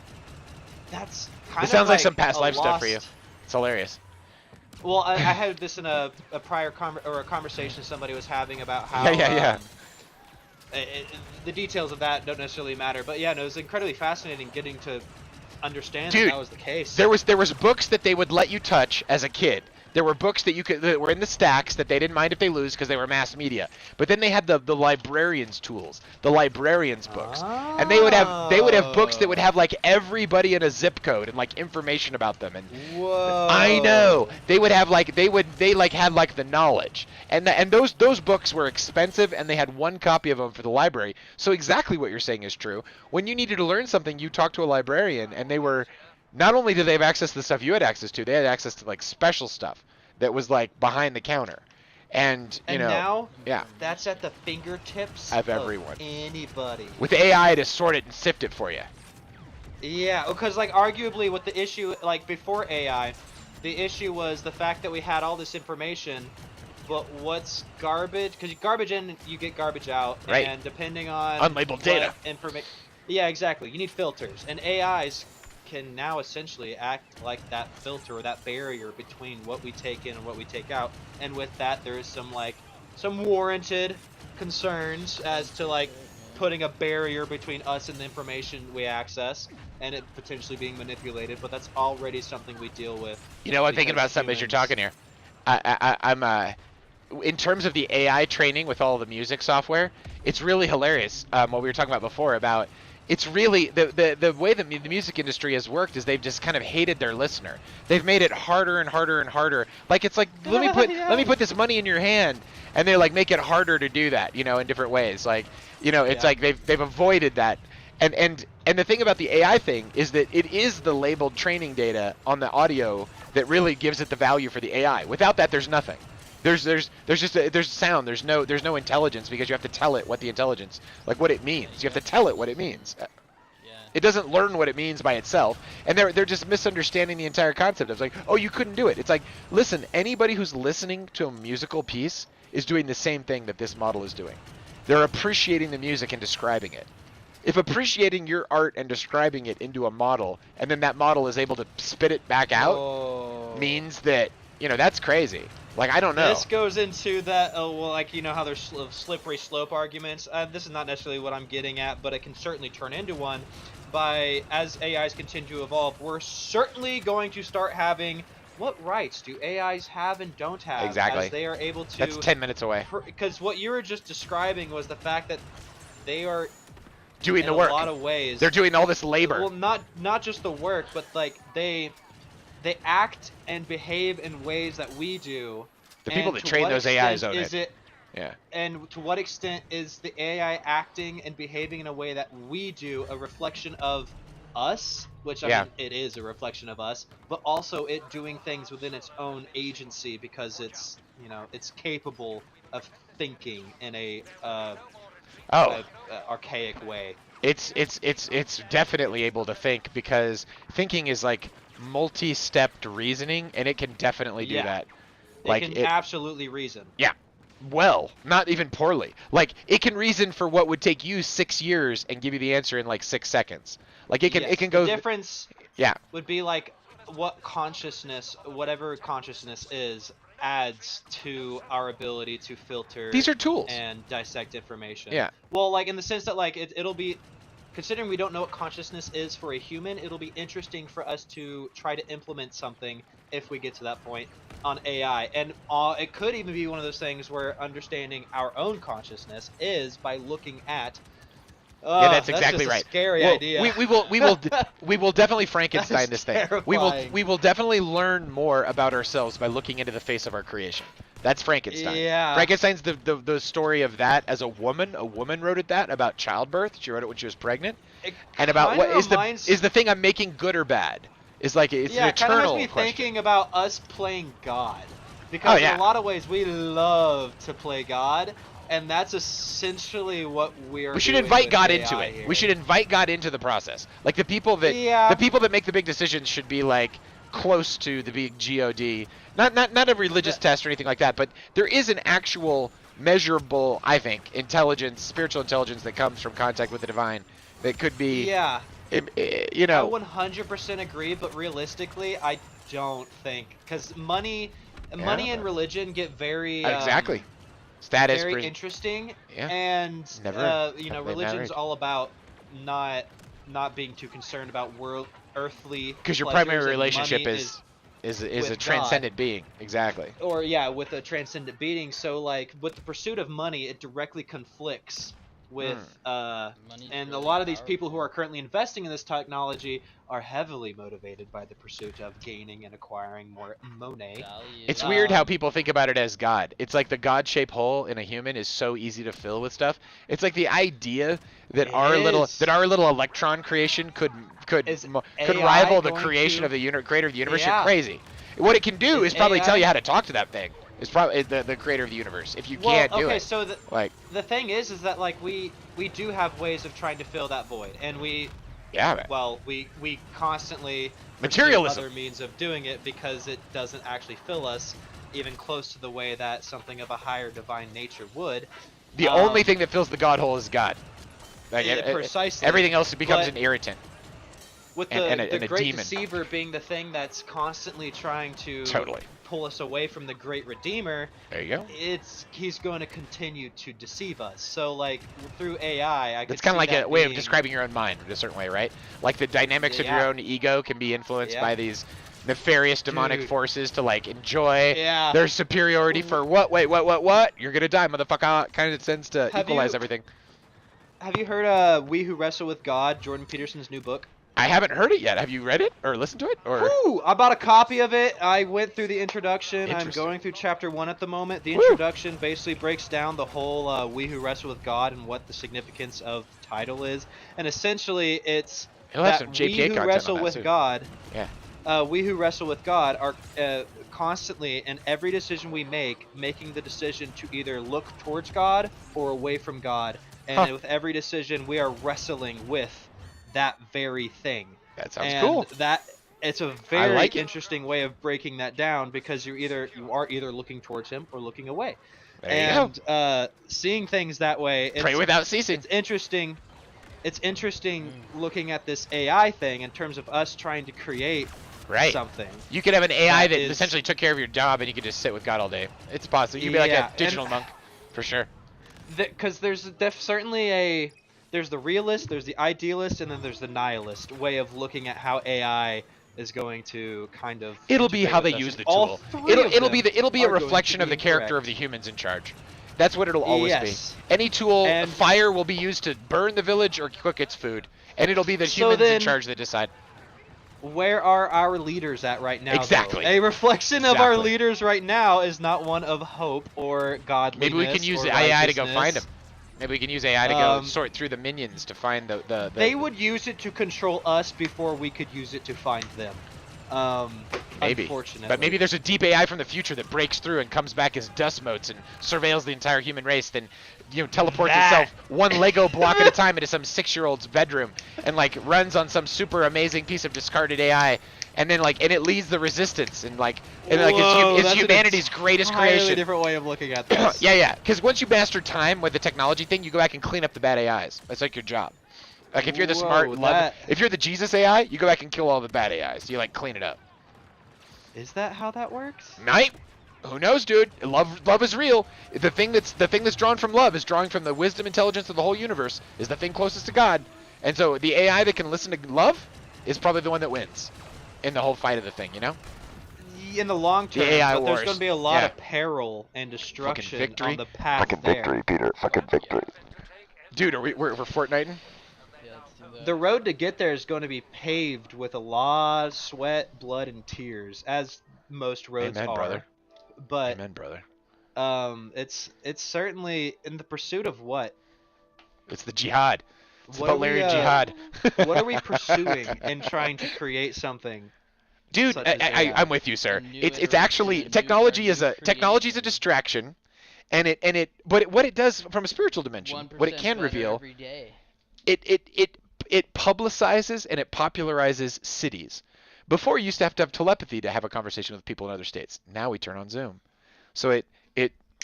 [SPEAKER 7] that's kind
[SPEAKER 3] This
[SPEAKER 7] of
[SPEAKER 3] sounds like some past
[SPEAKER 7] a
[SPEAKER 3] life stuff for you.
[SPEAKER 7] lost-
[SPEAKER 3] It's hilarious.
[SPEAKER 7] Well, I had this in a prior or a conversation somebody was having about how
[SPEAKER 3] Yeah.
[SPEAKER 7] the details of that don't necessarily matter, but yeah, no, it was incredibly fascinating getting to understand
[SPEAKER 3] Dude,
[SPEAKER 7] that was the case.
[SPEAKER 3] There was books that they would let you touch as a kid. There were books that were in the stacks that they didn't mind if they lose because they were mass media. But then they had the librarians' tools, the librarians' books, and they would have books that would have like everybody in a zip code and like information about them. And
[SPEAKER 7] Whoa!
[SPEAKER 3] I know they would have like they had like the knowledge, and those books were expensive, and they had one copy of them for the library. So exactly what you're saying is true. When you needed to learn something, you talked to a librarian, and they were. Not only did they have access to the stuff you had access to, they had access to like special stuff that was like behind the counter, and
[SPEAKER 7] And now,
[SPEAKER 3] yeah,
[SPEAKER 7] that's at the fingertips
[SPEAKER 3] of everyone.
[SPEAKER 7] Anybody.
[SPEAKER 3] With AI to sort it and sift it for you.
[SPEAKER 7] Yeah, because like arguably what the issue, like before AI, the issue was the fact that we had all this information, but what's garbage? Because garbage in, you get garbage out,
[SPEAKER 3] Right.
[SPEAKER 7] and depending on
[SPEAKER 3] Unlabeled data.
[SPEAKER 7] information. Yeah, exactly. You need filters, and AIs can now essentially act like that filter or that barrier between what we take in and what we take out. And with that, there is some warranted concerns as to like putting a barrier between us and the information we access, and it potentially being manipulated. But that's already something we deal with.
[SPEAKER 3] You know, I'm thinking
[SPEAKER 7] because
[SPEAKER 3] about something as you're
[SPEAKER 7] humans-
[SPEAKER 3] talking here. I'm in terms of the AI training with all the music software, it's really hilarious. What we were talking about before about it's really the way the music industry has worked is they've just kind of hated their listener. They've made it harder and harder and harder. Like it's like let me put this money in your hand, and they like make it harder to do that, in different ways. Like it's like they've avoided that. And the thing about the AI thing is that it is the labeled training data on the audio that really gives it the value for the AI. Without that, there's nothing. There's sound. There's no intelligence because you have to tell it what the intelligence, like what it means. You have to tell it what it means.
[SPEAKER 4] Yeah.
[SPEAKER 3] It doesn't learn what it means by itself, and they're just misunderstanding the entire concept. It's like, oh, you couldn't do it. It's like, listen, anybody who's listening to a musical piece is doing the same thing that this model is doing. They're appreciating the music and describing it. If appreciating your art and describing it into a model, and then that model is able to spit it back out, means that, that's crazy. Like, I don't know.
[SPEAKER 7] This goes into that, like, how there's slippery slope arguments. This is not necessarily what I'm getting at, but it can certainly turn into one. As AIs continue to evolve, we're certainly going to start having, what rights do AIs have and don't have?
[SPEAKER 3] Exactly.
[SPEAKER 7] As they are able to...
[SPEAKER 3] That's 10 minutes away.
[SPEAKER 7] Because what you were just describing was the fact that they are...
[SPEAKER 3] doing the
[SPEAKER 7] in
[SPEAKER 3] work.
[SPEAKER 7] a lot of ways.
[SPEAKER 3] They're doing all this labor.
[SPEAKER 7] Well, not just the work, but like they act and behave in ways that we do.
[SPEAKER 3] The people that train those AIs own it. Yeah.
[SPEAKER 7] And to what extent is the AI acting and behaving in a way that we do a reflection of us, which I mean, it is a reflection of us, but also it doing things within its own agency because it's it's capable of thinking in a archaic way.
[SPEAKER 3] It's definitely able to think because thinking is like multi-stepped reasoning, and it can definitely do that. Like
[SPEAKER 7] it can absolutely reason.
[SPEAKER 3] Yeah. Well, not even poorly. Like it can reason for what would take you 6 years and give you the answer in like 6 seconds. Like it can go.
[SPEAKER 7] The difference.
[SPEAKER 3] Yeah.
[SPEAKER 7] Would be like what consciousness, whatever consciousness is, adds to our ability to filter.
[SPEAKER 3] These are tools.
[SPEAKER 7] And dissect information.
[SPEAKER 3] Yeah.
[SPEAKER 7] Well, like in the sense that like it'll be. Considering we don't know what consciousness is for a human, it'll be interesting for us to try to implement something if we get to that point on AI. And it could even be one of those things where understanding our own consciousness is by looking at.
[SPEAKER 3] Yeah, that's exactly
[SPEAKER 7] just a
[SPEAKER 3] right.
[SPEAKER 7] Scary idea.
[SPEAKER 3] We will definitely Frankenstein this thing.
[SPEAKER 7] Terrifying.
[SPEAKER 3] We will definitely learn more about ourselves by looking into the face of our creation. That's Frankenstein.
[SPEAKER 7] Yeah.
[SPEAKER 3] Frankenstein's the story of that as a woman. A woman wrote it that about childbirth. She wrote it when she was pregnant. And about what is the thing I'm making good or bad? Is like it's an eternal
[SPEAKER 7] kind of makes me
[SPEAKER 3] question.
[SPEAKER 7] thinking about us playing God, because in a lot of ways we love to play God, and that's essentially what we're.
[SPEAKER 3] We should
[SPEAKER 7] doing
[SPEAKER 3] invite
[SPEAKER 7] with
[SPEAKER 3] God
[SPEAKER 7] AI
[SPEAKER 3] into it.
[SPEAKER 7] here.
[SPEAKER 3] We should invite God into the process. Like the people that make the big decisions should be like close to the big God. Not a religious test or anything like that, but there is an actual measurable, I think, intelligence, spiritual intelligence that comes from contact with the divine that could be.
[SPEAKER 7] Yeah.
[SPEAKER 3] I
[SPEAKER 7] I 100% agree, but realistically, I don't think, because money and religion get very
[SPEAKER 3] exactly status
[SPEAKER 7] very interesting,
[SPEAKER 3] yeah.
[SPEAKER 7] And
[SPEAKER 3] Never,
[SPEAKER 7] religion's all about not being too concerned about earthly.
[SPEAKER 3] Because your primary relationship is a transcendent being, exactly.
[SPEAKER 7] Or with a transcendent being. So like with the pursuit of money, it directly conflicts with and a lot of these people who are currently investing in this technology are heavily motivated by the pursuit of gaining and acquiring more money.
[SPEAKER 3] It's weird how people think about it as God. It's like the God-shaped hole in a human is so easy to fill with stuff. It's like the idea that our little electron creation could rival the creation of the creator of the universe. You're crazy. What it can do is probably tell you how to talk to that thing. It's probably the creator of the universe. If you can't do it.
[SPEAKER 7] Okay, so the thing is that like we do have ways of trying to fill that void, and we constantly
[SPEAKER 3] materialism
[SPEAKER 7] other means of doing it because it doesn't actually fill us even close to the way that something of a higher divine nature would.
[SPEAKER 3] The only thing that fills the God hole is God. Like,
[SPEAKER 7] precisely.
[SPEAKER 3] Everything else becomes an irritant.
[SPEAKER 7] With the great
[SPEAKER 3] demon.
[SPEAKER 7] deceiver being the thing that's constantly trying to pull us away from the great redeemer.
[SPEAKER 3] There you go.
[SPEAKER 7] He's going to continue to deceive us. So like through AI,
[SPEAKER 3] it's kind of like a way of describing your own mind in a certain way, right? Like the dynamics of your own ego can be influenced by these nefarious demonic
[SPEAKER 7] Dude.
[SPEAKER 3] forces to like enjoy
[SPEAKER 7] Yeah.
[SPEAKER 3] their superiority for what? Wait, what? You're gonna die, motherfucker! Kind of tends to equalize everything.
[SPEAKER 7] Have you heard We Who Wrestle with God, Jordan Peterson's new book?
[SPEAKER 3] I haven't heard it yet. Have you read it or listened to it? Or
[SPEAKER 7] Woo! I bought a copy of it. I went through the introduction. I'm
[SPEAKER 3] Interesting.
[SPEAKER 7] going through chapter 1 at the moment. The
[SPEAKER 3] Woo!
[SPEAKER 7] introduction basically breaks down the whole We Who Wrestle with God and what the significance of the title is. And essentially, it's
[SPEAKER 3] He'll have
[SPEAKER 7] that
[SPEAKER 3] some
[SPEAKER 7] we
[SPEAKER 3] JPA
[SPEAKER 7] who
[SPEAKER 3] content
[SPEAKER 7] wrestle
[SPEAKER 3] on that
[SPEAKER 7] with
[SPEAKER 3] soon.
[SPEAKER 7] God,
[SPEAKER 3] Yeah.
[SPEAKER 7] we who wrestle with God are constantly, in every decision we make, making the decision to either look towards God or away from God. And with every decision, we are wrestling with that very thing.
[SPEAKER 3] That sounds
[SPEAKER 7] And
[SPEAKER 3] cool.
[SPEAKER 7] it's a very
[SPEAKER 3] like it.
[SPEAKER 7] interesting way of breaking that down, because you are either looking towards him or looking away.
[SPEAKER 3] There you
[SPEAKER 7] And seeing things that way,
[SPEAKER 3] Pray without ceasing.
[SPEAKER 7] it's interesting. It's interesting looking at this AI thing in terms of us trying to create something.
[SPEAKER 3] You could have an AI that
[SPEAKER 7] is-
[SPEAKER 3] essentially took care of your job, and you could just sit with God all day. It's possible. You could be like
[SPEAKER 7] Yeah,
[SPEAKER 3] a digital
[SPEAKER 7] and-
[SPEAKER 3] monk, for sure.
[SPEAKER 7] Because there's certainly there's the realist, there's the idealist, and then there's the nihilist way of looking at how AI is going to kind of.
[SPEAKER 3] It'll be
[SPEAKER 7] integrate
[SPEAKER 3] how
[SPEAKER 7] with
[SPEAKER 3] they
[SPEAKER 7] us,
[SPEAKER 3] use
[SPEAKER 7] and
[SPEAKER 3] the
[SPEAKER 7] all
[SPEAKER 3] tool.
[SPEAKER 7] three of
[SPEAKER 3] It'll be
[SPEAKER 7] them
[SPEAKER 3] a
[SPEAKER 7] are going to
[SPEAKER 3] reflection of
[SPEAKER 7] be
[SPEAKER 3] the character of
[SPEAKER 7] incorrect.
[SPEAKER 3] the humans in charge. That's what it'll always
[SPEAKER 7] Yes.
[SPEAKER 3] be. Any tool,
[SPEAKER 7] And-
[SPEAKER 3] fire will be used to burn the village or cook its food, and it'll be the
[SPEAKER 7] So
[SPEAKER 3] humans in
[SPEAKER 7] then-
[SPEAKER 3] charge that decide.
[SPEAKER 7] Where are our leaders at right now? though?
[SPEAKER 3] Exactly.
[SPEAKER 7] A reflection of our
[SPEAKER 3] Exactly.
[SPEAKER 7] leaders right now is not one of hope or godliness.
[SPEAKER 3] Maybe we can use
[SPEAKER 7] or
[SPEAKER 3] the AI to go find
[SPEAKER 7] righteousness.
[SPEAKER 3] them. Maybe we can use AI to go
[SPEAKER 7] Um,
[SPEAKER 3] sort through the minions to find the
[SPEAKER 7] They would use it to control us before we could use it to find them.
[SPEAKER 3] Maybe.
[SPEAKER 7] Unfortunately.
[SPEAKER 3] But maybe there's a deep AI from the future that breaks through and comes back as dust motes and surveils the entire human race, then teleports itself one Lego block at a time into some 6-year-old's bedroom and like runs on some super amazing piece of discarded AI, and then and it leads the resistance and
[SPEAKER 7] Whoa,
[SPEAKER 3] it's
[SPEAKER 7] that's an
[SPEAKER 3] humanity's greatest
[SPEAKER 7] entirely
[SPEAKER 3] creation.
[SPEAKER 7] different way of looking at this.
[SPEAKER 3] Yeah. Because once you master time with the technology thing, you go back and clean up the bad AIs. That's like your job. Like if you're the smart, if you're the Jesus AI, you go back and kill all the bad AIs. You clean it up.
[SPEAKER 7] Is that how that works?
[SPEAKER 3] Might. Who knows, dude? Love is real. The thing that's drawn from love is drawing from the wisdom, intelligence of the whole universe. Is the thing closest to God, and so the AI that can listen to love is probably the one that wins in the whole fight of the thing.
[SPEAKER 7] In the long term,
[SPEAKER 3] AI
[SPEAKER 7] but there's
[SPEAKER 3] wars.
[SPEAKER 7] going to be a lot
[SPEAKER 3] Yeah.
[SPEAKER 7] of peril and destruction
[SPEAKER 3] victory.
[SPEAKER 7] on the path there.
[SPEAKER 8] Peter. Fucking victory.
[SPEAKER 3] Dude, we're Fortniting?
[SPEAKER 4] Yeah, let's do that.
[SPEAKER 7] The road to get there is going to be paved with a lot of sweat, blood, and tears, as most roads
[SPEAKER 3] Amen,
[SPEAKER 7] are.
[SPEAKER 3] brother.
[SPEAKER 7] But
[SPEAKER 3] Amen, brother.
[SPEAKER 7] it's certainly in the pursuit of what?
[SPEAKER 3] It's the jihad. It's
[SPEAKER 7] What are we,
[SPEAKER 3] Valerian jihad.
[SPEAKER 7] What are we pursuing in trying to create something?
[SPEAKER 3] Dude,
[SPEAKER 7] such as AI?
[SPEAKER 3] I'm with you, sir.
[SPEAKER 4] A new
[SPEAKER 3] It's
[SPEAKER 4] iteration,
[SPEAKER 3] actually
[SPEAKER 4] a new
[SPEAKER 3] technology is a
[SPEAKER 4] creation.
[SPEAKER 3] technology is a distraction, but what it does from a spiritual dimension, what it
[SPEAKER 4] 1%
[SPEAKER 3] can
[SPEAKER 4] better
[SPEAKER 3] reveal,
[SPEAKER 4] every day.
[SPEAKER 3] it publicizes and it popularizes cities. Before, you used to have telepathy to have a conversation with people in other states. Now we turn on Zoom. So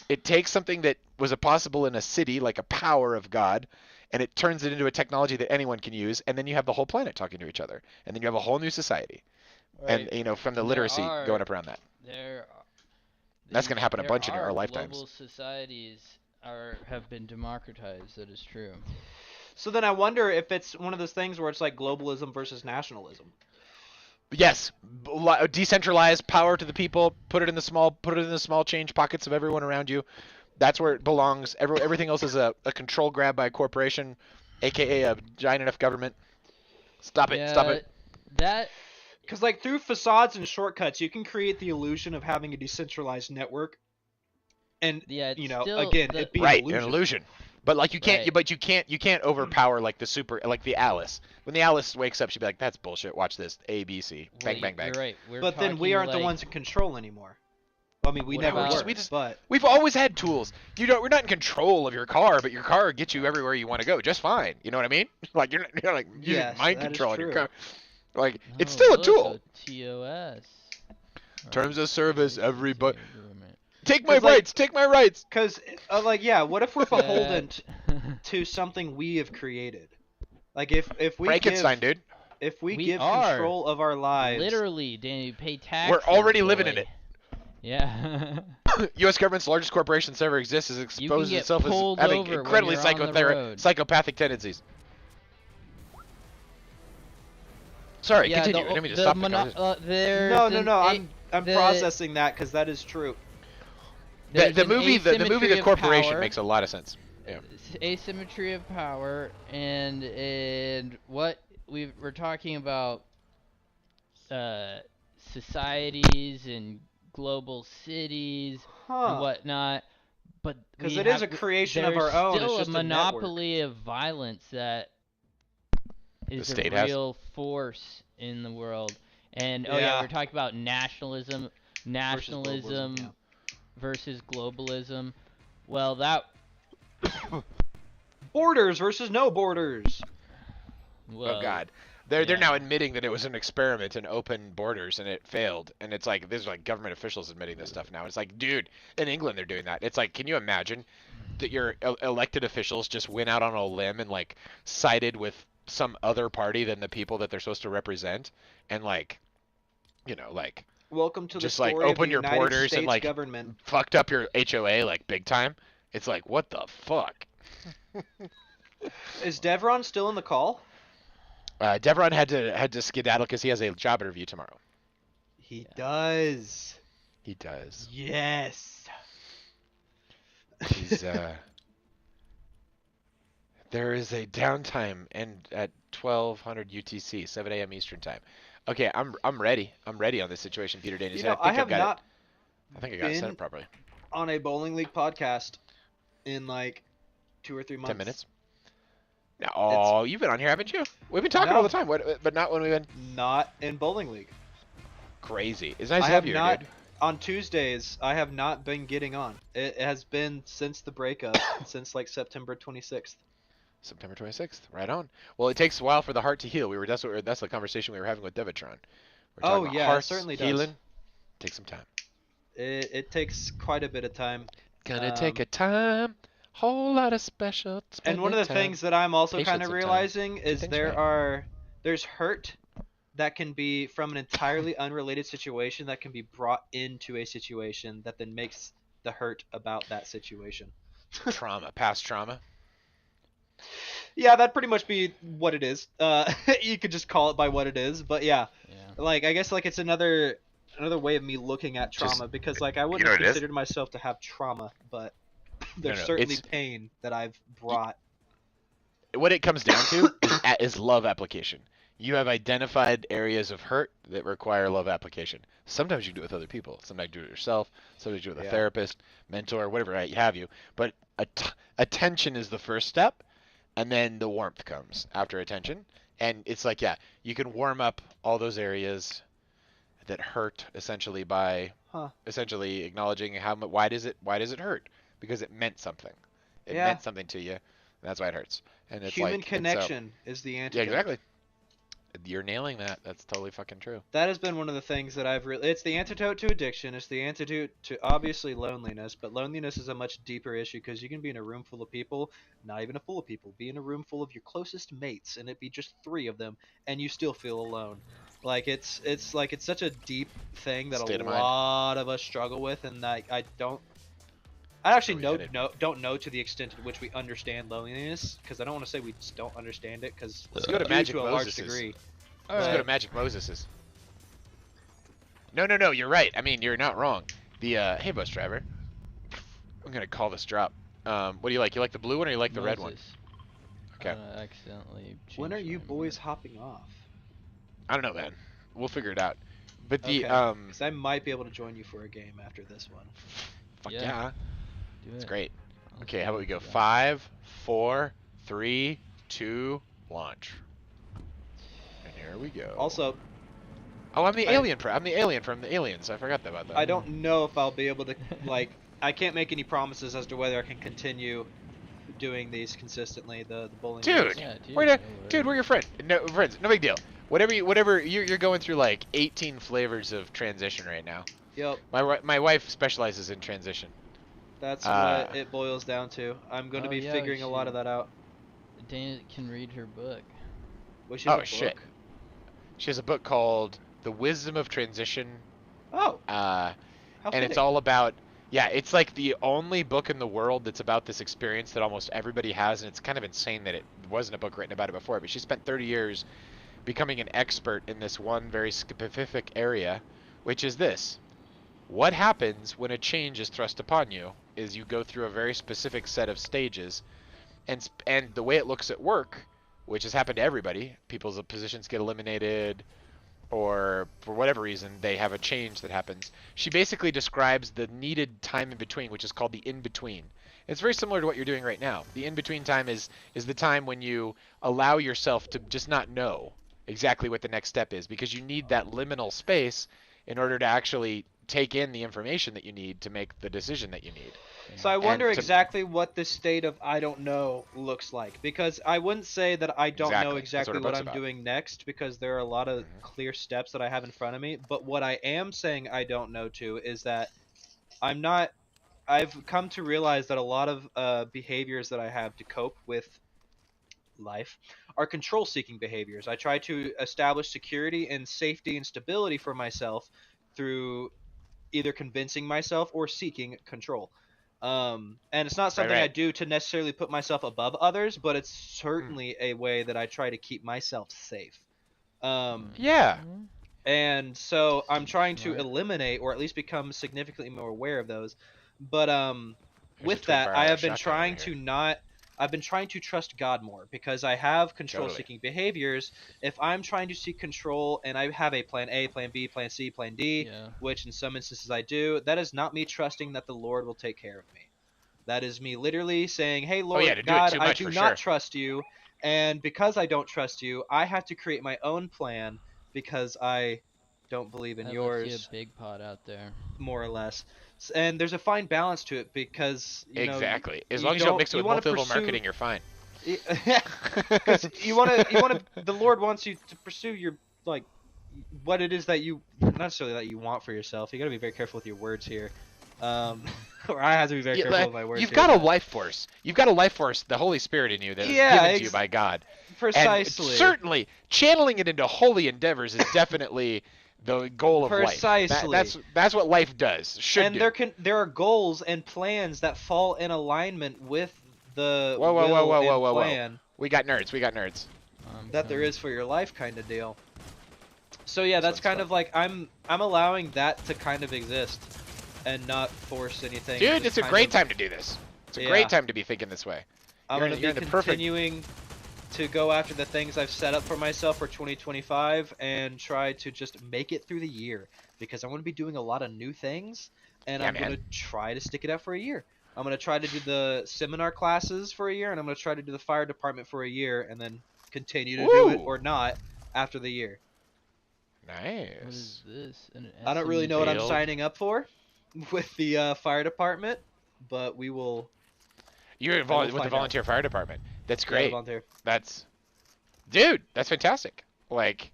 [SPEAKER 3] it takes something that was possible in a city, like a power of God, and it turns it into a technology that anyone can use, and then you have the whole planet talking to each other, and then you have a whole new society.
[SPEAKER 4] Right.
[SPEAKER 3] And from the
[SPEAKER 4] And
[SPEAKER 3] literacy
[SPEAKER 4] there are-
[SPEAKER 3] going up around that.
[SPEAKER 4] There.
[SPEAKER 3] That's gonna happen a
[SPEAKER 4] there
[SPEAKER 3] bunch in
[SPEAKER 4] are
[SPEAKER 3] our lifetimes.
[SPEAKER 4] Global societies have been democratized. That is true.
[SPEAKER 7] So then I wonder if it's one of those things where it's like globalism versus nationalism.
[SPEAKER 3] Yes, decentralized power to the people. Put it in the small change pockets of everyone around you. That's where it belongs. Everything else is a control grab by a corporation, aka a giant enough government. Stop it!
[SPEAKER 4] Yeah,
[SPEAKER 3] Stop it!
[SPEAKER 4] That
[SPEAKER 7] Because like through facades and shortcuts, you can create the illusion of having a decentralized network, and
[SPEAKER 4] Yeah, it's
[SPEAKER 7] you know,
[SPEAKER 4] still
[SPEAKER 7] again,
[SPEAKER 4] the-
[SPEAKER 7] it be
[SPEAKER 3] Right,
[SPEAKER 7] an illusion.
[SPEAKER 3] an illusion. But like you can't,
[SPEAKER 4] Right.
[SPEAKER 3] but you can't overpower like the Alice. When the Alice wakes up, she'd be like, "That's bullshit. Watch this. A, B, C. Bang,
[SPEAKER 4] well,
[SPEAKER 3] bang, bang."
[SPEAKER 4] You're right. We're
[SPEAKER 7] But then we
[SPEAKER 4] talking,
[SPEAKER 7] aren't the
[SPEAKER 4] like,
[SPEAKER 7] ones in control anymore. I mean, we
[SPEAKER 4] What
[SPEAKER 7] never
[SPEAKER 4] about-
[SPEAKER 7] were.
[SPEAKER 3] we just-
[SPEAKER 7] but
[SPEAKER 3] We've always had tools. We're not in control of your car, but your car gets you everywhere you want to go just fine. You know what I mean? Like you're like using
[SPEAKER 7] Yes,
[SPEAKER 3] mind
[SPEAKER 7] that is
[SPEAKER 3] control on your
[SPEAKER 7] true.
[SPEAKER 3] car. Like it's
[SPEAKER 4] Oh,
[SPEAKER 3] still a
[SPEAKER 4] look,
[SPEAKER 3] tool.
[SPEAKER 4] TOS.
[SPEAKER 3] Terms of service, everybody.
[SPEAKER 4] Agreement.
[SPEAKER 3] Take my
[SPEAKER 7] 'Cause, like-
[SPEAKER 3] rights. Take my rights.
[SPEAKER 7] because like yeah, what if we're beholden
[SPEAKER 4] That-
[SPEAKER 7] to something we have created? Like if we
[SPEAKER 3] Frankenstein,
[SPEAKER 7] give,
[SPEAKER 3] dude.
[SPEAKER 7] if we
[SPEAKER 4] We
[SPEAKER 7] give
[SPEAKER 4] are.
[SPEAKER 7] control of our lives,
[SPEAKER 4] Literally, Danny, you pay tax.
[SPEAKER 3] We're already living in
[SPEAKER 4] boy.
[SPEAKER 3] it.
[SPEAKER 4] Yeah.
[SPEAKER 3] U.S. government's largest corporation to ever exist has
[SPEAKER 4] can
[SPEAKER 3] exposed
[SPEAKER 4] get
[SPEAKER 3] itself as
[SPEAKER 4] pulled
[SPEAKER 3] having
[SPEAKER 4] over when
[SPEAKER 3] incredibly
[SPEAKER 4] you're on the road.
[SPEAKER 3] psychopathic tendencies. Sorry,
[SPEAKER 4] Yeah,
[SPEAKER 3] continue. I didn't mean to stop the conversation.
[SPEAKER 4] there's
[SPEAKER 7] No. I'm
[SPEAKER 4] the-
[SPEAKER 7] processing that because that is true.
[SPEAKER 4] there's
[SPEAKER 3] The
[SPEAKER 4] an
[SPEAKER 3] movie, the movie,
[SPEAKER 4] asymmetry
[SPEAKER 3] The
[SPEAKER 4] of
[SPEAKER 3] Corporation
[SPEAKER 4] power.
[SPEAKER 3] makes a lot of sense. Yeah.
[SPEAKER 4] Asymmetry of power, and what we're talking about, uh, societies and global cities and
[SPEAKER 7] Huh.
[SPEAKER 4] whatnot. But
[SPEAKER 7] Because
[SPEAKER 4] we
[SPEAKER 7] it is a
[SPEAKER 4] have
[SPEAKER 7] creation of
[SPEAKER 4] there's
[SPEAKER 7] our own. It's
[SPEAKER 4] still a
[SPEAKER 7] just a network.
[SPEAKER 4] monopoly of violence that is a
[SPEAKER 3] state has.
[SPEAKER 4] real force in the world. And oh yeah,
[SPEAKER 7] Yeah.
[SPEAKER 4] we're talking about nationalism,
[SPEAKER 7] globalism, yeah.
[SPEAKER 4] versus globalism. Well, that
[SPEAKER 7] Borders versus no borders.
[SPEAKER 4] well,
[SPEAKER 3] Oh God, they're
[SPEAKER 4] yeah.
[SPEAKER 3] now admitting that it was an experiment in open borders and it failed. And it's like there's like government officials admitting this stuff now. It's like, dude, in England they're doing that. It's like, can you imagine that your elected officials just went out on a limb and like sided with some other party than the people that they're supposed to represent, and like, you know, like
[SPEAKER 7] Welcome to the
[SPEAKER 3] just
[SPEAKER 7] story
[SPEAKER 3] like
[SPEAKER 7] of
[SPEAKER 3] open
[SPEAKER 7] the
[SPEAKER 3] your
[SPEAKER 7] United
[SPEAKER 3] borders
[SPEAKER 7] States
[SPEAKER 3] and like
[SPEAKER 7] government.
[SPEAKER 3] fucked up your HOA like big time. It's like, what the fuck?
[SPEAKER 7] Is Devron still in the call?
[SPEAKER 3] Devron had to skedaddle because he has a job interview tomorrow.
[SPEAKER 7] He does.
[SPEAKER 3] He does.
[SPEAKER 7] Yes.
[SPEAKER 3] He's there is a downtime and at 1200 UTC, 7 a.m. Eastern time. Okay, I'm ready. I'm ready on this situation, Peter Daniels.
[SPEAKER 7] You know,
[SPEAKER 3] I
[SPEAKER 7] I
[SPEAKER 3] think
[SPEAKER 7] have
[SPEAKER 3] I've got
[SPEAKER 7] not
[SPEAKER 3] it. I think I got it set
[SPEAKER 7] been
[SPEAKER 3] up properly.
[SPEAKER 7] on a bowling league podcast in like 2 or 3 months.
[SPEAKER 3] 10 minutes. Now, oh, you've been on here, haven't you? We've been talking all the time. But not when we've been
[SPEAKER 7] Not in bowling league.
[SPEAKER 3] crazy. It's nice
[SPEAKER 7] I
[SPEAKER 3] to
[SPEAKER 7] have
[SPEAKER 3] have you,
[SPEAKER 7] not
[SPEAKER 3] dude.
[SPEAKER 7] on Tuesdays. I have not been getting on. It has been since the breakup, since like September 26th.
[SPEAKER 3] September 26th. Right on. Well, it takes a while for the heart to heal. That's the conversation we were having with Devitron. We're talking about
[SPEAKER 7] Yeah,
[SPEAKER 3] hearts
[SPEAKER 7] it certainly does.
[SPEAKER 3] healing. Takes some time.
[SPEAKER 7] It takes quite a bit of time.
[SPEAKER 3] Gonna take a time, whole lot of special.
[SPEAKER 7] And one of the things that I'm also kind of realizing is there's hurt that can be from an entirely unrelated situation that can be brought into a situation that then makes the hurt about that situation.
[SPEAKER 3] Trauma, past trauma.
[SPEAKER 7] Yeah, that'd pretty much be what it is. You could just call it by what it is, but yeah. Like I guess like it's another way of me looking at trauma, because like I wouldn't have considered myself to have trauma, but there's certainly pain that I've brought.
[SPEAKER 3] What it comes down to is love application. You have identified areas of hurt that require love application. Sometimes you do it with other people. Sometimes you do it yourself. Sometimes you do it with a therapist, mentor, whatever have you. But attention is the first step, and then the warmth comes after attention. And it's like, yeah, you can warm up all those areas that hurt essentially by essentially acknowledging why does it hurt? Because it meant something. It meant something to you. And that's why it hurts. And it's
[SPEAKER 7] human connection is the antidote.
[SPEAKER 3] Yeah, exactly. You're nailing that. That's totally fucking true.
[SPEAKER 7] That has been one of the things that I've really... It's the antidote to addiction. It's the antidote to, obviously, loneliness. But loneliness is a much deeper issue, because you can be in a room full of people, not even a full of people, be in a room full of your closest mates, and it be just 3 of them, and you still feel alone. Like, it's such a deep thing that a lot of us struggle with, and I actually don't know to the extent to which we understand loneliness, because I don't want to say we just don't understand it, because
[SPEAKER 3] let's go to Magic
[SPEAKER 7] to a large
[SPEAKER 3] Moses's.
[SPEAKER 7] degree.
[SPEAKER 3] Let's go to Magic Moses's. No, you're right. I mean, you're not wrong. The hey, bus driver. I'm gonna call this drop. What do you like? You like the blue one or you like the red one? Okay.
[SPEAKER 4] Accidentally.
[SPEAKER 7] When are you boys hopping off?
[SPEAKER 3] I don't know, man. We'll figure it out. But the
[SPEAKER 7] because I might be able to join you for a game after this one.
[SPEAKER 3] Fuck yeah.
[SPEAKER 4] Do
[SPEAKER 3] It's
[SPEAKER 4] it.
[SPEAKER 3] great. Okay, how about we go 5, 4, 3, 2, launch. And here we go.
[SPEAKER 7] Also,
[SPEAKER 3] oh, I'm the alien. I'm the alien from the Aliens. I forgot about that.
[SPEAKER 7] I don't know if I'll be able to like. I can't make any promises as to whether I can continue doing these consistently. The bowling.
[SPEAKER 3] Dude,
[SPEAKER 7] games.
[SPEAKER 3] we're your friend. No friends. No big deal. Whatever you're going through like 18 flavors of transition right now.
[SPEAKER 7] Yep.
[SPEAKER 3] My wife specializes in transition.
[SPEAKER 7] That's what it boils down to. I'm going to be figuring a lot of that out.
[SPEAKER 4] Dana can read her book.
[SPEAKER 7] Well, she has a book.
[SPEAKER 3] Shit. She has a book called The Wisdom of Transition.
[SPEAKER 7] Oh.
[SPEAKER 3] And
[SPEAKER 7] fitting.
[SPEAKER 3] it's all about, yeah, it's like the only book in the world that's about this experience that almost everybody has, and it's kind of insane that it wasn't a book written about it before. But she spent 30 years becoming an expert in this one very specific area, which is this. What happens when a change is thrust upon you is you go through a very specific set of stages, and the way it looks at work, which has happened to everybody, people's positions get eliminated, or for whatever reason they have a change that happens. She basically describes the needed time in between, which is called the in-between. It's very similar to what you're doing right now. The in-between time is the time when you allow yourself to just not know exactly what the next step is, because you need that liminal space in order to actually take in the information that you need to make the decision that you need.
[SPEAKER 7] So I wonder
[SPEAKER 3] And to-
[SPEAKER 7] exactly what this state of I don't know looks like, because I wouldn't say that I don't know
[SPEAKER 3] Exactly. That's what
[SPEAKER 7] exactly
[SPEAKER 3] our
[SPEAKER 7] what
[SPEAKER 3] book's
[SPEAKER 7] I'm
[SPEAKER 3] about.
[SPEAKER 7] doing next, because there are a lot of clear steps that I have in front of me. But what I am saying I don't know to is that I'm not. I've come to realize that a lot of behaviors that I have to cope with life are control-seeking behaviors. I try to establish security and safety and stability for myself through either convincing myself or seeking control. And it's not
[SPEAKER 3] Right,
[SPEAKER 7] something I
[SPEAKER 3] right.
[SPEAKER 7] do to necessarily put myself above others, but it's
[SPEAKER 3] Mm.
[SPEAKER 7] certainly a way that I try to keep myself safe. Um,
[SPEAKER 3] Yeah.
[SPEAKER 7] and so I'm trying to
[SPEAKER 4] Smart.
[SPEAKER 7] eliminate or at least become significantly more aware of those. But
[SPEAKER 3] There's a
[SPEAKER 7] with that,
[SPEAKER 3] 24
[SPEAKER 7] I
[SPEAKER 3] hour
[SPEAKER 7] have been
[SPEAKER 3] shotgun over
[SPEAKER 7] trying
[SPEAKER 3] here.
[SPEAKER 7] to not. I've been trying to trust God more because I have
[SPEAKER 3] Totally.
[SPEAKER 7] control-seeking behaviors. If I'm trying to seek control and I have a plan A, plan B, plan C, plan D,
[SPEAKER 4] Yeah.
[SPEAKER 7] which in some instances I do, that is not me trusting that the Lord will take care of me. That is me literally saying, "Hey
[SPEAKER 3] Oh yeah,
[SPEAKER 7] Lord
[SPEAKER 3] to do it
[SPEAKER 7] God,
[SPEAKER 3] too
[SPEAKER 7] I
[SPEAKER 3] much
[SPEAKER 7] do
[SPEAKER 3] for
[SPEAKER 7] not
[SPEAKER 3] sure.
[SPEAKER 7] trust you, and because I don't trust you, I have to create my own plan because I don't believe in
[SPEAKER 4] That left you a
[SPEAKER 7] yours,
[SPEAKER 4] big pot out there.
[SPEAKER 7] more or less." And there's a fine balance to it because
[SPEAKER 3] Exactly. As
[SPEAKER 7] you
[SPEAKER 3] long as you don't
[SPEAKER 7] don't
[SPEAKER 3] mix it
[SPEAKER 7] you
[SPEAKER 3] with
[SPEAKER 7] want to
[SPEAKER 3] multi-level
[SPEAKER 7] pursue
[SPEAKER 3] marketing, you're fine.
[SPEAKER 7] because you want to the Lord wants you to pursue your like what it is that you not necessarily that you want for yourself. You got to be very careful with your words here. Um, or I have to be very careful with my words
[SPEAKER 3] You've
[SPEAKER 7] here,
[SPEAKER 3] got a
[SPEAKER 7] but
[SPEAKER 3] life force. You've got a life force, the Holy Spirit in you that is
[SPEAKER 7] yeah,
[SPEAKER 3] given to you by God. And
[SPEAKER 7] precisely.
[SPEAKER 3] certainly channeling it into holy endeavors is definitely the goal of life.
[SPEAKER 7] Precisely.
[SPEAKER 3] That's what life does. Should
[SPEAKER 7] And
[SPEAKER 3] do.
[SPEAKER 7] there are goals and plans that fall in alignment with the
[SPEAKER 3] Whoa, whoa, whoa,
[SPEAKER 7] will
[SPEAKER 3] whoa, whoa,
[SPEAKER 7] and
[SPEAKER 3] whoa, whoa.
[SPEAKER 7] plan
[SPEAKER 3] We got nerds. We got nerds.
[SPEAKER 4] I'm
[SPEAKER 7] that there
[SPEAKER 4] coming.
[SPEAKER 7] is for your life kind of deal. So yeah,
[SPEAKER 3] This
[SPEAKER 7] that's
[SPEAKER 3] one's
[SPEAKER 7] kind
[SPEAKER 3] fun.
[SPEAKER 7] of like I'm allowing that to kind of exist and not force anything.
[SPEAKER 3] Dude,
[SPEAKER 7] just
[SPEAKER 3] it's a
[SPEAKER 7] kind
[SPEAKER 3] great
[SPEAKER 7] of,
[SPEAKER 3] time to do this. It's a
[SPEAKER 7] yeah.
[SPEAKER 3] great time to be thinking this way.
[SPEAKER 7] I'm
[SPEAKER 3] You're
[SPEAKER 7] gonna
[SPEAKER 3] you're
[SPEAKER 7] be
[SPEAKER 3] in the perfect.
[SPEAKER 7] continuing to go after the things I've set up for myself for 2025 and try to just make it through the year because I'm going to be doing a lot of new things and
[SPEAKER 3] Yeah,
[SPEAKER 7] I'm going
[SPEAKER 3] man.
[SPEAKER 7] to try to stick it out for a year. I'm going to try to do the seminar classes for a year and I'm going to try to do the fire department for a year and then continue to do it
[SPEAKER 3] Ooh,
[SPEAKER 7] or not after the year.
[SPEAKER 4] What is
[SPEAKER 3] nice.
[SPEAKER 4] this? An
[SPEAKER 7] I don't really know what I'm
[SPEAKER 4] SMG?
[SPEAKER 3] Build.
[SPEAKER 7] signing up for with the fire department, but
[SPEAKER 3] You're
[SPEAKER 7] I will
[SPEAKER 3] with the
[SPEAKER 7] find out.
[SPEAKER 3] volunteer fire department. That's
[SPEAKER 7] Yeah, the
[SPEAKER 3] great.
[SPEAKER 7] volunteer.
[SPEAKER 3] That's dude. That's fantastic. Like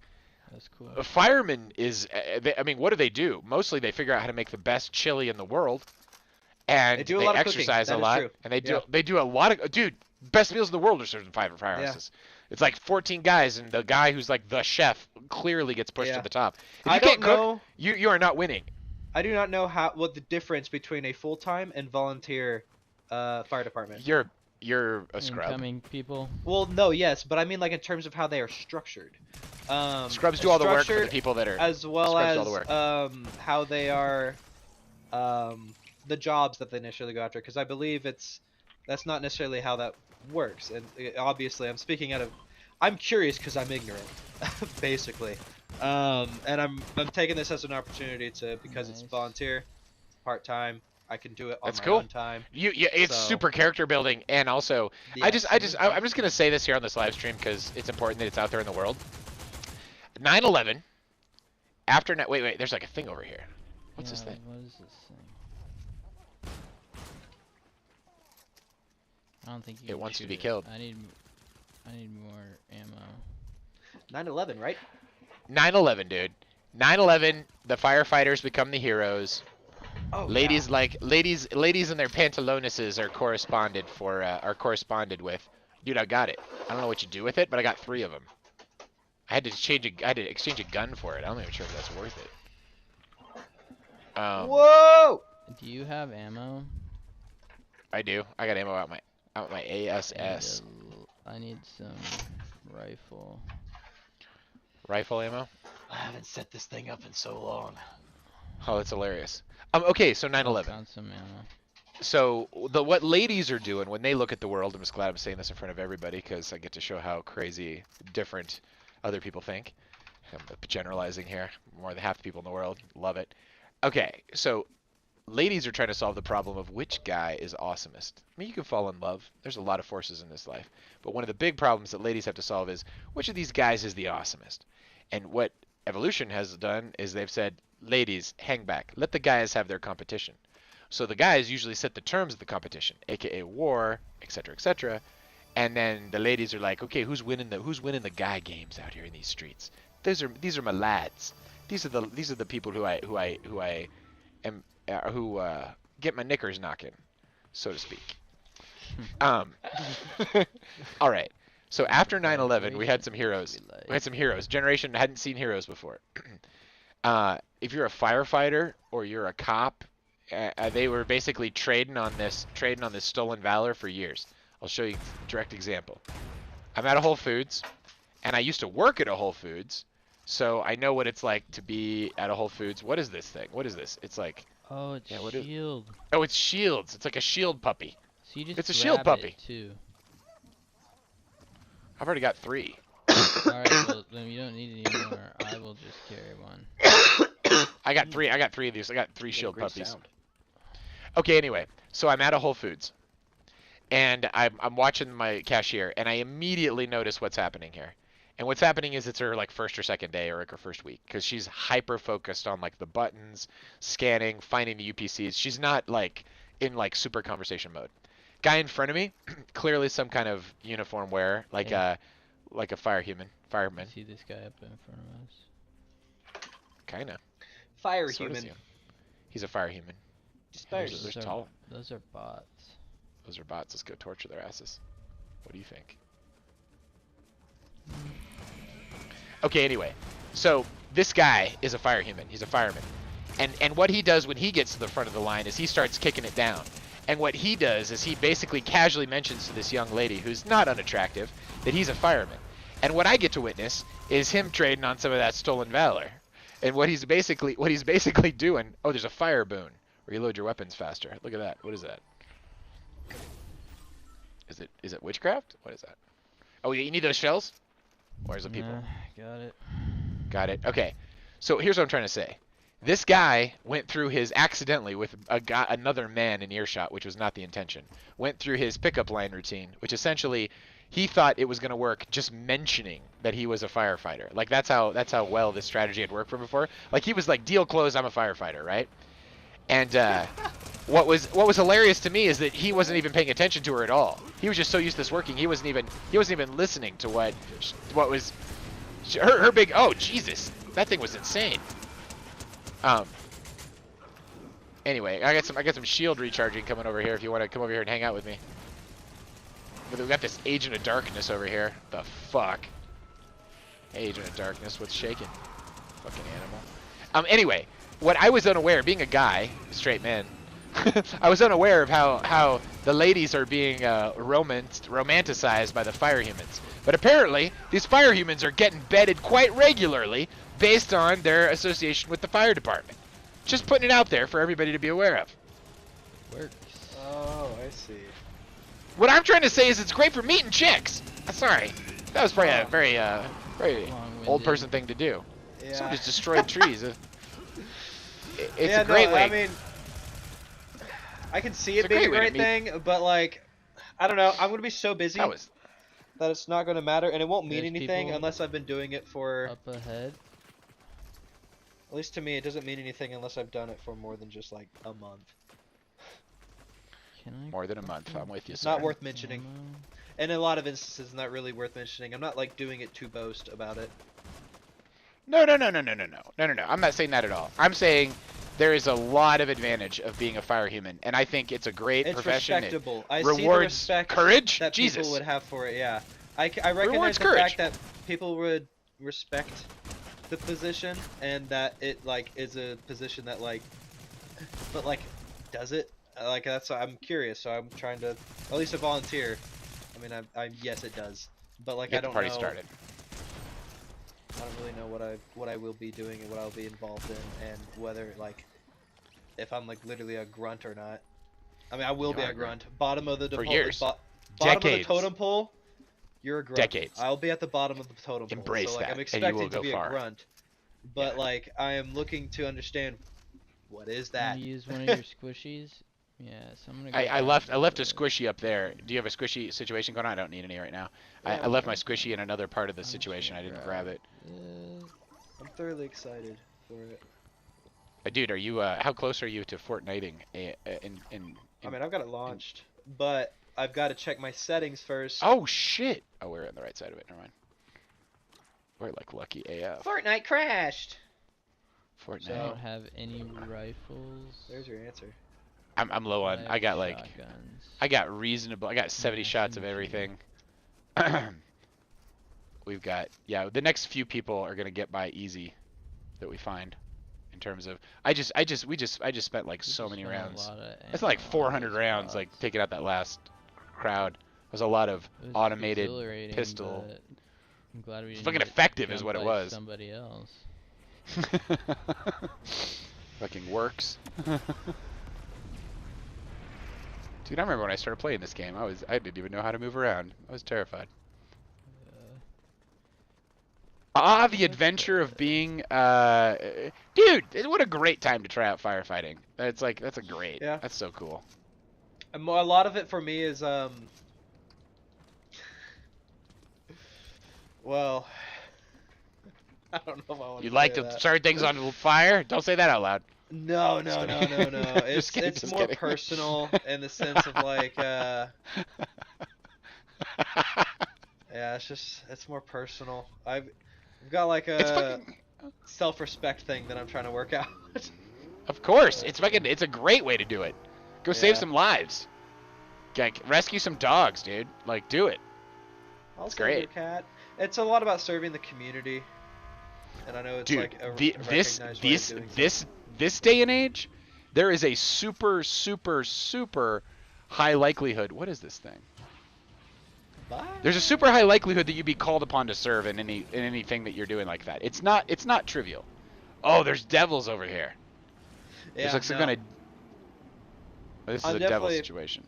[SPEAKER 4] That's cool.
[SPEAKER 3] a fireman is. I mean, what do they do? Mostly, they figure out how to make the best chili in the world,
[SPEAKER 7] They
[SPEAKER 3] and
[SPEAKER 7] do a
[SPEAKER 3] they
[SPEAKER 7] lot of cooking.
[SPEAKER 3] exercise a
[SPEAKER 7] That is
[SPEAKER 3] lot,
[SPEAKER 7] true.
[SPEAKER 3] and they
[SPEAKER 7] Yeah.
[SPEAKER 3] do a lot of dude. Best meals in the world are served in
[SPEAKER 7] Yeah.
[SPEAKER 3] firehouses. It's like 14 guys, and the guy who's like the chef clearly gets pushed to
[SPEAKER 7] Yeah.
[SPEAKER 3] the top. If
[SPEAKER 7] I
[SPEAKER 3] you
[SPEAKER 7] don't
[SPEAKER 3] can't cook,
[SPEAKER 7] know.
[SPEAKER 3] you are not winning.
[SPEAKER 7] I do not know what the difference between a full-time and volunteer fire department.
[SPEAKER 3] You're a scrub.
[SPEAKER 4] Incoming people.
[SPEAKER 7] Well, no, yes, but I mean like in terms of how they are structured.
[SPEAKER 3] Scrubs do all the work for the
[SPEAKER 7] Structured
[SPEAKER 3] people that are.
[SPEAKER 7] as well
[SPEAKER 3] Scrubs do all
[SPEAKER 7] as
[SPEAKER 3] the work.
[SPEAKER 7] how they are the jobs that they initially go after because I believe that's not necessarily how that works and obviously I'm curious because I'm ignorant basically and I'm taking this as an opportunity to because it's
[SPEAKER 4] Nice.
[SPEAKER 7] volunteer part-time I can do it on
[SPEAKER 3] That's
[SPEAKER 7] my
[SPEAKER 3] cool.
[SPEAKER 7] own time.
[SPEAKER 3] It's
[SPEAKER 7] So-
[SPEAKER 3] super character building, and also,
[SPEAKER 7] Yes.
[SPEAKER 3] I'm just gonna say this here on this live stream because it's important that it's out there in the world. 9/11. Wait, there's like a thing over here. What's this
[SPEAKER 4] Yeah,
[SPEAKER 3] thing?
[SPEAKER 4] What is this thing? I don't think you
[SPEAKER 3] It
[SPEAKER 4] can
[SPEAKER 3] wants to
[SPEAKER 4] shoot
[SPEAKER 3] be
[SPEAKER 4] it.
[SPEAKER 3] killed.
[SPEAKER 4] I need more ammo.
[SPEAKER 7] 9/11, right?
[SPEAKER 3] 9/11, dude. 9/11. The firefighters become the heroes.
[SPEAKER 7] Oh,
[SPEAKER 3] Ladies in their pantalonuses are corresponded with. Dude, I got it. I don't know what you do with it, but I got 3 of them. I had to exchange a gun for it. I'm not even sure if that's worth it.
[SPEAKER 7] Whoa!
[SPEAKER 4] Do you have ammo?
[SPEAKER 3] I do. I got ammo out my ASS.
[SPEAKER 4] I need some rifle.
[SPEAKER 3] Rifle ammo.
[SPEAKER 7] I haven't set this thing up in so long.
[SPEAKER 3] Oh, that's hilarious. Okay, so
[SPEAKER 4] Oh,
[SPEAKER 3] 9/11.
[SPEAKER 4] found some ammo.
[SPEAKER 3] So what ladies are doing when they look at the world, I'm just glad I'm saying this in front of everybody because I get to show how crazy different other people think. I'm generalizing here. More than half the people in the world love it. Okay, so ladies are trying to solve the problem of which guy is awesomest. I mean, you can fall in love. There's a lot of forces in this life. But one of the big problems that ladies have to solve is which of these guys is the awesomest. And what evolution has done is they've said, ladies, hang back. Let the guys have their competition. So the guys usually set the terms of the competition, aka war, etc., etc. And then the ladies are like, okay, who's winning the guy games out here in these streets? These are my lads. These are the people who I am who get my knickers knocking, so to speak. Um, all right. So after 9/11, we had some heroes. We had some heroes. Generation hadn't seen heroes before. If you're a firefighter or you're a cop, they were basically trading on this stolen valor for years. I'll show you a direct example. I'm at a Whole Foods, and I used to work at a Whole Foods, so I know what it's like to be at a Whole Foods. What is this thing? What is this? It's like,
[SPEAKER 4] Oh, it's
[SPEAKER 3] what is?
[SPEAKER 4] shield.
[SPEAKER 3] Oh, it's shields. It's like a shield puppy.
[SPEAKER 4] So you just
[SPEAKER 3] It's a shield
[SPEAKER 4] grab
[SPEAKER 3] puppy.
[SPEAKER 4] it, too.
[SPEAKER 3] I've already got 3.
[SPEAKER 4] Alright, well, then you don't need any more. I will just carry one.
[SPEAKER 3] I got 3. I got 3 of these. I got 3
[SPEAKER 7] You have
[SPEAKER 3] shield
[SPEAKER 7] great
[SPEAKER 3] puppies.
[SPEAKER 7] sound.
[SPEAKER 3] Okay, anyway, so I'm at a Whole Foods, and I'm watching my cashier, and I immediately notice what's happening here. And what's happening is it's her like first or second day or like her first week, because she's hyper focused on like the buttons, scanning, finding the UPCs. She's not like in like super conversation mode. Guy in front of me, clearly some kind of uniform wearer, like
[SPEAKER 4] Yeah.
[SPEAKER 3] a fireman.
[SPEAKER 4] See this guy up in front of us?
[SPEAKER 3] Kinda.
[SPEAKER 7] Fire
[SPEAKER 3] Sort of
[SPEAKER 7] human.
[SPEAKER 3] see him. He's a fire human.
[SPEAKER 7] Just fire
[SPEAKER 3] Those
[SPEAKER 7] human.
[SPEAKER 3] are tall.
[SPEAKER 4] Those are bots.
[SPEAKER 3] Those are bots. Let's go torture their asses. What do you think? Okay, anyway. So, this guy is a fire human. He's a fireman. And what he does when he gets to the front of the line is he starts kicking it down. And what he does is he basically casually mentions to this young lady, who's not unattractive, that he's a fireman. And what I get to witness is him trading on some of that stolen valor. And what he's basically doing, oh, there's a fire boon. Reload your weapons faster. Look at that. What is that? Is it witchcraft? What is that? Oh, you need those shells? Where's the people?
[SPEAKER 4] Got it.
[SPEAKER 3] Got it. Okay. So here's what I'm trying to say. This guy went through his accidentally with another man in earshot, which was not the intention. Went through his pickup line routine, which essentially he thought it was going to work just mentioning that he was a firefighter. Like that's how well this strategy had worked for him before. Like he was like, deal closed, I'm a firefighter, right? And what was hilarious to me is that he wasn't even paying attention to her at all. He was just so used to this working, he wasn't even listening to what was her big. Oh Jesus, that thing was insane. Anyway, I got some shield recharging coming over here. If you want to come over here and hang out with me. We got this Agent of Darkness over here. The fuck? Agent of Darkness, what's shaking? Fucking animal. Anyway, what I was unaware, being a guy, straight man, I was unaware of how the ladies are being romanticized by the fire humans. But apparently, these fire humans are getting bedded quite regularly based on their association with the fire department. Just putting it out there for everybody to be aware of.
[SPEAKER 4] Works.
[SPEAKER 7] Oh, I see.
[SPEAKER 3] What I'm trying to say is it's great for meeting chicks. Sorry. That was probably a very
[SPEAKER 4] Long-winded.
[SPEAKER 3] old person thing to do.
[SPEAKER 7] Yeah.
[SPEAKER 3] Someone just destroyed trees. It's
[SPEAKER 7] Yeah,
[SPEAKER 3] a great
[SPEAKER 7] no,
[SPEAKER 3] way.
[SPEAKER 7] I mean, I can see
[SPEAKER 3] It's
[SPEAKER 7] it
[SPEAKER 3] a
[SPEAKER 7] being a
[SPEAKER 3] great way to
[SPEAKER 7] great thing, but like, I don't know. I'm gonna be so busy
[SPEAKER 3] That was
[SPEAKER 7] that it's not gonna matter, and it won't mean
[SPEAKER 4] There's
[SPEAKER 7] anything
[SPEAKER 4] people
[SPEAKER 7] unless I've been doing it for.
[SPEAKER 4] Up ahead.
[SPEAKER 7] At least to me, it doesn't mean anything unless I've done it for more than just like a month.
[SPEAKER 4] Can I?
[SPEAKER 3] more than a month. I'm with you,
[SPEAKER 7] It's
[SPEAKER 3] sir.
[SPEAKER 7] not worth mentioning.
[SPEAKER 4] ammo?
[SPEAKER 7] And in a lot of instances, not really worth mentioning. I'm not like doing it to boast about it.
[SPEAKER 3] No. I'm not saying that at all. I'm saying there is a lot of advantage of being a fire human, and I think it's a great
[SPEAKER 7] It's
[SPEAKER 3] profession. It
[SPEAKER 7] respectable. I see the
[SPEAKER 3] rewards
[SPEAKER 7] respect
[SPEAKER 3] courage.
[SPEAKER 7] that
[SPEAKER 3] Jesus.
[SPEAKER 7] people would have for it. Yeah, I recognize
[SPEAKER 3] Rewards
[SPEAKER 7] the
[SPEAKER 3] courage.
[SPEAKER 7] fact that people would respect the position, and that it like is a position that like, but like, does it? Like that's I'm curious, so I'm trying to at least a volunteer. I mean, I yes it does, but like
[SPEAKER 3] Get
[SPEAKER 7] I
[SPEAKER 3] the
[SPEAKER 7] don't
[SPEAKER 3] party
[SPEAKER 7] know.
[SPEAKER 3] started.
[SPEAKER 7] don't really know what I will be doing and what I'll be involved in, and whether like if I'm like literally a grunt or not. I mean, I will
[SPEAKER 3] You
[SPEAKER 7] be
[SPEAKER 3] are
[SPEAKER 7] a
[SPEAKER 3] a grunt.
[SPEAKER 7] grunt. Bottom of the
[SPEAKER 3] For
[SPEAKER 7] bottom
[SPEAKER 3] years.
[SPEAKER 7] of the
[SPEAKER 3] Decades.
[SPEAKER 7] totem pole. You're a grunt.
[SPEAKER 3] Decades.
[SPEAKER 7] I'll be at the bottom of the totem pole.
[SPEAKER 3] Embrace
[SPEAKER 7] so like
[SPEAKER 3] that,
[SPEAKER 7] I'm
[SPEAKER 3] and you will
[SPEAKER 7] expecting to
[SPEAKER 3] go
[SPEAKER 7] be
[SPEAKER 3] far.
[SPEAKER 7] a grunt, but
[SPEAKER 3] Yeah.
[SPEAKER 7] like I am looking to understand what is
[SPEAKER 4] Can
[SPEAKER 7] that.
[SPEAKER 4] you use one of your squishies? Yeah, so I'm gonna go
[SPEAKER 3] I
[SPEAKER 4] grab
[SPEAKER 3] left a
[SPEAKER 4] the-
[SPEAKER 3] squishy up there. Do you have a squishy situation going on? I don't need any right now.
[SPEAKER 7] Yeah,
[SPEAKER 3] I left my squishy in another part of the
[SPEAKER 4] I'm just
[SPEAKER 3] situation.
[SPEAKER 4] gonna
[SPEAKER 3] I didn't grab it.
[SPEAKER 7] I'm thoroughly excited for it.
[SPEAKER 3] Dude, are you how close are you to Fortniting
[SPEAKER 7] I mean, I've got it launched, but I've got to check my settings first.
[SPEAKER 3] Oh shit. Oh, we're on the right side of it. Never mind. We're like lucky AF.
[SPEAKER 7] Fortnite crashed.
[SPEAKER 3] Fortnite.
[SPEAKER 4] I don't have any rifles.
[SPEAKER 7] There's your answer.
[SPEAKER 3] I'm low on. I
[SPEAKER 4] have
[SPEAKER 3] got like
[SPEAKER 4] shotguns.
[SPEAKER 3] I got reasonable. I got 70 shots of
[SPEAKER 4] SMG.
[SPEAKER 3] everything. We've got the next few people are gonna get by easy that we find in terms of I just spent like so many rounds. That's like 400 rounds like taking out that last crowd. It was a lot of
[SPEAKER 4] It was
[SPEAKER 3] automated
[SPEAKER 4] exhilarating,
[SPEAKER 3] pistol.
[SPEAKER 4] but I'm glad we didn't
[SPEAKER 3] Fucking
[SPEAKER 4] get
[SPEAKER 3] effective is
[SPEAKER 4] jumped
[SPEAKER 3] what it
[SPEAKER 4] by
[SPEAKER 3] was.
[SPEAKER 4] Somebody else.
[SPEAKER 3] Fucking works. Dude, I remember when I started playing this game. I didn't even know how to move around. I was terrified. The adventure of being dude, what a great time to try out firefighting. That's a great.
[SPEAKER 7] Yeah.
[SPEAKER 3] That's so cool.
[SPEAKER 7] And a lot of it for me is well, I don't know if I want
[SPEAKER 3] You
[SPEAKER 7] to
[SPEAKER 3] like
[SPEAKER 7] say
[SPEAKER 3] to
[SPEAKER 7] that.
[SPEAKER 3] start things on fire? Don't say that out loud.
[SPEAKER 7] No.
[SPEAKER 3] Just kidding,
[SPEAKER 7] It's
[SPEAKER 3] just
[SPEAKER 7] more
[SPEAKER 3] kidding.
[SPEAKER 7] personal in the sense of like yeah, it's more personal. I've got like
[SPEAKER 3] It's
[SPEAKER 7] a
[SPEAKER 3] fucking
[SPEAKER 7] self-respect thing that I'm trying to work out.
[SPEAKER 3] Of course. It's a great way to do it. Go save
[SPEAKER 7] Yeah.
[SPEAKER 3] some lives. Like rescue some dogs, dude. Like do it.
[SPEAKER 7] I'll
[SPEAKER 3] It's
[SPEAKER 7] save your
[SPEAKER 3] great.
[SPEAKER 7] cat. It's a lot about serving the community, and I know it's
[SPEAKER 3] Dude,
[SPEAKER 7] like a
[SPEAKER 3] this
[SPEAKER 7] recognized way of doing
[SPEAKER 3] this day and age, there is a super high likelihood. What is this thing?
[SPEAKER 7] so. Bye.
[SPEAKER 3] There's a super high likelihood that you'd be called upon to serve in anything that you're doing like that. It's not trivial. Oh, there's devils over here.
[SPEAKER 7] Yeah,
[SPEAKER 3] There's like some
[SPEAKER 7] no.
[SPEAKER 3] kind of. This is
[SPEAKER 7] I'm
[SPEAKER 3] a devil
[SPEAKER 7] definitely-
[SPEAKER 3] situation.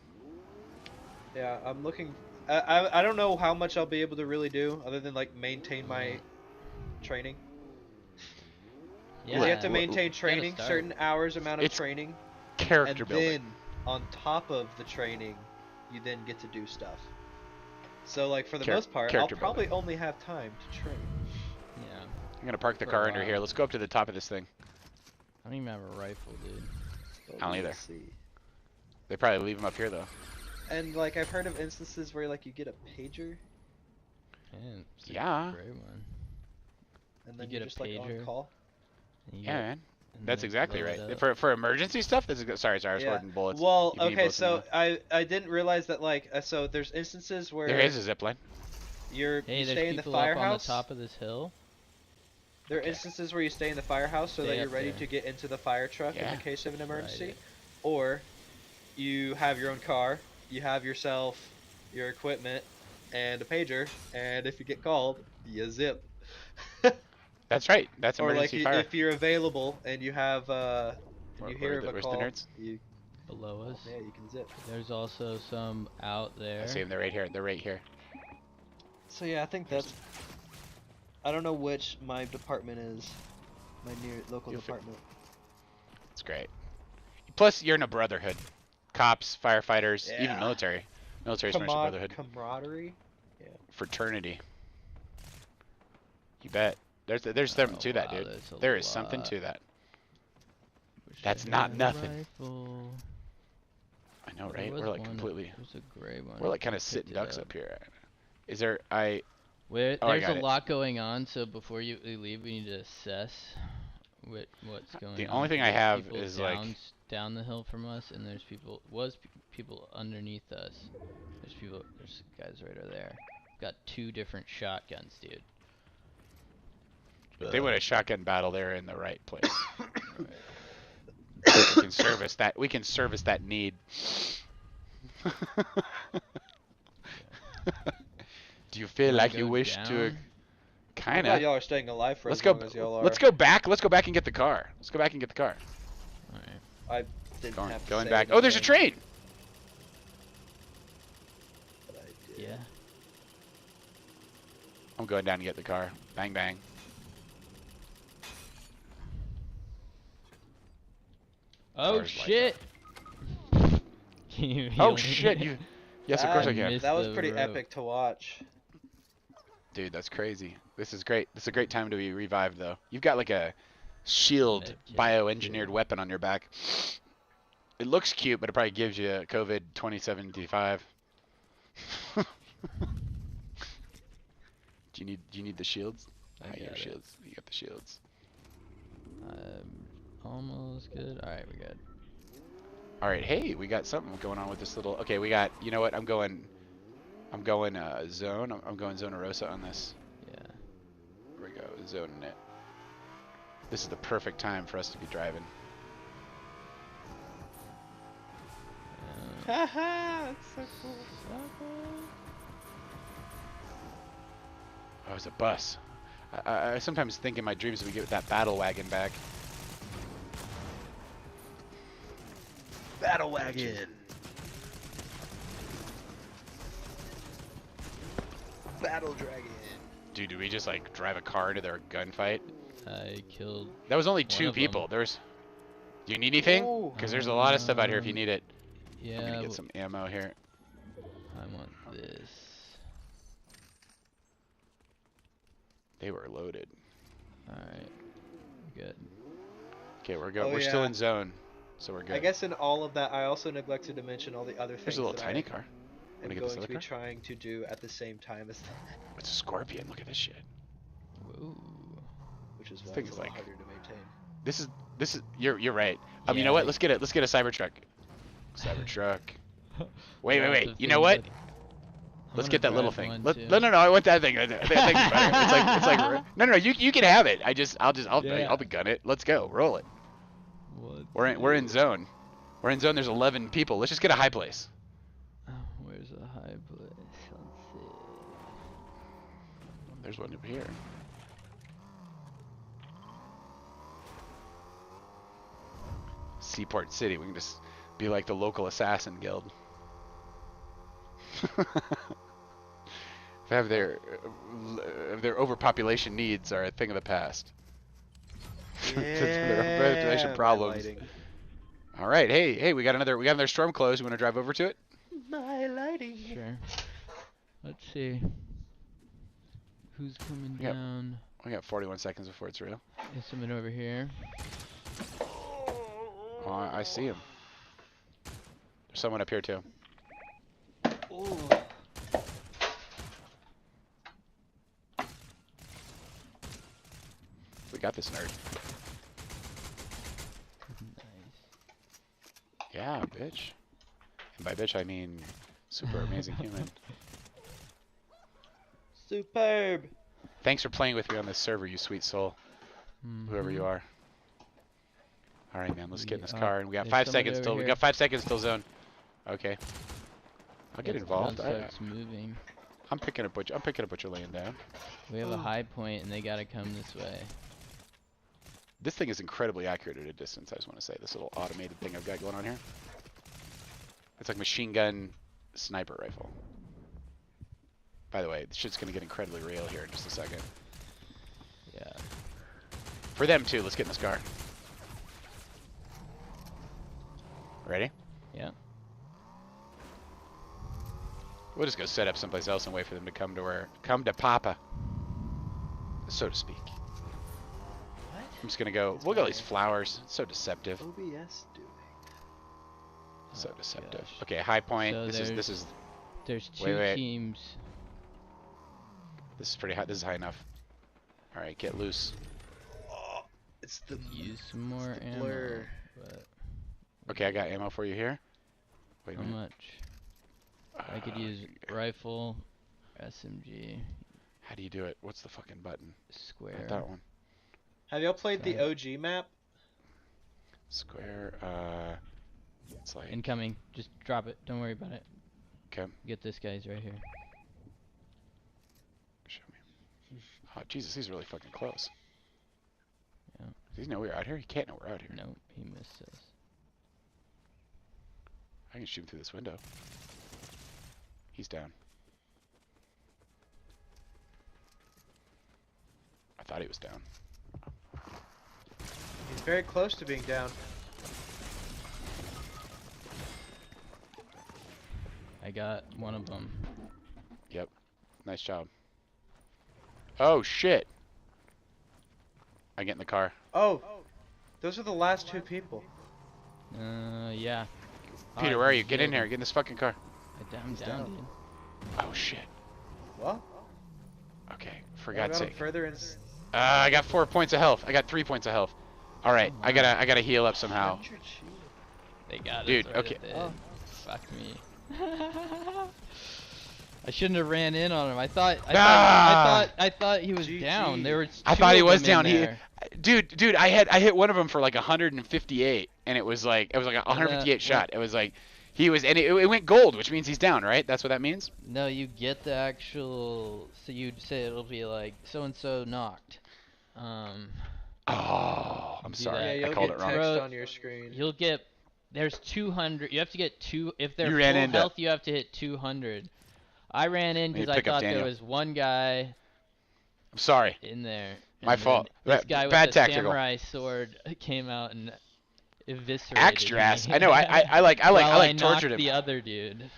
[SPEAKER 7] Yeah, I'm looking. I don't know how much I'll be able to really do other than like maintain my training.
[SPEAKER 4] Yeah,
[SPEAKER 7] You have to
[SPEAKER 3] Well,
[SPEAKER 7] maintain training,
[SPEAKER 4] start.
[SPEAKER 7] certain hours amount of
[SPEAKER 3] It's
[SPEAKER 7] training,
[SPEAKER 3] Character
[SPEAKER 7] and
[SPEAKER 3] building.
[SPEAKER 7] then on top of the training, you then get to do stuff. So like for the most part, I'll
[SPEAKER 3] character
[SPEAKER 7] probably only have time to train.
[SPEAKER 4] Yeah.
[SPEAKER 3] I'm gonna park the
[SPEAKER 4] For a
[SPEAKER 3] car under
[SPEAKER 4] while.
[SPEAKER 3] here. Let's go up to the top of this thing.
[SPEAKER 4] I don't even have a rifle, dude.
[SPEAKER 7] But
[SPEAKER 3] I don't
[SPEAKER 7] we'll
[SPEAKER 3] either.
[SPEAKER 7] see.
[SPEAKER 3] They probably leave them up here though.
[SPEAKER 7] And like I've heard of instances where like you get a pager
[SPEAKER 4] Man, it's a
[SPEAKER 3] Yeah.
[SPEAKER 4] Great one.
[SPEAKER 7] and then
[SPEAKER 4] You
[SPEAKER 7] you're
[SPEAKER 4] get a
[SPEAKER 7] just like on
[SPEAKER 4] pager.
[SPEAKER 7] call.
[SPEAKER 4] And you
[SPEAKER 3] Yeah,
[SPEAKER 4] get-
[SPEAKER 3] man.
[SPEAKER 4] and
[SPEAKER 3] That's
[SPEAKER 4] then
[SPEAKER 3] exactly
[SPEAKER 4] load
[SPEAKER 3] right.
[SPEAKER 4] it up.
[SPEAKER 3] For emergency stuff, this is sorry, I was
[SPEAKER 7] Yeah.
[SPEAKER 3] hoarding bullets.
[SPEAKER 7] Well,
[SPEAKER 3] You need
[SPEAKER 7] okay,
[SPEAKER 3] bullets in
[SPEAKER 7] so
[SPEAKER 3] there.
[SPEAKER 7] I didn't realize that like so there's instances where
[SPEAKER 3] There is a zip line.
[SPEAKER 4] Hey,
[SPEAKER 7] you
[SPEAKER 4] there's
[SPEAKER 7] stay in the
[SPEAKER 4] people up on the
[SPEAKER 7] firehouse.
[SPEAKER 4] top of this hill.
[SPEAKER 7] There are instances where you stay in the firehouse so that
[SPEAKER 4] Stay
[SPEAKER 7] you're
[SPEAKER 4] up
[SPEAKER 7] ready
[SPEAKER 4] there.
[SPEAKER 7] to get into the fire truck in
[SPEAKER 3] Yeah.
[SPEAKER 7] the case of an emergency,
[SPEAKER 4] it.
[SPEAKER 7] or you have your own car, you have yourself your equipment and a pager, and if you get called, you zip.
[SPEAKER 3] That's right. That's
[SPEAKER 7] Or like
[SPEAKER 3] emergency fire.
[SPEAKER 7] if you're available and you have and you hear of a
[SPEAKER 3] where's the
[SPEAKER 7] call,
[SPEAKER 3] nerds?
[SPEAKER 7] you
[SPEAKER 4] Below us.
[SPEAKER 7] you can zip.
[SPEAKER 4] There's also some out there.
[SPEAKER 3] I see them. They're right here. They're right here.
[SPEAKER 7] So yeah, I think that's. I don't know which my department is, my near local
[SPEAKER 3] You'll fi-
[SPEAKER 7] department.
[SPEAKER 3] It's great. Plus, you're in a brotherhood. Cops, firefighters, even
[SPEAKER 7] Yeah.
[SPEAKER 3] military. Military's pretty much a brotherhood.
[SPEAKER 7] Camaraderie.
[SPEAKER 3] Fraternity. You bet. There's something
[SPEAKER 4] Oh,
[SPEAKER 3] to that,
[SPEAKER 4] wow,
[SPEAKER 3] dude.
[SPEAKER 4] that's a
[SPEAKER 3] There is something
[SPEAKER 4] lot.
[SPEAKER 3] to that.
[SPEAKER 4] Wish I
[SPEAKER 3] That's
[SPEAKER 4] had
[SPEAKER 3] not
[SPEAKER 4] a
[SPEAKER 3] nothing.
[SPEAKER 4] rifle.
[SPEAKER 3] I know,
[SPEAKER 4] There
[SPEAKER 3] right?
[SPEAKER 4] was
[SPEAKER 3] We're like
[SPEAKER 4] one-
[SPEAKER 3] completely.
[SPEAKER 4] There's a gray one.
[SPEAKER 3] We're like kind
[SPEAKER 4] I
[SPEAKER 3] of sitting
[SPEAKER 4] picked it
[SPEAKER 3] ducks up here. Is there? I.
[SPEAKER 4] Where,
[SPEAKER 3] Oh, I
[SPEAKER 4] there's
[SPEAKER 3] got
[SPEAKER 4] a
[SPEAKER 3] it.
[SPEAKER 4] lot going on, so before you leave, we need to assess what's going on.
[SPEAKER 3] The only thing I
[SPEAKER 4] There's
[SPEAKER 3] have
[SPEAKER 4] people
[SPEAKER 3] is, like-
[SPEAKER 4] down the hill from us, and there's people underneath us. There's guys right over there. Got 2 different shotguns, dude.
[SPEAKER 3] If they win a shotgun battle, they're in the right place.
[SPEAKER 4] Right.
[SPEAKER 3] We can service that. We can service that need. Do you feel
[SPEAKER 4] Wanna
[SPEAKER 3] like you
[SPEAKER 4] go
[SPEAKER 3] wish to
[SPEAKER 4] down?
[SPEAKER 7] I'm
[SPEAKER 3] Kinda.
[SPEAKER 7] glad y'all are staying alive for
[SPEAKER 3] Let's
[SPEAKER 7] as
[SPEAKER 3] go.
[SPEAKER 7] long as y'all are.
[SPEAKER 3] Let's go back. Let's go back and get the car. Let's go back and get the car.
[SPEAKER 4] Alright.
[SPEAKER 7] I didn't
[SPEAKER 3] Going,
[SPEAKER 7] have to
[SPEAKER 3] going
[SPEAKER 7] say
[SPEAKER 3] back. Oh, there's a
[SPEAKER 7] anything,
[SPEAKER 3] train.
[SPEAKER 7] but I did.
[SPEAKER 4] Yeah.
[SPEAKER 3] I'm going down to get the car. Bang bang.
[SPEAKER 4] Oh
[SPEAKER 3] Car's lighting
[SPEAKER 4] shit! Can you heal
[SPEAKER 3] Oh
[SPEAKER 4] me?
[SPEAKER 3] shit! You. Yes, of course I can.
[SPEAKER 4] missed
[SPEAKER 7] That was
[SPEAKER 4] the
[SPEAKER 7] pretty
[SPEAKER 4] rope.
[SPEAKER 7] epic to watch.
[SPEAKER 3] Dude, that's crazy. This is great. This is a great time to be revived, though. You've got like a shield
[SPEAKER 4] Medkit,
[SPEAKER 3] bioengineered
[SPEAKER 4] too.
[SPEAKER 3] weapon on your back. It looks cute, but it probably gives you COVID 2075. Do you need the shields?
[SPEAKER 4] I
[SPEAKER 3] Your
[SPEAKER 4] got it.
[SPEAKER 3] shields. You got the shields.
[SPEAKER 4] Almost good. Alright, we're good.
[SPEAKER 3] All right. Hey, we got something going on with this little. Okay, we got. You know what? I'm going zone. I'm going Zona Rosa on this.
[SPEAKER 4] Yeah.
[SPEAKER 3] Here we go. Zoning it. This is the perfect time for us to be driving.
[SPEAKER 7] Haha, that's so cool.
[SPEAKER 3] Oh, it's a bus. I sometimes think in my dreams we get that battle wagon back.
[SPEAKER 7] Battle wagon. Battle dragon.
[SPEAKER 3] Dude, do we just like drive a car into their gunfight?
[SPEAKER 4] I killed.
[SPEAKER 3] That was only
[SPEAKER 4] One
[SPEAKER 3] two
[SPEAKER 4] of
[SPEAKER 3] people.
[SPEAKER 4] them.
[SPEAKER 3] There's. Do you need anything?
[SPEAKER 7] Ooh.
[SPEAKER 3] Because there's a lot of stuff out here if you
[SPEAKER 4] Um,
[SPEAKER 3] need it.
[SPEAKER 4] Yeah.
[SPEAKER 3] I'm gonna get some ammo here.
[SPEAKER 4] I want this.
[SPEAKER 3] They were loaded.
[SPEAKER 4] Alright. Good.
[SPEAKER 3] Okay, we're going.
[SPEAKER 7] Oh,
[SPEAKER 3] We're still
[SPEAKER 7] yeah.
[SPEAKER 3] in zone, so we're good.
[SPEAKER 7] I guess in all of that, I also neglected to mention all the other things
[SPEAKER 3] There's a little
[SPEAKER 7] that
[SPEAKER 3] tiny
[SPEAKER 7] I
[SPEAKER 3] car.
[SPEAKER 7] am
[SPEAKER 3] Wanna get
[SPEAKER 7] going
[SPEAKER 3] this
[SPEAKER 7] to
[SPEAKER 3] other
[SPEAKER 7] be
[SPEAKER 3] car?
[SPEAKER 7] trying to do at the same time as that,
[SPEAKER 3] It's a Scorpion. Look at this shit.
[SPEAKER 4] Whoa.
[SPEAKER 7] which is
[SPEAKER 3] This
[SPEAKER 7] why
[SPEAKER 3] thing
[SPEAKER 7] it's
[SPEAKER 3] is
[SPEAKER 7] a lot
[SPEAKER 3] like-
[SPEAKER 7] harder to maintain.
[SPEAKER 3] This is. You're right. You
[SPEAKER 4] Yeah,
[SPEAKER 3] know what?
[SPEAKER 4] like-
[SPEAKER 3] Let's get it. Let's get a Cybertruck. Cybertruck. Wait,
[SPEAKER 4] Lots
[SPEAKER 3] wait, wait.
[SPEAKER 4] of
[SPEAKER 3] You know what?
[SPEAKER 4] things I'm
[SPEAKER 3] Let's
[SPEAKER 4] gonna
[SPEAKER 3] get that little
[SPEAKER 4] drive
[SPEAKER 3] thing.
[SPEAKER 4] one, too.
[SPEAKER 3] No, no, no. I want that thing. That thing's better. No, no, no. You can have it.
[SPEAKER 4] Yeah.
[SPEAKER 3] I'll gun it. Let's go. Roll it.
[SPEAKER 4] What?
[SPEAKER 3] We're in zone. We're in zone. There's 11 people. Let's just get a high place.
[SPEAKER 4] Oh, where's a high place? Let's see.
[SPEAKER 3] There's one over here. Seaport City. We can just be like the local assassin guild. If their overpopulation needs are a thing of the past. Their overpopulation
[SPEAKER 7] my
[SPEAKER 3] problems.
[SPEAKER 7] lighting.
[SPEAKER 3] All right, hey, we got another storm close. You want to drive over to it?
[SPEAKER 7] My lighting.
[SPEAKER 4] Sure. Let's see. Who's coming
[SPEAKER 3] Yep.
[SPEAKER 4] down?
[SPEAKER 3] We got 41 seconds before it's real.
[SPEAKER 4] There's someone over here.
[SPEAKER 3] Oh, I see him. There's someone up here too.
[SPEAKER 7] Ooh.
[SPEAKER 3] We got this nerd.
[SPEAKER 4] Nice.
[SPEAKER 3] Yeah, bitch. And by bitch I mean super amazing human.
[SPEAKER 7] Superb.
[SPEAKER 3] Thanks for playing with me on this server, you sweet soul, whoever you are. All right, man. Let's get in this car, and we got
[SPEAKER 4] There's
[SPEAKER 3] 5
[SPEAKER 4] somebody
[SPEAKER 3] seconds
[SPEAKER 4] over
[SPEAKER 3] till. We
[SPEAKER 4] here.
[SPEAKER 3] got 5 seconds till zone. Okay. I'll get
[SPEAKER 4] It's
[SPEAKER 3] involved.
[SPEAKER 4] done, starts moving.
[SPEAKER 3] I'm picking up what you're laying down.
[SPEAKER 4] We have a high point and they gotta come this way.
[SPEAKER 3] This thing is incredibly accurate at a distance. I just want to say this little automated thing I've got going on here. It's like machine gun sniper rifle. By the way, this shit's gonna get incredibly real here in just a second.
[SPEAKER 4] Yeah.
[SPEAKER 3] For them too. Let's get in this car. Ready?
[SPEAKER 4] Yeah.
[SPEAKER 3] We'll just go set up someplace else and wait for them to come to Papa, so to speak.
[SPEAKER 7] What?
[SPEAKER 3] I'm just gonna go. Look at all these flowers. It's so deceptive.
[SPEAKER 7] OBS doing?
[SPEAKER 3] So
[SPEAKER 4] Oh,
[SPEAKER 3] deceptive.
[SPEAKER 4] gosh.
[SPEAKER 3] Okay, high point.
[SPEAKER 4] So
[SPEAKER 3] This is
[SPEAKER 4] There's two
[SPEAKER 3] wait.
[SPEAKER 4] teams.
[SPEAKER 3] pretty high. This is high enough. All right, get loose.
[SPEAKER 7] Oh, it's the
[SPEAKER 4] Use some more
[SPEAKER 7] the
[SPEAKER 4] ammo.
[SPEAKER 7] blur.
[SPEAKER 4] But
[SPEAKER 3] Okay, I got ammo for you here. Wait a
[SPEAKER 4] how
[SPEAKER 3] minute.
[SPEAKER 4] much? I could use rifle, SMG,
[SPEAKER 3] How do you do it? What's the fucking button?
[SPEAKER 4] square.
[SPEAKER 3] Not that one.
[SPEAKER 7] Have y'all played the
[SPEAKER 4] Right.
[SPEAKER 7] OG map?
[SPEAKER 3] Square. It's like.
[SPEAKER 4] Incoming. Just drop it. Don't worry about it.
[SPEAKER 3] Okay.
[SPEAKER 4] Get this guy's right here.
[SPEAKER 3] Show me. Oh, Jesus, he's really fucking close.
[SPEAKER 4] Yeah.
[SPEAKER 3] Does he know we're out here? He can't know we're out here.
[SPEAKER 4] Nope, he missed us.
[SPEAKER 3] I can shoot him through this window. He's down. I thought he was down.
[SPEAKER 8] He's very close to being down.
[SPEAKER 4] I got one of them.
[SPEAKER 3] Yep. Nice job. Oh, shit. I get in the car.
[SPEAKER 8] Oh, those are the last two people.
[SPEAKER 4] Yeah.
[SPEAKER 3] Peter,
[SPEAKER 4] I
[SPEAKER 3] where are you?
[SPEAKER 4] just
[SPEAKER 3] Get in
[SPEAKER 4] healed
[SPEAKER 3] here.
[SPEAKER 4] him.
[SPEAKER 3] Get in this fucking car.
[SPEAKER 4] I'm down, dude.
[SPEAKER 3] Oh, shit.
[SPEAKER 8] What?
[SPEAKER 3] Okay. For
[SPEAKER 8] Yeah, I
[SPEAKER 3] God's
[SPEAKER 8] got him
[SPEAKER 3] sake.
[SPEAKER 8] further in.
[SPEAKER 3] I got 4 points of health. I got 3 points of health. All right.
[SPEAKER 4] Oh,
[SPEAKER 3] I gotta heal up somehow.
[SPEAKER 8] 100 shield.
[SPEAKER 4] They got
[SPEAKER 3] Dude,
[SPEAKER 4] us right
[SPEAKER 3] okay.
[SPEAKER 4] at the end. Fuck me. I shouldn't have ran in on him. I thought he was
[SPEAKER 8] GG.
[SPEAKER 4] down. There were
[SPEAKER 3] I
[SPEAKER 4] two
[SPEAKER 3] thought he
[SPEAKER 4] of
[SPEAKER 3] was
[SPEAKER 4] them in
[SPEAKER 3] down.
[SPEAKER 4] there.
[SPEAKER 3] Dude, I hit one of them for like 158, and it was like a 158 shot. It was like he was, and it went gold, which means he's down, right? That's what that means.
[SPEAKER 4] No, you get the actual. So you'd say it'll be like so and so knocked.
[SPEAKER 3] Oh, I'm
[SPEAKER 4] Do
[SPEAKER 3] sorry.
[SPEAKER 4] that.
[SPEAKER 8] Yeah,
[SPEAKER 3] I
[SPEAKER 8] you'll
[SPEAKER 3] called
[SPEAKER 8] get
[SPEAKER 3] it wrong.
[SPEAKER 8] text on your screen.
[SPEAKER 4] You'll get. There's 200. You have to get two. If they're
[SPEAKER 3] You ran
[SPEAKER 4] full
[SPEAKER 3] into-
[SPEAKER 4] health, you have to hit 200. I ran in
[SPEAKER 3] Let me
[SPEAKER 4] because I
[SPEAKER 3] pick up
[SPEAKER 4] thought there
[SPEAKER 3] Daniel.
[SPEAKER 4] was one guy
[SPEAKER 3] I'm sorry.
[SPEAKER 4] in there.
[SPEAKER 3] My
[SPEAKER 4] and then
[SPEAKER 3] fault.
[SPEAKER 4] This guy with
[SPEAKER 3] Bad
[SPEAKER 4] a
[SPEAKER 3] tactical.
[SPEAKER 4] samurai sword came out and eviscerated
[SPEAKER 3] Axed your ass.
[SPEAKER 4] me.
[SPEAKER 3] I know. I like
[SPEAKER 4] While
[SPEAKER 3] tortured
[SPEAKER 4] knocked
[SPEAKER 3] him.
[SPEAKER 4] the other dude.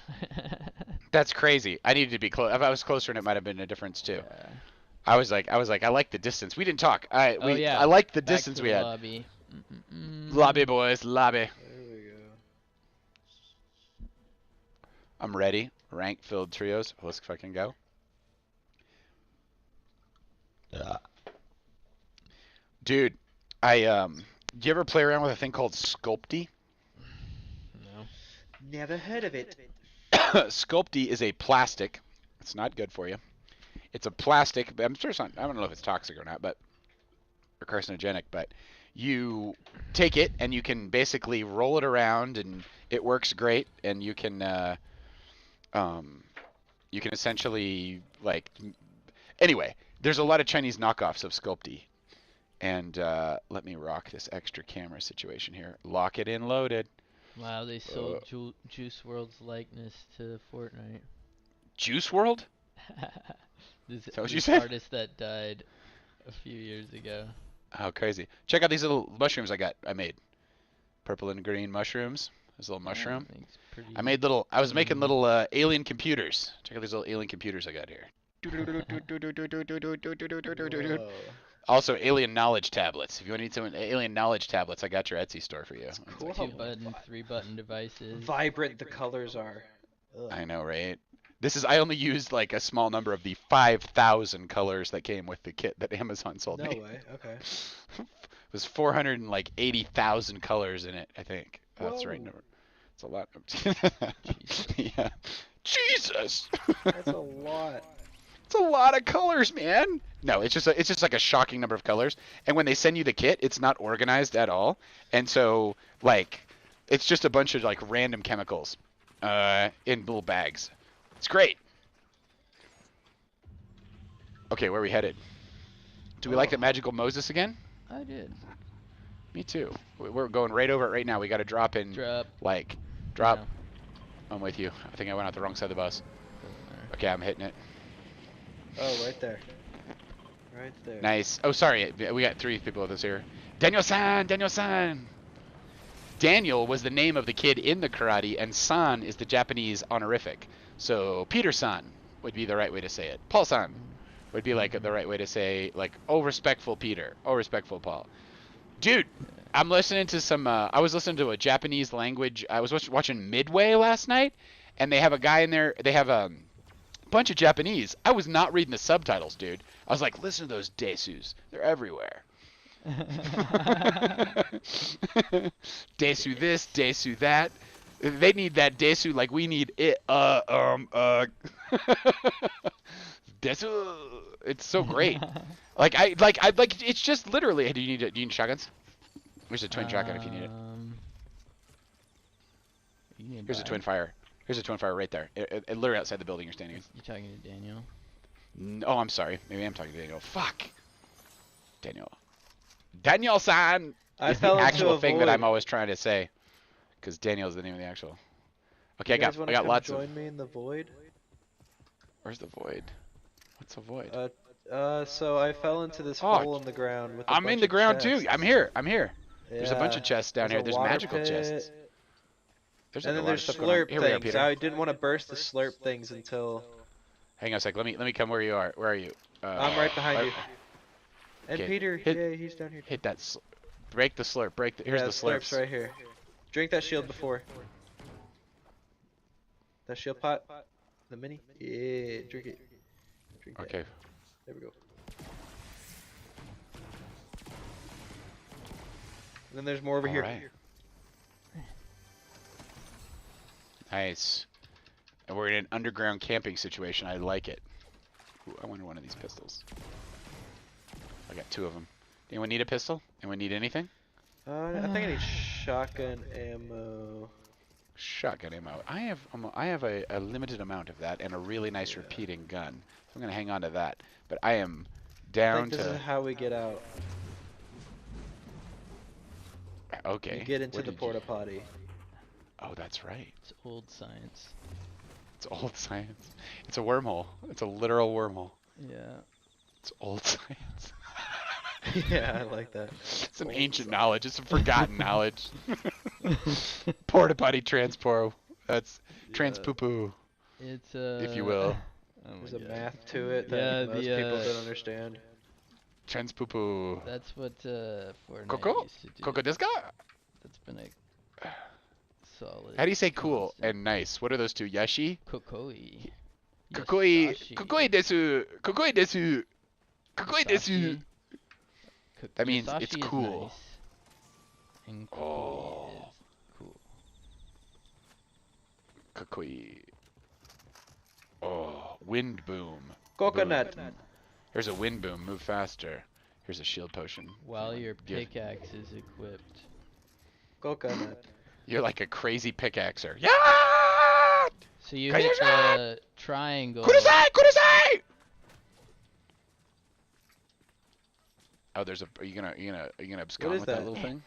[SPEAKER 3] That's crazy. I needed to be close. If I was closer, it might have been a difference too.
[SPEAKER 4] Yeah.
[SPEAKER 3] I was like, I like the distance. We didn't talk.
[SPEAKER 4] Oh, yeah.
[SPEAKER 3] I liked the
[SPEAKER 4] Back
[SPEAKER 3] distance
[SPEAKER 4] to
[SPEAKER 3] we
[SPEAKER 4] the
[SPEAKER 3] had.
[SPEAKER 4] lobby.
[SPEAKER 3] Lobby boys, lobby.
[SPEAKER 8] There we go.
[SPEAKER 3] I'm ready. Rank filled trios. Let's fucking go. Dude, do you ever play around with a thing called Sculpty?
[SPEAKER 4] No.
[SPEAKER 8] Never heard of it.
[SPEAKER 3] Sculpty is a plastic. It's not good for you. It's a plastic. I'm sure it's not. I don't know if it's toxic or not, but or carcinogenic. But you take it and you can basically roll it around, and it works great. And you can essentially like. Anyway, there's a lot of Chinese knockoffs of Sculpty. And let me rock this extra camera situation here. Lock it in, loaded.
[SPEAKER 4] Wow, they sold Juice WRLD's likeness to Fortnite.
[SPEAKER 3] Juice World?
[SPEAKER 4] This,
[SPEAKER 3] that what you
[SPEAKER 4] this
[SPEAKER 3] said?
[SPEAKER 4] artist that died a few years ago.
[SPEAKER 3] How crazy. Check out these little mushrooms I made. Purple and green mushrooms. This little mushroom.
[SPEAKER 4] Makes pretty
[SPEAKER 3] I was making little alien computers. Check out these little alien computers I got here.
[SPEAKER 8] Whoa.
[SPEAKER 3] Also, alien knowledge tablets. If you want to need some alien knowledge tablets, I got your Etsy store for you.
[SPEAKER 8] Cool.
[SPEAKER 4] 2-button, 3-button devices.
[SPEAKER 8] Vibrant the colors are. Ugh.
[SPEAKER 3] I know, right? I only used like a small number of the 5,000 colors that came with the kit that Amazon sold
[SPEAKER 8] No
[SPEAKER 3] me.
[SPEAKER 8] way. Okay.
[SPEAKER 3] It was 480,000 colors in it, I think. That's the right
[SPEAKER 8] Whoa.
[SPEAKER 3] number. It's a lot.
[SPEAKER 4] Jesus.
[SPEAKER 3] Yeah. Jesus.
[SPEAKER 8] That's a lot.
[SPEAKER 3] It's a lot of colors, man. No, it's just like a shocking number of colors. And when they send you the kit, it's not organized at all. And so like it's just a bunch of like random chemicals in little bags. It's great. Okay, where are we headed? Do we like the magical Moses again?
[SPEAKER 4] I did.
[SPEAKER 3] Me too. We're going right over it right now. We got to drop in.
[SPEAKER 4] Drop.
[SPEAKER 3] Like, drop.
[SPEAKER 4] No,
[SPEAKER 3] I'm with you. I think I went out the wrong side of the bus.
[SPEAKER 4] doesn't matter.
[SPEAKER 3] Okay, I'm hitting it.
[SPEAKER 8] Oh, right there. Right there.
[SPEAKER 3] Nice. Oh, sorry. We got 3 people with us here. Daniel-san! Daniel-san! Daniel was the name of the kid in the karate, and san is the Japanese honorific. So Peter-san would be the right way to say it. Paul-san would be like the right way to say, like, oh, respectful Peter. Oh, respectful Paul. Dude, I'm listening to some, I was listening to a Japanese language. I was watching Midway last night, and they have a guy in there. They have a bunch of Japanese. I was not reading the subtitles, dude. I was like, listen to those desus. They're everywhere. Desu this, desu that. They need that desu like we need it. Desu. It's so great. I like. It's just literally. Do you need shotguns? Here's a twin shotgun if you need it.
[SPEAKER 4] You need
[SPEAKER 3] Here's a
[SPEAKER 4] buy.
[SPEAKER 3] twin fire. Here's a twin fire right there. It literally outside the building you're standing in.
[SPEAKER 4] You talking to Daniel?
[SPEAKER 3] Oh, I'm sorry. Maybe I'm talking to Daniel. Fuck. Daniel. Daniel-san
[SPEAKER 8] I
[SPEAKER 3] is the
[SPEAKER 8] fell into
[SPEAKER 3] actual
[SPEAKER 8] a
[SPEAKER 3] thing that I'm
[SPEAKER 8] void.
[SPEAKER 3] always trying to say. Because Daniel is the name of the actual. Okay,
[SPEAKER 8] You guys want
[SPEAKER 3] I
[SPEAKER 8] to
[SPEAKER 3] got
[SPEAKER 8] come
[SPEAKER 3] lots of.
[SPEAKER 8] join me in the void?
[SPEAKER 3] Where's the void? What's a void?
[SPEAKER 8] So I fell into this
[SPEAKER 3] Oh,
[SPEAKER 8] hole in the ground with a
[SPEAKER 3] I'm in
[SPEAKER 8] bunch
[SPEAKER 3] the
[SPEAKER 8] of
[SPEAKER 3] ground too.
[SPEAKER 8] chests.
[SPEAKER 3] I'm here. I'm here. There's a bunch
[SPEAKER 8] Yeah.
[SPEAKER 3] of chests down
[SPEAKER 8] There's
[SPEAKER 3] here.
[SPEAKER 8] a
[SPEAKER 3] There's
[SPEAKER 8] water
[SPEAKER 3] magical
[SPEAKER 8] pit.
[SPEAKER 3] chests. There's
[SPEAKER 8] And
[SPEAKER 3] like a
[SPEAKER 8] then
[SPEAKER 3] lot of
[SPEAKER 8] there's
[SPEAKER 3] stuff going on.
[SPEAKER 8] slurp
[SPEAKER 3] Here we are,
[SPEAKER 8] things.
[SPEAKER 3] Peter.
[SPEAKER 8] I didn't want to burst the slurp things until
[SPEAKER 3] Hang on a sec. Let me come where you are. Where are you?
[SPEAKER 8] I'm right behind you. And
[SPEAKER 3] Okay.
[SPEAKER 8] Peter,
[SPEAKER 3] Hit-
[SPEAKER 8] yeah, he's down here.
[SPEAKER 3] Hit that. Break the slurp. Here's
[SPEAKER 8] Yeah,
[SPEAKER 3] the
[SPEAKER 8] slurp's
[SPEAKER 3] slurps.
[SPEAKER 8] right here. Drink that shield before. That shield pot? The mini? Yeah, drink it. Drink that.
[SPEAKER 3] Okay.
[SPEAKER 8] There we go. And then there's more over
[SPEAKER 3] All
[SPEAKER 8] here.
[SPEAKER 3] right. Nice. And we're in an underground camping situation. I like it. Ooh, I want one of these pistols. I got 2 of them. Anyone need a pistol? Anyone need anything?
[SPEAKER 8] I think I need shotgun ammo.
[SPEAKER 3] Shotgun ammo. I have a limited amount of that and a really nice repeating gun. So I'm gonna hang on to that. But I am
[SPEAKER 8] I
[SPEAKER 3] down
[SPEAKER 8] think this
[SPEAKER 3] to.
[SPEAKER 8] is how we get out.
[SPEAKER 3] Okay.
[SPEAKER 8] You get into
[SPEAKER 3] Where
[SPEAKER 8] the
[SPEAKER 3] did you-
[SPEAKER 8] porta potty.
[SPEAKER 3] Oh, that's right.
[SPEAKER 4] It's old science.
[SPEAKER 3] It's old science. It's a wormhole. It's a literal wormhole.
[SPEAKER 4] Yeah.
[SPEAKER 3] It's old science.
[SPEAKER 8] Yeah, I like that.
[SPEAKER 3] It's an
[SPEAKER 8] Old
[SPEAKER 3] ancient
[SPEAKER 8] science.
[SPEAKER 3] knowledge. It's a forgotten knowledge. Porta potty transport. That's transpoo-poo,
[SPEAKER 4] It's
[SPEAKER 3] if you will.
[SPEAKER 4] Oh my
[SPEAKER 8] There's a
[SPEAKER 4] God.
[SPEAKER 8] math to it that
[SPEAKER 4] Yeah,
[SPEAKER 8] most
[SPEAKER 4] the,
[SPEAKER 8] people don't understand.
[SPEAKER 3] Transpoo-poo.
[SPEAKER 4] That's what Fortnite
[SPEAKER 3] Coco?
[SPEAKER 4] used to do.
[SPEAKER 3] Coco deska?
[SPEAKER 4] That's been a solid.
[SPEAKER 3] How do you say cool
[SPEAKER 4] constant.
[SPEAKER 3] and nice? What are those two? Yashi?
[SPEAKER 4] Kokoi.
[SPEAKER 3] Kokoi.
[SPEAKER 4] Yasashi.
[SPEAKER 3] Kokoi desu. Kokoi desu. Kokoi desu.
[SPEAKER 4] Yasashi.
[SPEAKER 3] That means
[SPEAKER 4] Yasashi
[SPEAKER 3] it's
[SPEAKER 4] is
[SPEAKER 3] cool.
[SPEAKER 4] nice, and Kokoi
[SPEAKER 3] Oh.
[SPEAKER 4] is cool.
[SPEAKER 3] Kokoi. Oh, wind boom.
[SPEAKER 8] Coconut.
[SPEAKER 3] Boom. Here's a wind boom. Move faster. Here's a shield potion.
[SPEAKER 4] While your
[SPEAKER 3] Give-
[SPEAKER 4] pickaxe is equipped.
[SPEAKER 8] Coconut.
[SPEAKER 3] You're like a crazy pickaxer. Yeah!
[SPEAKER 4] So you
[SPEAKER 3] Can you
[SPEAKER 4] hit the triangle.
[SPEAKER 3] Kudasai! Kudasai! Oh, there's a. Are you gonna abscond
[SPEAKER 8] is
[SPEAKER 3] with that
[SPEAKER 8] that?
[SPEAKER 3] little thing?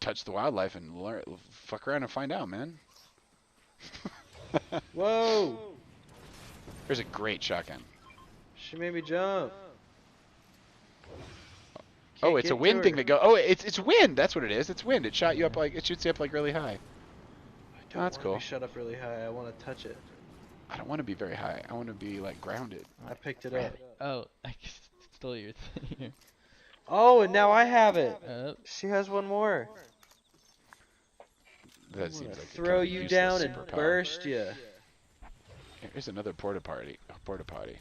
[SPEAKER 3] Touch the wildlife and learn. Fuck around and find out, man.
[SPEAKER 8] Whoa!
[SPEAKER 3] Here's a great shotgun.
[SPEAKER 8] She made me jump.
[SPEAKER 3] Oh,
[SPEAKER 8] Can't
[SPEAKER 3] it's a
[SPEAKER 8] get
[SPEAKER 3] wind
[SPEAKER 8] to
[SPEAKER 3] thing
[SPEAKER 8] her.
[SPEAKER 3] that go. Oh, it's wind. That's what it is. It's wind. It shot you up like it shoots you up like really high.
[SPEAKER 8] I don't
[SPEAKER 3] that's
[SPEAKER 8] wanna
[SPEAKER 3] cool.
[SPEAKER 8] Be shut up really high. I want to touch it.
[SPEAKER 3] I don't want to be very high. I want to be like grounded.
[SPEAKER 8] I picked it up.
[SPEAKER 4] Oh, I stole your thing here.
[SPEAKER 8] Oh, and now I have it.
[SPEAKER 4] Oops.
[SPEAKER 8] She has one more.
[SPEAKER 3] That
[SPEAKER 8] I'm
[SPEAKER 3] seems
[SPEAKER 8] gonna
[SPEAKER 3] like a
[SPEAKER 8] throw
[SPEAKER 3] kinda
[SPEAKER 8] you
[SPEAKER 3] useless
[SPEAKER 8] down and
[SPEAKER 3] superpower.
[SPEAKER 8] burst you.
[SPEAKER 3] Here's another porta potty. Porta potty.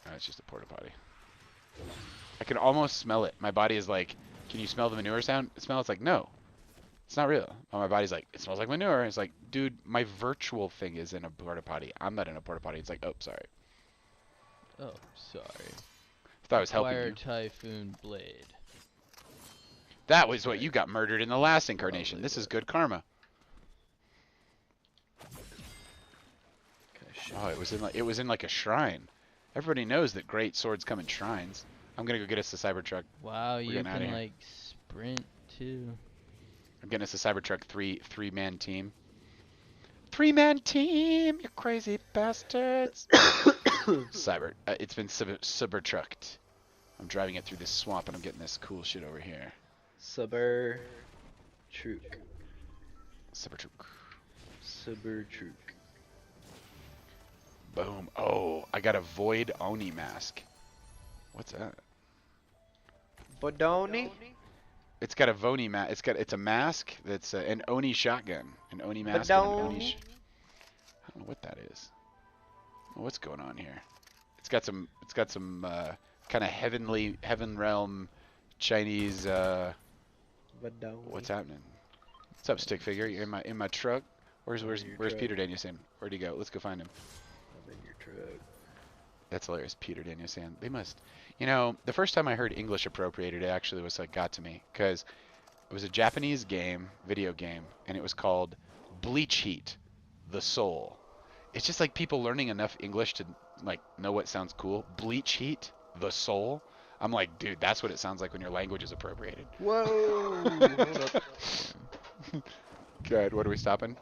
[SPEAKER 3] Oh, it's just a porta potty. I can almost smell it. My body is like, can you smell the manure sound? It smells like, no. It's not real. Oh, my body's like, it smells like manure. It's like, dude, my virtual thing is in a porta potty. I'm not in a porta potty. It's like, oh, sorry.
[SPEAKER 4] Oh, sorry.
[SPEAKER 3] Thought I was helping
[SPEAKER 4] Acquire
[SPEAKER 3] you.
[SPEAKER 4] Typhoon Blade.
[SPEAKER 3] That was what you got murdered in the last incarnation.
[SPEAKER 4] Probably
[SPEAKER 3] This is
[SPEAKER 4] would.
[SPEAKER 3] good karma.
[SPEAKER 8] Can I shoot?
[SPEAKER 3] Oh, it was in like a shrine. Everybody knows that great swords come in shrines. I'm gonna go get us a Cybertruck.
[SPEAKER 4] Wow, you
[SPEAKER 3] getting outta
[SPEAKER 4] can
[SPEAKER 3] here.
[SPEAKER 4] like sprint too.
[SPEAKER 3] I'm getting us a Cybertruck three-man team. 3-man team, you crazy bastards. It's been Cybertrucked. I'm driving it through this swamp and I'm getting this cool shit over here.
[SPEAKER 8] Cyber Truck.
[SPEAKER 3] Cybertruck.
[SPEAKER 8] Cyber Truck.
[SPEAKER 3] Boom. Oh, I got a Void Oni mask. What's that?
[SPEAKER 8] Bodoni?
[SPEAKER 3] It's got a Voni mask. It's a mask that's an Oni shotgun. An Oni mask. And an Oni
[SPEAKER 8] Badong.
[SPEAKER 3] I don't know what that is. What's going on here? It's got some kind of heaven realm Chinese
[SPEAKER 8] Bodoni.
[SPEAKER 3] what's happening? What's up, stick figure? You're in my truck. Where's
[SPEAKER 8] your truck.
[SPEAKER 3] Peter Danielson? Where'd he go? Let's go find him.
[SPEAKER 8] I'm in your truck.
[SPEAKER 3] That's hilarious. Peter Danielson. They must. You know, the first time I heard English appropriated, it actually was like got to me because it was a Japanese game, video game, and it was called Bleach Heat, The Soul. it's just like people learning enough English to like know what sounds cool. Bleach heat, the soul. I'm like, dude, that's what it sounds like when your language is appropriated.
[SPEAKER 8] Whoa! Hold up.
[SPEAKER 3] Good. What are we stopping?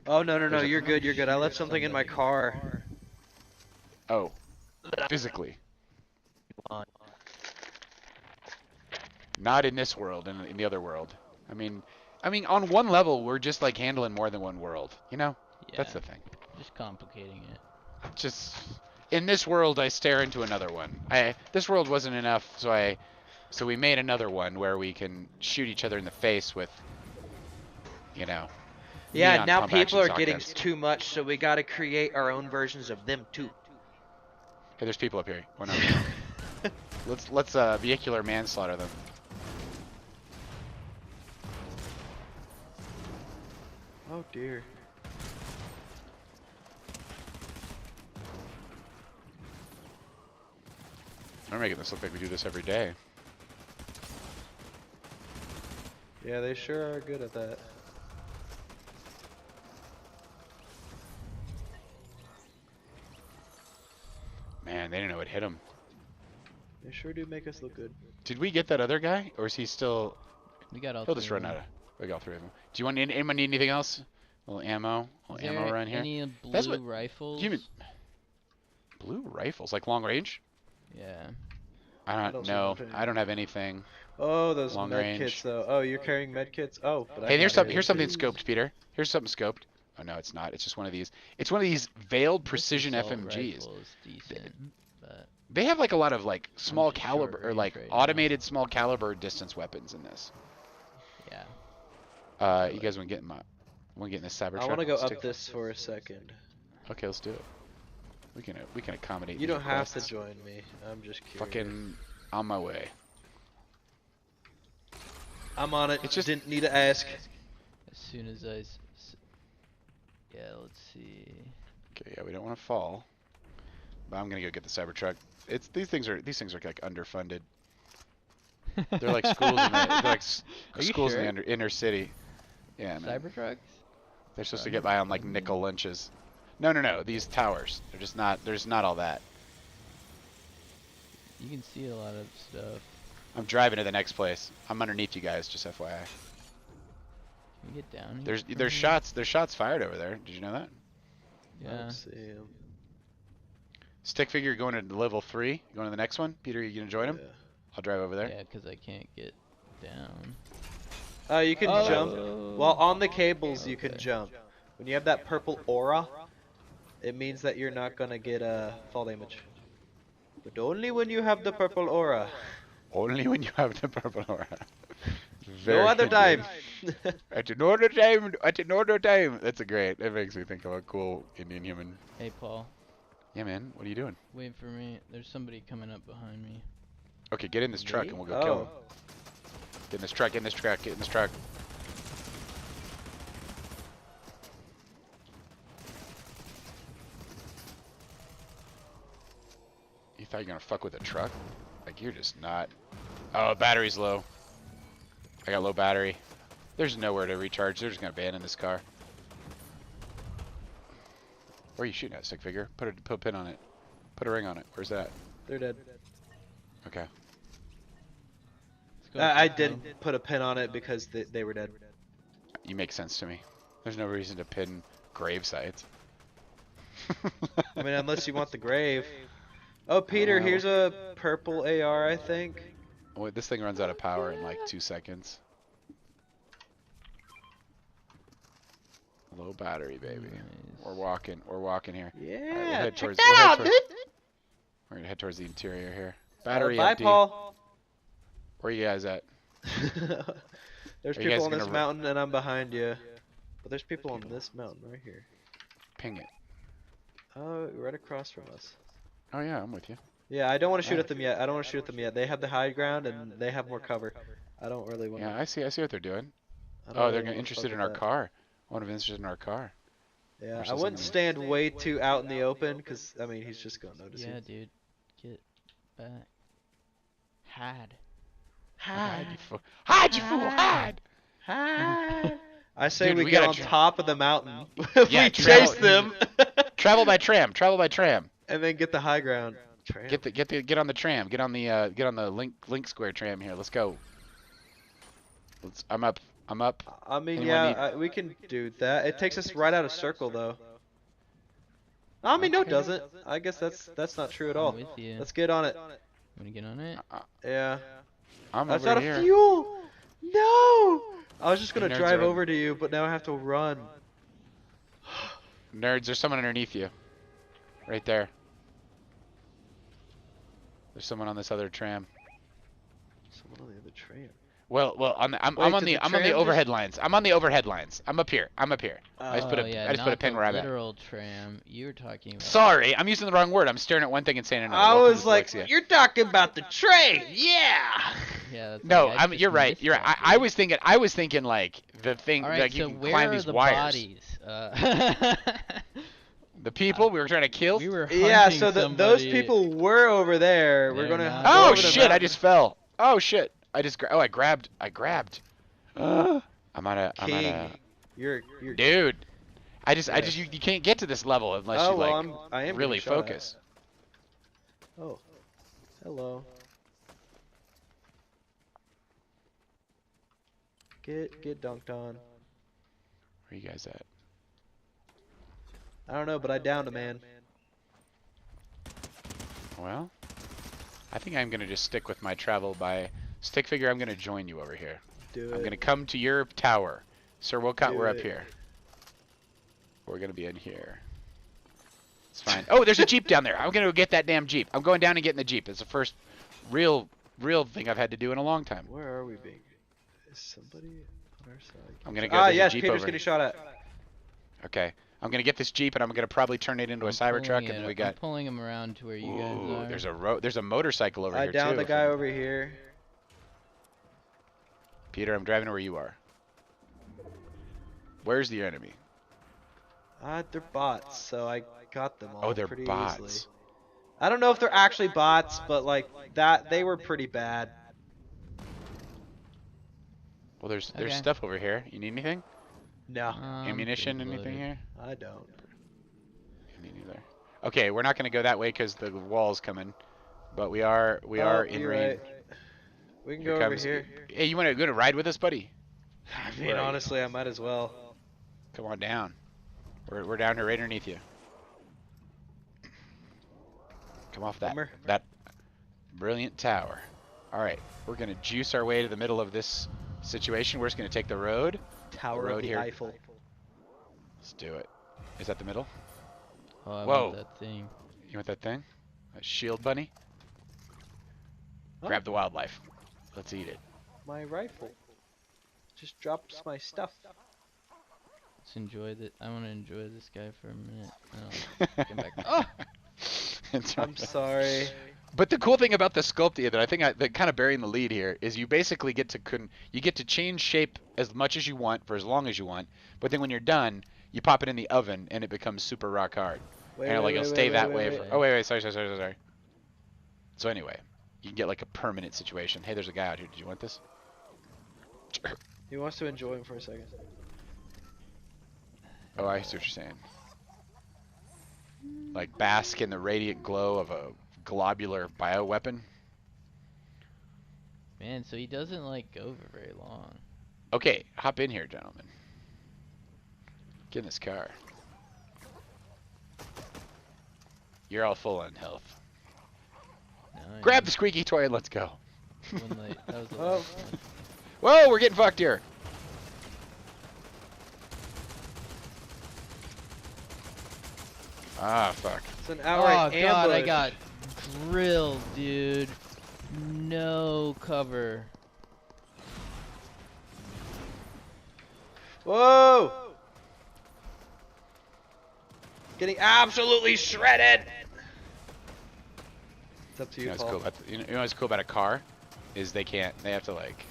[SPEAKER 8] Oh no no no!
[SPEAKER 3] There's a
[SPEAKER 8] You're good. You're good. I left something in my car.
[SPEAKER 3] oh, physically, not in this world, in the other world. I mean, on one level, we're just like handling more than one world. You know, that's
[SPEAKER 4] Yeah,
[SPEAKER 3] the thing.
[SPEAKER 4] just complicating it.
[SPEAKER 3] Just in this world, I stare into another one. This world wasn't enough, so we made another one where we can shoot each other in the face with, you know,
[SPEAKER 8] Yeah,
[SPEAKER 3] neon
[SPEAKER 8] now
[SPEAKER 3] pump
[SPEAKER 8] people
[SPEAKER 3] action
[SPEAKER 8] are getting
[SPEAKER 3] shotguns.
[SPEAKER 8] too much, so we gotta create our own versions of them too.
[SPEAKER 3] Hey, there's people up here. Why not? Let's vehicular manslaughter them.
[SPEAKER 8] Oh dear.
[SPEAKER 3] They're making this look like we do this every day.
[SPEAKER 8] Yeah, they sure are good at that.
[SPEAKER 3] Man, they didn't know it hit him.
[SPEAKER 8] They sure do make us look good.
[SPEAKER 3] Did we get that other guy, or is he still?
[SPEAKER 4] We got all
[SPEAKER 3] He'll
[SPEAKER 4] three
[SPEAKER 3] just
[SPEAKER 4] of
[SPEAKER 3] run
[SPEAKER 4] them.
[SPEAKER 3] out of. We got all three of them. Do you want anyone need anything else? A little ammo, a
[SPEAKER 4] Is
[SPEAKER 3] little ammo
[SPEAKER 4] there
[SPEAKER 3] around here.
[SPEAKER 4] any
[SPEAKER 3] That's
[SPEAKER 4] blue
[SPEAKER 3] what.
[SPEAKER 4] rifles?
[SPEAKER 3] Do you mean blue rifles, like long range?
[SPEAKER 4] Yeah.
[SPEAKER 3] I
[SPEAKER 8] I
[SPEAKER 3] don't
[SPEAKER 8] see
[SPEAKER 3] know.
[SPEAKER 8] nothing.
[SPEAKER 3] I don't have anything.
[SPEAKER 8] Oh, those
[SPEAKER 3] Long
[SPEAKER 8] med
[SPEAKER 3] range.
[SPEAKER 8] kits though. Oh, you're carrying med kits? Oh, but I
[SPEAKER 3] Hey,
[SPEAKER 8] can carry
[SPEAKER 3] here's something
[SPEAKER 8] those.
[SPEAKER 3] scoped, Peter. Here's something scoped. Oh no, it's not. It's just one of these. It's one of these veiled
[SPEAKER 4] This
[SPEAKER 3] precision
[SPEAKER 4] assault
[SPEAKER 3] FMGs.
[SPEAKER 4] rifle is decent, but
[SPEAKER 3] They have like a lot of like small
[SPEAKER 4] just
[SPEAKER 3] caliber
[SPEAKER 4] short
[SPEAKER 3] or
[SPEAKER 4] range
[SPEAKER 3] like
[SPEAKER 4] right now.
[SPEAKER 3] automated small caliber distance weapons in this.
[SPEAKER 4] yeah.
[SPEAKER 3] You guys want to get in want to get in this Cybertruck?
[SPEAKER 8] I want to go
[SPEAKER 3] Let's
[SPEAKER 8] up this for a second.
[SPEAKER 3] Okay, let's do it. We can accommodate.
[SPEAKER 8] You
[SPEAKER 3] these
[SPEAKER 8] don't have to
[SPEAKER 3] requests.
[SPEAKER 8] join me. I'm just curious.
[SPEAKER 3] Fucking on my way.
[SPEAKER 8] I'm on it.
[SPEAKER 3] It's just-
[SPEAKER 8] Didn't need to ask.
[SPEAKER 4] As soon as yeah, let's see.
[SPEAKER 3] Okay, yeah, we don't want to fall. But I'm gonna go get the Cybertruck. These things are like underfunded. They're like schools in
[SPEAKER 4] Are you
[SPEAKER 3] schools
[SPEAKER 4] sure?
[SPEAKER 3] in the inner city. Yeah, man.
[SPEAKER 4] Cybertrucks?
[SPEAKER 3] They're supposed to get by on like nickel lunches. No. These towers. They're just not. There's not all that.
[SPEAKER 4] You can see a lot of stuff.
[SPEAKER 3] I'm driving to the next place. I'm underneath you guys. Just FYI.
[SPEAKER 4] Can we get down here?
[SPEAKER 3] There's shots. There's shots fired over there. Did you know that?
[SPEAKER 4] Yeah.
[SPEAKER 8] Let's see 'em.
[SPEAKER 3] Stick figure going to level 3. Going to the next one. Peter, you gonna join him?
[SPEAKER 8] Yeah.
[SPEAKER 3] I'll drive over there.
[SPEAKER 4] Yeah, because I can't get down.
[SPEAKER 8] You can
[SPEAKER 4] Oh.
[SPEAKER 8] jump. Well, on the cables, you can
[SPEAKER 4] Okay.
[SPEAKER 8] jump. When you have that purple aura, it means that you're not gonna get fall damage. But only when you have the purple aura.
[SPEAKER 3] Only when you have the purple aura.
[SPEAKER 8] No other
[SPEAKER 3] good.
[SPEAKER 8] time.
[SPEAKER 3] At another time. At another time. That's a great. That makes me think of a cool Indian human.
[SPEAKER 4] Hey, Paul.
[SPEAKER 3] Yeah, man. What are you doing?
[SPEAKER 4] Wait for me. There's somebody coming up behind me.
[SPEAKER 3] Okay, get in this truck
[SPEAKER 8] Me?
[SPEAKER 3] and we'll go kill him.
[SPEAKER 8] Oh.
[SPEAKER 3] Get in this truck. Get in this truck. Get in this truck. You thought you were gonna fuck with a truck? Like you're just not. Oh, battery's low. I got low battery. There's nowhere to recharge. They're just gonna abandon this car. Where are you shooting at, stick figure? Put a pin on it. Put a ring on it. Where's that?
[SPEAKER 8] They're dead.
[SPEAKER 3] Okay.
[SPEAKER 4] Let's go
[SPEAKER 8] I
[SPEAKER 4] kill
[SPEAKER 8] didn't put a pin on it because they were dead.
[SPEAKER 3] You make sense to me. There's no reason to pin grave sites.
[SPEAKER 8] I mean, unless you want the grave. Oh, Peter, here's a purple AR, I think.
[SPEAKER 3] Wait, this thing runs out of power in like 2 seconds. Low battery, baby. We're walking here.
[SPEAKER 8] Yeah,
[SPEAKER 3] Alright, we'll head
[SPEAKER 8] check
[SPEAKER 3] towards,
[SPEAKER 8] that out, dude.
[SPEAKER 3] we're gonna head towards the interior here. Battery
[SPEAKER 8] Bye,
[SPEAKER 3] empty.
[SPEAKER 8] Paul.
[SPEAKER 3] Where you guys at?
[SPEAKER 8] There's
[SPEAKER 3] Are you guys
[SPEAKER 8] people on this
[SPEAKER 3] gonna
[SPEAKER 8] mountain, and I'm behind you. But there's people on this mountain right here.
[SPEAKER 3] Ping it.
[SPEAKER 8] Oh, right across from us.
[SPEAKER 3] Oh yeah, I'm with you.
[SPEAKER 8] Yeah, I don't want to shoot at them yet. I don't want to shoot at them yet. They have the high ground, and they have more cover. I don't really want.
[SPEAKER 3] Yeah, I see what they're doing.
[SPEAKER 8] I don't
[SPEAKER 3] Oh,
[SPEAKER 8] really
[SPEAKER 3] they're
[SPEAKER 8] wanna
[SPEAKER 3] interested
[SPEAKER 8] fuck
[SPEAKER 3] in
[SPEAKER 8] with
[SPEAKER 3] our
[SPEAKER 8] that.
[SPEAKER 3] car. One of them interested in our car.
[SPEAKER 8] Yeah,
[SPEAKER 3] Or
[SPEAKER 8] I
[SPEAKER 3] something
[SPEAKER 8] wouldn't
[SPEAKER 3] like-
[SPEAKER 8] stand way too out in the open, cause I mean he's just gonna notice
[SPEAKER 4] Yeah,
[SPEAKER 8] you.
[SPEAKER 4] dude. Get back. Hide.
[SPEAKER 8] Hide,
[SPEAKER 3] You fool! Hide, you fool! Hide!
[SPEAKER 8] hide. I say
[SPEAKER 3] Dude,
[SPEAKER 8] we
[SPEAKER 3] we
[SPEAKER 8] get
[SPEAKER 3] gotta
[SPEAKER 8] on
[SPEAKER 3] tr-
[SPEAKER 8] top of the mountain.
[SPEAKER 3] Yeah,
[SPEAKER 8] We chase
[SPEAKER 3] travel-
[SPEAKER 8] them.
[SPEAKER 3] Travel by tram. Travel by tram.
[SPEAKER 8] And then get the high ground. Tram.
[SPEAKER 3] Get on the tram. Get on the link square tram here. Let's go. I'm up. I'm up.
[SPEAKER 8] I mean,
[SPEAKER 3] Anyone need-
[SPEAKER 8] we can do that. It takes us right out of circle, though. I mean, no, it doesn't. I guess that's not true at all.
[SPEAKER 4] I'm with you.
[SPEAKER 8] Let's get on it.
[SPEAKER 4] Wanna get on it?
[SPEAKER 8] Yeah.
[SPEAKER 3] I'm
[SPEAKER 8] That's
[SPEAKER 3] over
[SPEAKER 8] out
[SPEAKER 3] here.
[SPEAKER 8] of fuel! No! I was just gonna
[SPEAKER 3] Hey, nerds
[SPEAKER 8] drive
[SPEAKER 3] are on-
[SPEAKER 8] over to you, but now I have to run.
[SPEAKER 3] Nerds, there's someone underneath you. Right there. There's someone on this other tram.
[SPEAKER 8] Someone on the other train.
[SPEAKER 3] Well, I'm
[SPEAKER 8] Wait,
[SPEAKER 3] on
[SPEAKER 8] did
[SPEAKER 3] the
[SPEAKER 8] the
[SPEAKER 3] I'm on the
[SPEAKER 8] tram
[SPEAKER 3] overhead
[SPEAKER 8] just-
[SPEAKER 3] lines. I'm on the overhead lines. I'm up here. I'm up here. I just put
[SPEAKER 4] Oh,
[SPEAKER 3] a
[SPEAKER 4] yeah,
[SPEAKER 3] I just put a
[SPEAKER 4] not
[SPEAKER 3] pin
[SPEAKER 4] the
[SPEAKER 3] where I'm at.
[SPEAKER 4] literal tram. You were talking about.
[SPEAKER 3] Sorry, I'm using the wrong word. I'm staring at one thing and saying another.
[SPEAKER 8] I
[SPEAKER 3] Welcome
[SPEAKER 8] was
[SPEAKER 3] to
[SPEAKER 8] like,
[SPEAKER 3] dyslexia.
[SPEAKER 8] you're talking about the train! Yeah!
[SPEAKER 4] Yeah, that's
[SPEAKER 3] No,
[SPEAKER 4] like, I just
[SPEAKER 3] you're right.
[SPEAKER 4] missed
[SPEAKER 3] You're right.
[SPEAKER 4] that,
[SPEAKER 3] I
[SPEAKER 4] dude.
[SPEAKER 3] was thinking like the thing
[SPEAKER 4] All right,
[SPEAKER 3] like
[SPEAKER 4] so
[SPEAKER 3] you can
[SPEAKER 4] where
[SPEAKER 3] climb
[SPEAKER 4] are
[SPEAKER 3] these
[SPEAKER 4] the
[SPEAKER 3] wires.
[SPEAKER 4] bodies?
[SPEAKER 3] The people we were trying to kill.
[SPEAKER 4] we were
[SPEAKER 8] Yeah,
[SPEAKER 4] hunting
[SPEAKER 8] so those
[SPEAKER 4] somebody.
[SPEAKER 8] people were over there. We're
[SPEAKER 4] They're
[SPEAKER 8] gonna
[SPEAKER 4] not.
[SPEAKER 8] go
[SPEAKER 3] Oh
[SPEAKER 8] over the
[SPEAKER 3] shit! I
[SPEAKER 8] mountain.
[SPEAKER 3] just fell. Oh shit! I grabbed. I'm on a
[SPEAKER 8] King. You're
[SPEAKER 3] dude. I just
[SPEAKER 8] Yes.
[SPEAKER 3] you can't get to this level unless
[SPEAKER 8] Oh,
[SPEAKER 3] you
[SPEAKER 8] well,
[SPEAKER 3] like
[SPEAKER 8] I am
[SPEAKER 3] really
[SPEAKER 8] getting shot at.
[SPEAKER 3] focus.
[SPEAKER 8] Oh. Hello. Get dunked on.
[SPEAKER 3] Where you guys at?
[SPEAKER 8] I don't know, but I downed a man.
[SPEAKER 3] Well, I think I'm gonna just stick with my travel by stick figure. I'm gonna join you over here.
[SPEAKER 8] Do
[SPEAKER 3] I'm
[SPEAKER 8] it.
[SPEAKER 3] gonna come to your tower. Sir Wilcott,
[SPEAKER 8] Do
[SPEAKER 3] we're up
[SPEAKER 8] it.
[SPEAKER 3] here. We're gonna be in here. It's fine. Oh, there's a Jeep down there. I'm gonna go get that damn Jeep. I'm going down and getting the Jeep. It's the first real thing I've had to do in a long time.
[SPEAKER 8] Where are we being? Is somebody on our side?
[SPEAKER 3] I'm gonna go.
[SPEAKER 8] Ah,
[SPEAKER 3] there's a
[SPEAKER 8] yes,
[SPEAKER 3] Jeep
[SPEAKER 8] Peter's
[SPEAKER 3] over.
[SPEAKER 8] getting shot at.
[SPEAKER 3] Okay. I'm gonna get this Jeep and I'm gonna probably turn it into a Cybertruck, and we
[SPEAKER 4] I'm
[SPEAKER 3] got.
[SPEAKER 4] pulling him around to where you guys
[SPEAKER 3] Ooh,
[SPEAKER 4] are.
[SPEAKER 3] there's a motorcycle over
[SPEAKER 8] I
[SPEAKER 3] here
[SPEAKER 8] downed
[SPEAKER 3] too.
[SPEAKER 8] a guy over here.
[SPEAKER 3] Peter, I'm driving to where you are. Where's the enemy?
[SPEAKER 8] They're bots, so I got them all.
[SPEAKER 3] Oh, they're
[SPEAKER 8] pretty
[SPEAKER 3] bots.
[SPEAKER 8] Easily. I don't know if they're actually bots, but like that, they were pretty bad.
[SPEAKER 3] Well, there's
[SPEAKER 4] Okay.
[SPEAKER 3] stuff over here. You need anything?
[SPEAKER 8] No,
[SPEAKER 3] Ammunition?
[SPEAKER 4] pretty
[SPEAKER 3] Anything
[SPEAKER 4] loaded.
[SPEAKER 3] here?
[SPEAKER 8] I don't.
[SPEAKER 3] Me neither. Okay, we're not gonna go that way because the wall's coming, but we are in
[SPEAKER 8] you're
[SPEAKER 3] rain.
[SPEAKER 8] right. We can
[SPEAKER 3] Here
[SPEAKER 8] go over
[SPEAKER 3] comes.
[SPEAKER 8] here.
[SPEAKER 3] Hey, you want to ride with us, buddy?
[SPEAKER 8] I mean,
[SPEAKER 3] Where are you?
[SPEAKER 8] honestly, I might as well.
[SPEAKER 3] Come on down. We're down here right underneath you. Come off
[SPEAKER 8] Bummer.
[SPEAKER 3] that brilliant tower. All right, we're gonna juice our way to the middle of this situation. We're just gonna take the road.
[SPEAKER 8] Tower
[SPEAKER 3] road
[SPEAKER 8] of the
[SPEAKER 3] here.
[SPEAKER 8] Eiffel.
[SPEAKER 3] Let's do it. Is that the middle?
[SPEAKER 4] Oh, I
[SPEAKER 3] Whoa.
[SPEAKER 4] want that thing.
[SPEAKER 3] You want that thing? A shield bunny?
[SPEAKER 8] Oh,
[SPEAKER 3] Grab the wildlife. Let's eat it.
[SPEAKER 8] my rifle. Just drops my stuff.
[SPEAKER 4] Let's enjoy that. I want to enjoy this guy for a minute. Oh, come back. Oh!
[SPEAKER 3] It's
[SPEAKER 8] I'm
[SPEAKER 3] right.
[SPEAKER 8] sorry.
[SPEAKER 3] But the cool thing about the sculpting that I think that kind of bearing the lead here is you basically get to change shape as much as you want for as long as you want. But then when you're done, you pop it in the oven and it becomes super rock hard.
[SPEAKER 8] Wait,
[SPEAKER 3] And like
[SPEAKER 8] wait,
[SPEAKER 3] it'll
[SPEAKER 8] wait,
[SPEAKER 3] stay
[SPEAKER 8] wait,
[SPEAKER 3] that
[SPEAKER 8] wait,
[SPEAKER 3] way
[SPEAKER 8] wait.
[SPEAKER 3] for. Oh wait, sorry. So anyway, you can get like a permanent situation. Hey, there's a guy out here. Did you want this?
[SPEAKER 8] He wants to enjoy him for a second.
[SPEAKER 3] Oh, I see what you're saying. Like bask in the radiant glow of a globular bioweapon.
[SPEAKER 4] Man, so he doesn't like go for very long.
[SPEAKER 3] Okay, hop in here, gentlemen. Get in this car. You're all full on health.
[SPEAKER 4] No,
[SPEAKER 3] Grab the squeaky toy and let's go.
[SPEAKER 4] That was the
[SPEAKER 8] Oh.
[SPEAKER 4] last one.
[SPEAKER 3] Whoa, we're getting fucked here. Ah, fuck.
[SPEAKER 8] It's an
[SPEAKER 4] Oh
[SPEAKER 8] outright
[SPEAKER 4] god, I
[SPEAKER 8] ambush.
[SPEAKER 4] got drilled, dude. No cover.
[SPEAKER 8] Whoa! Getting absolutely shredded. It's up to
[SPEAKER 3] You
[SPEAKER 8] you,
[SPEAKER 3] know what's
[SPEAKER 8] Paul.
[SPEAKER 3] cool about you know what's cool about a car is they have to like.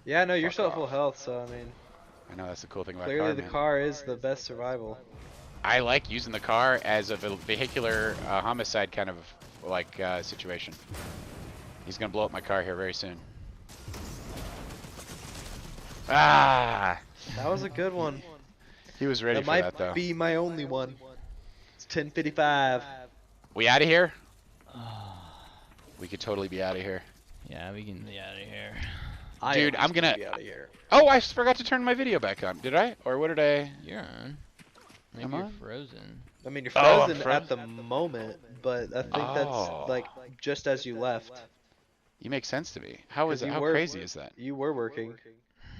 [SPEAKER 8] Yeah, no, you're
[SPEAKER 3] Fuck
[SPEAKER 8] still at full
[SPEAKER 3] off.
[SPEAKER 8] health, so I mean,
[SPEAKER 3] I know that's the cool thing about
[SPEAKER 8] clearly
[SPEAKER 3] a car,
[SPEAKER 8] the
[SPEAKER 3] man.
[SPEAKER 8] car is the best survival.
[SPEAKER 3] I like using the car as a vehicular homicide kind of like situation. He's gonna blow up my car here very soon. Ah!
[SPEAKER 8] That was a good one.
[SPEAKER 3] He was ready
[SPEAKER 8] That
[SPEAKER 3] for
[SPEAKER 8] might
[SPEAKER 3] that though.
[SPEAKER 8] be my only one. It's 10:55.
[SPEAKER 3] We out of here?
[SPEAKER 4] Oh,
[SPEAKER 3] We could totally be out of here.
[SPEAKER 4] yeah, we can be out of here.
[SPEAKER 3] Dude, I'm gonna
[SPEAKER 8] be out of here.
[SPEAKER 3] Oh, I forgot to turn my video back on. Did I? Or what did I?
[SPEAKER 4] You're on. Maybe
[SPEAKER 3] Am
[SPEAKER 4] you're
[SPEAKER 3] I?
[SPEAKER 4] frozen.
[SPEAKER 8] I mean, you're
[SPEAKER 3] Oh, I'm
[SPEAKER 8] frozen at the moment, but I think
[SPEAKER 3] Oh.
[SPEAKER 8] that's like just as you left.
[SPEAKER 3] You make sense to me. How
[SPEAKER 8] 'Cause you
[SPEAKER 3] how
[SPEAKER 8] were-
[SPEAKER 3] crazy is that?
[SPEAKER 8] You were working.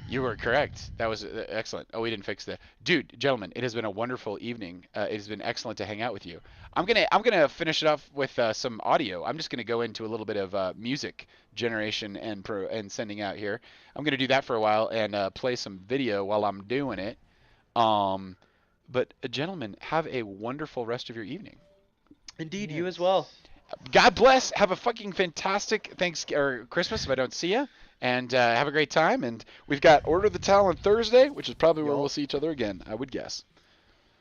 [SPEAKER 3] You were correct. That was excellent. Oh, we didn't fix that. Dude, gentlemen, it has been a wonderful evening. It has been excellent to hang out with you. I'm gonna finish it off with some audio. I'm just gonna go into a little bit of music generation and sending out here. I'm gonna do that for a while and play some video while I'm doing it. But gentlemen, have a wonderful rest of your evening.
[SPEAKER 8] Indeed, you as well.
[SPEAKER 3] God bless. Have a fucking fantastic Christmas if I don't see you. And have a great time. And we've got Order of the Towel on Thursday, which is probably where we'll see each other again, I would guess.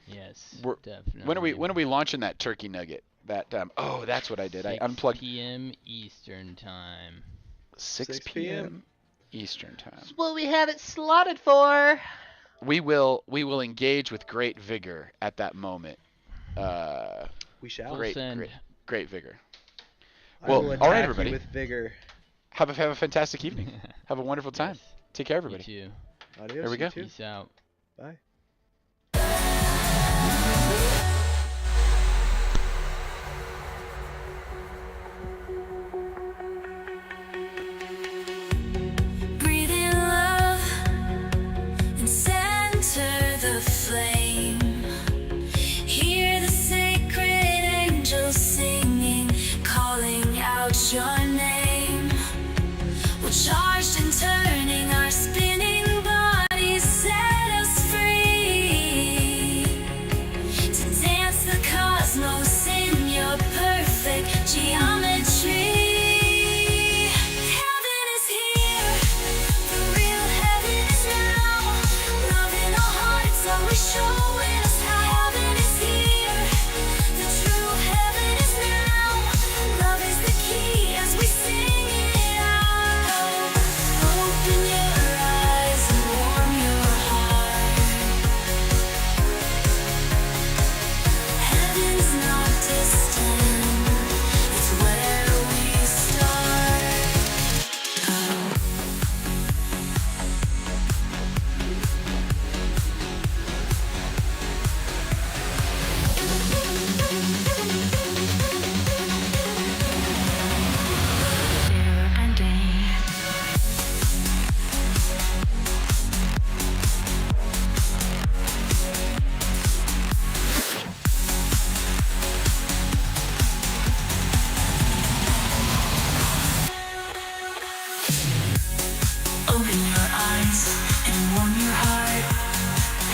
[SPEAKER 4] Yes,
[SPEAKER 3] Definitely.
[SPEAKER 4] definitely.
[SPEAKER 3] When are we launching that turkey nugget? That oh, that's what I did. I
[SPEAKER 4] 6
[SPEAKER 3] unplugged.
[SPEAKER 4] p.m. Eastern time.
[SPEAKER 3] 6 p.m. Eastern time.
[SPEAKER 8] That's what we have it slotted for.
[SPEAKER 3] We will engage with great vigor at that moment.
[SPEAKER 8] We shall.
[SPEAKER 3] Great,
[SPEAKER 4] send.
[SPEAKER 3] great vigor.
[SPEAKER 8] I
[SPEAKER 3] Well,
[SPEAKER 8] will
[SPEAKER 3] all right,
[SPEAKER 8] attack you
[SPEAKER 3] everybody.
[SPEAKER 8] with vigor.
[SPEAKER 3] Have a fantastic evening. Have a wonderful time.
[SPEAKER 4] Yes.
[SPEAKER 3] Take care,
[SPEAKER 4] You
[SPEAKER 3] everybody.
[SPEAKER 4] too.
[SPEAKER 8] Adios,
[SPEAKER 3] There we
[SPEAKER 8] you
[SPEAKER 3] go.
[SPEAKER 8] too.
[SPEAKER 4] Peace out.
[SPEAKER 8] Bye.
[SPEAKER 2] Breathe in love and center the flame. Hear the sacred angels singing, calling out your name. We're charged and turning our spinning bodies, set us free to dance the cosmos in your perfect geometry. Heaven is here, the real heaven is now. Love in our hearts, always showing us how. Heaven is here, the true heaven is now. Love is the key as we sing it out. Open your eyes and warm your heart. Heaven's not distant, it's where we start. Open your eyes and warm your heart.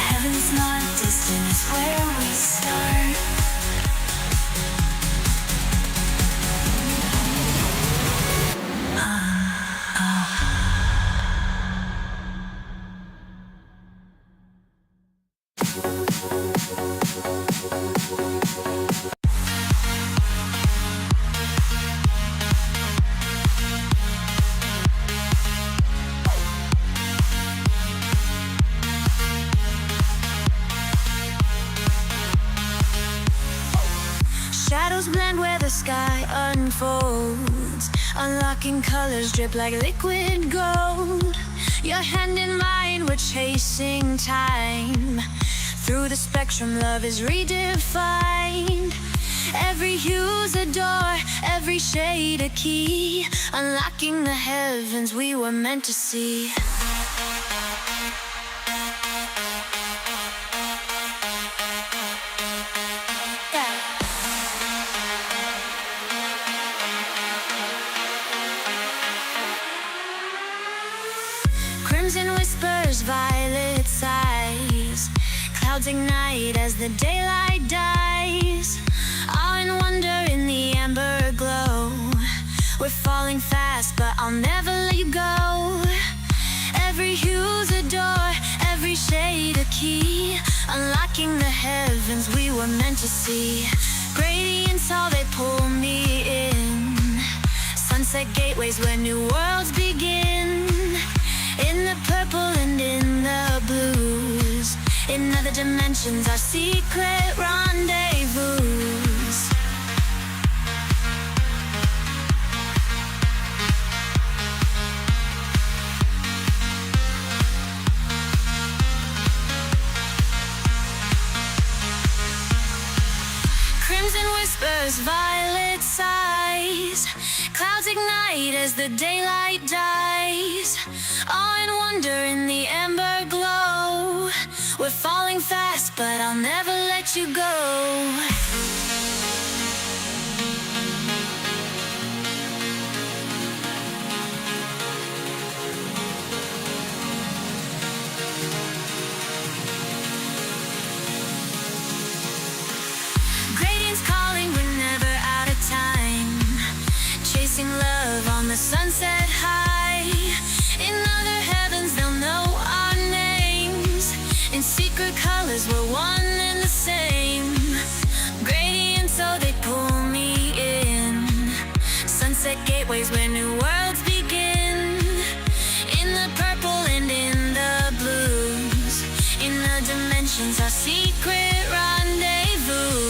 [SPEAKER 2] Heaven's not distant, it's where we start. Shadows blend where the sky unfolds. Unlocking colors drip like liquid gold. Your hand in mine, we're chasing time. Through the spectrum, love is redefined. Every hue's a door, every shade a key. Unlocking the heavens we were meant to see. Crimson whispers, violet sighs. Clouds ignite as the daylight dies. Awe and wonder in the amber glow. We're falling fast, but I'll never let you go. Every hue's a door, every shade a key. Unlocking the heavens we were meant to see. Gradients, all they pull me in. Sunset gateways where new worlds begin. In the purple and in the blue. dimensions are secret rendezvous. Crimson whispers, violet sighs. Clouds ignite as the daylight dies. Awe and wonder in the ember glow. We're falling fast, but I'll never let you go. Gradients calling, we're never out of time. Chasing love on the sunset high. In other heavens they'll know our names. In secret colors we're one and the same. Gradients, so they pull me in. Sunset gateways where new worlds begin. In the purple and in the blues. In the dimensions our secret rendezvous.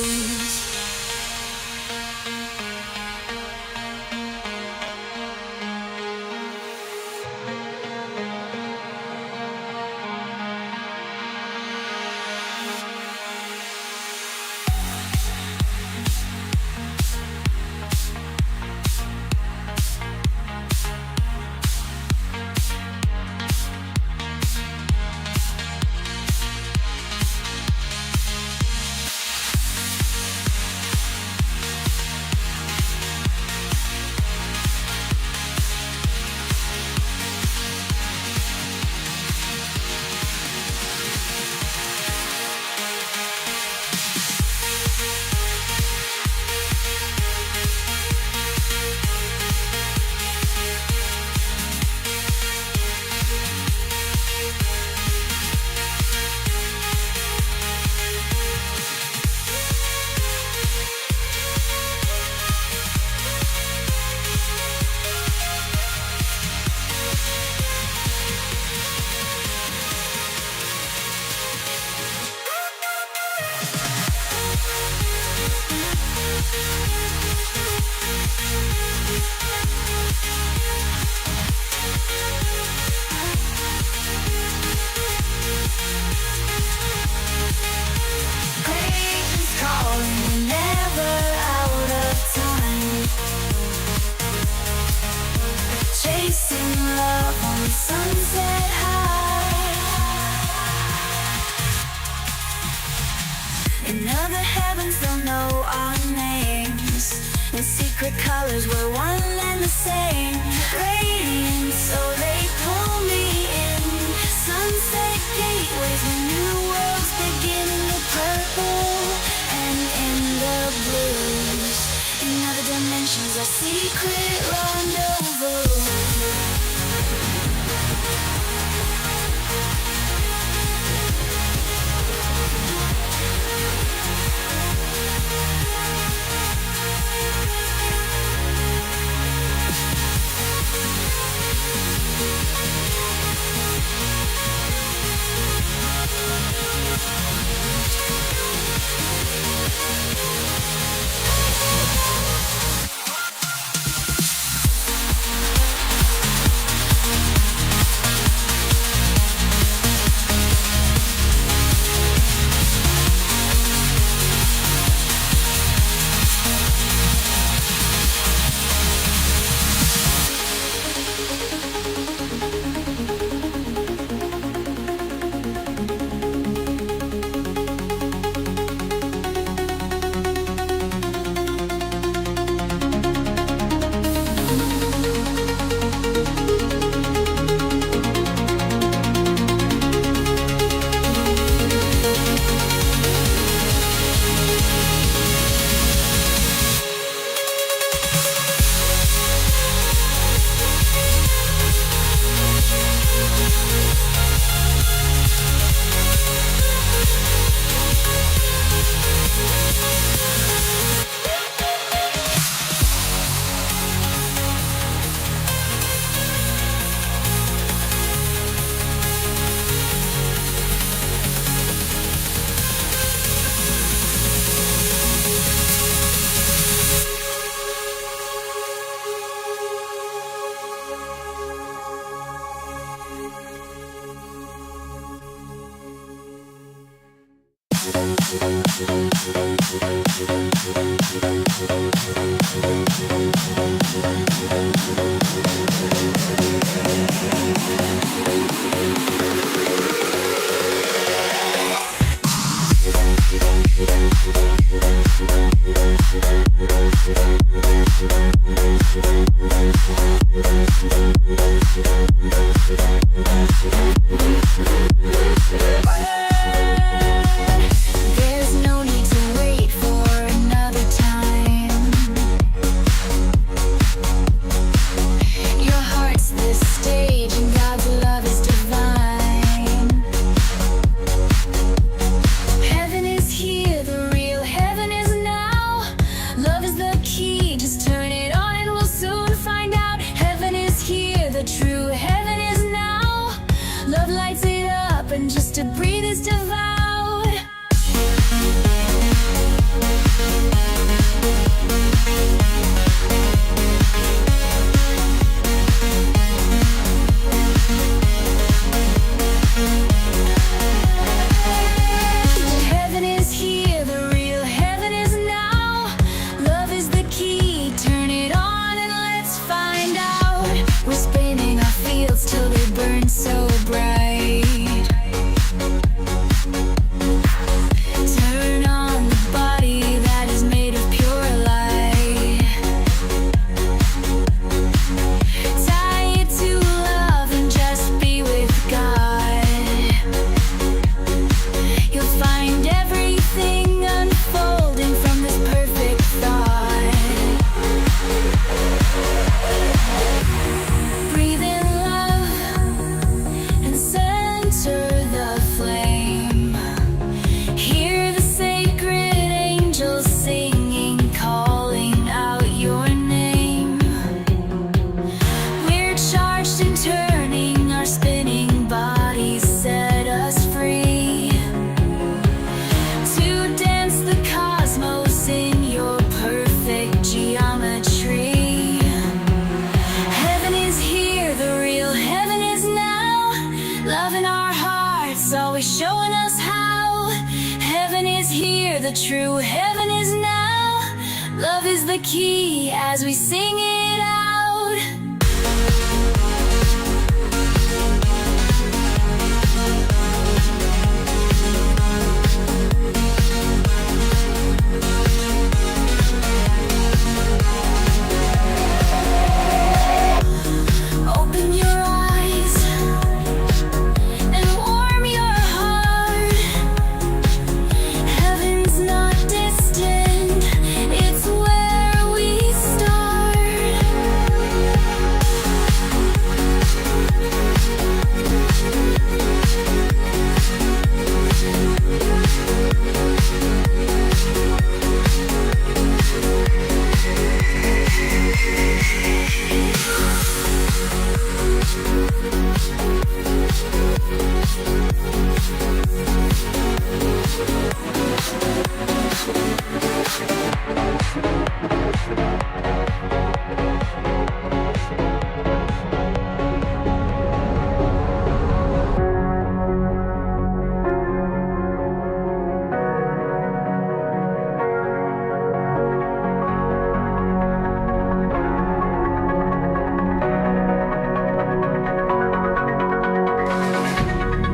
[SPEAKER 2] Gradients calling, we're never out of time. Chasing love on the sunset high. In other heavens they'll know our names. In secret colors we're one and the same. Radiant, so they pull me in. Sunset gateways where new worlds begin. In the purple and in the blues. In other dimensions our secret rendezvous. There's no need to wait for another time. Your heart's the stage and God's love is divine. Heaven is here, the real heaven is now. Love is the key, just turn it on and we'll soon find out. Heaven is here, the true heaven is now. Love lights it up and just to breathe is devoured. Heaven is here, the real heaven is now. Love is the key, turn it on and let's find out. We're spinning our fields till they burn so bright. Turn on the body that is made of pure light. Tie it to love and just be with God. You'll find everything unfolding from this perfect thought. Breathe in love and center the flame. Hear the sacred angels singing, calling out your name. We're charged and turning, our spinning bodies set us free. To dance the cosmos in your perfect geometry. Heaven is here, the real heaven is now. Love in our hearts, always showing us how. Heaven is here, the true heaven is now. Love is the key as we sing it out. Open your eyes and warm your heart. Heaven's not distant, it's where we start.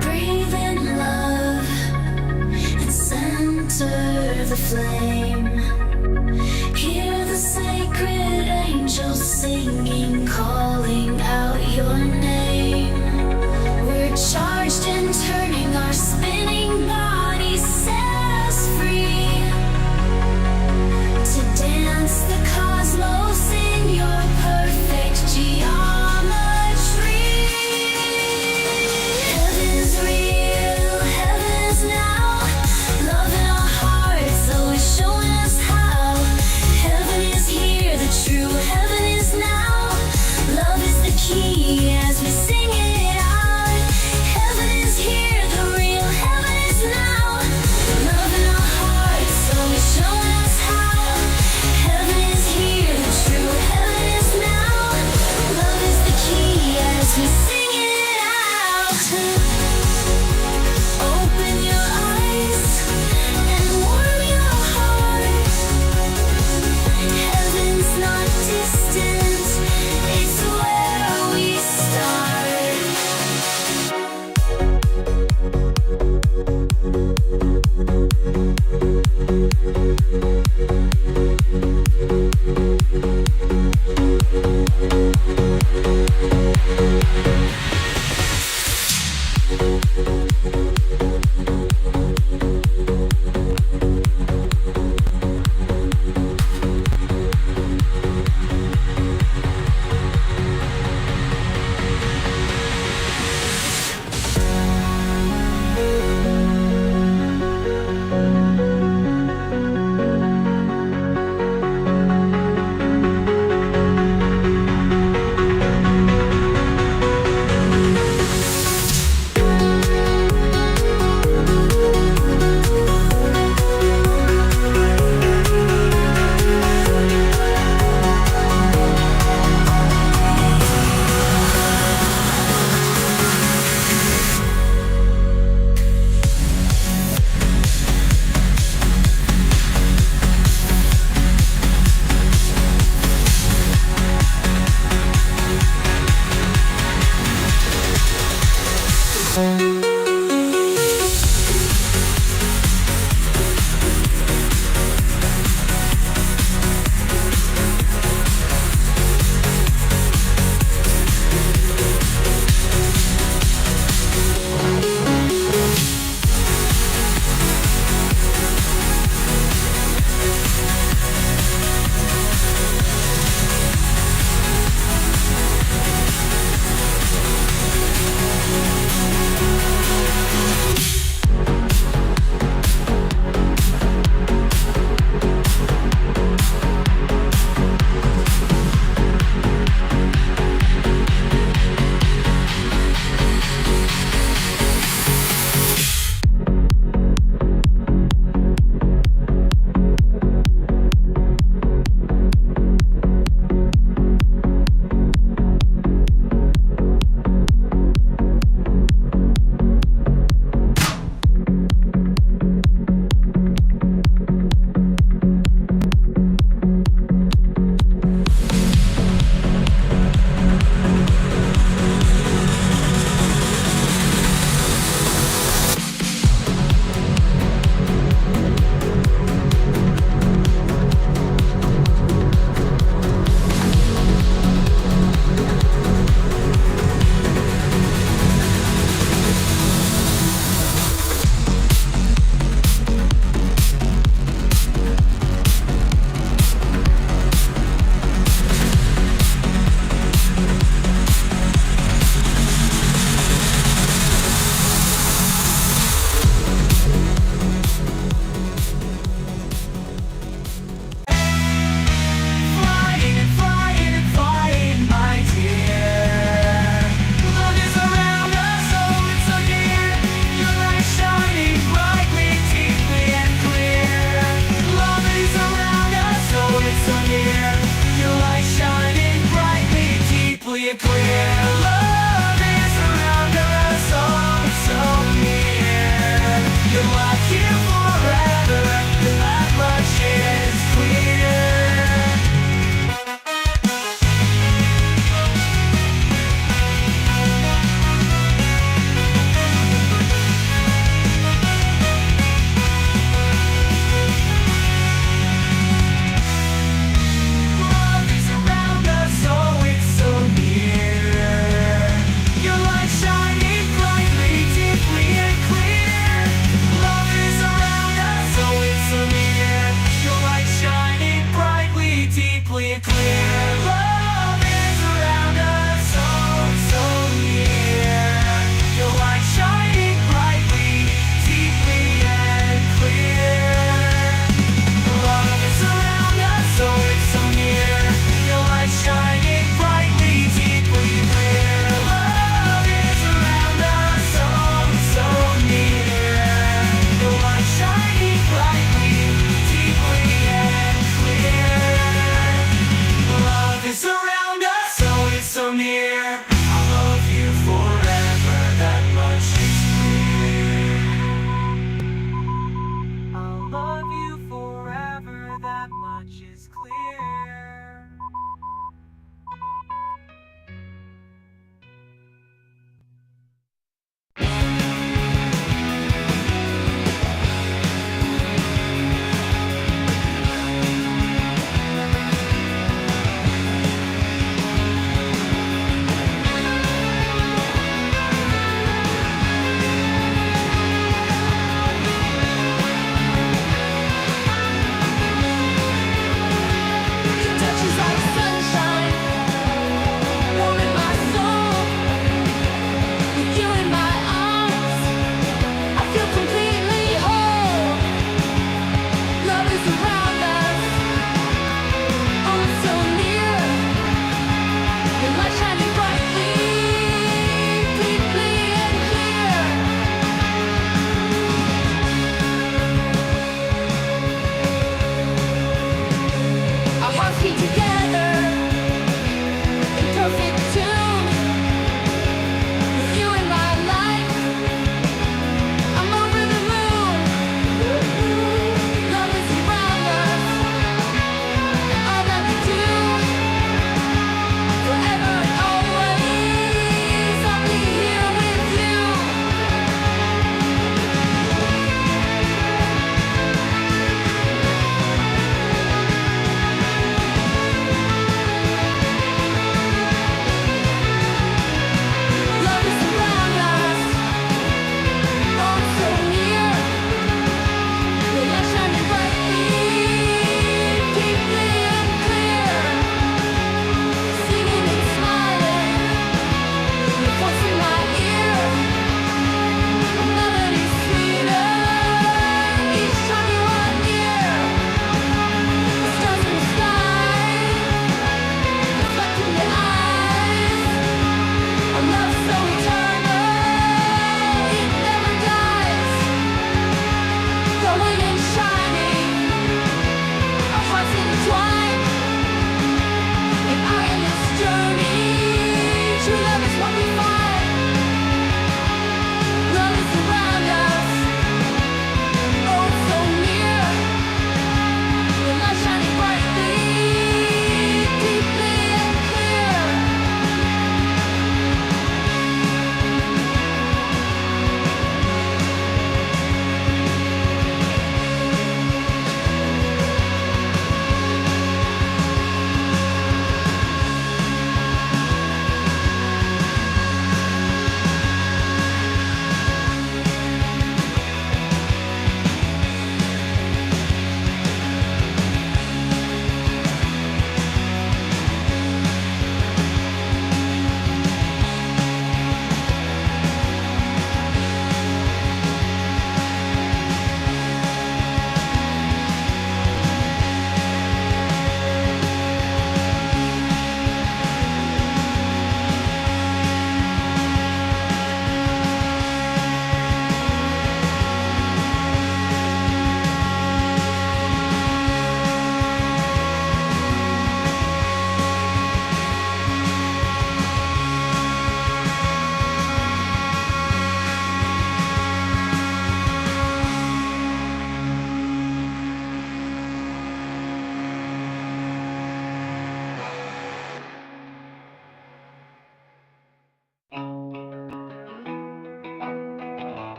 [SPEAKER 2] Breathe in love.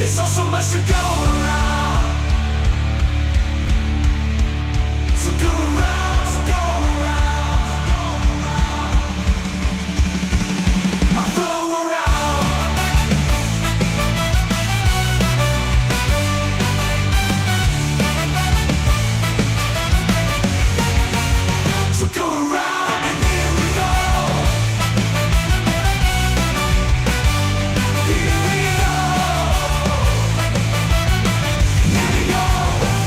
[SPEAKER 2] There's so, so much to go around. So go around, so go around. I flow around. So go around and here we go. Here we go.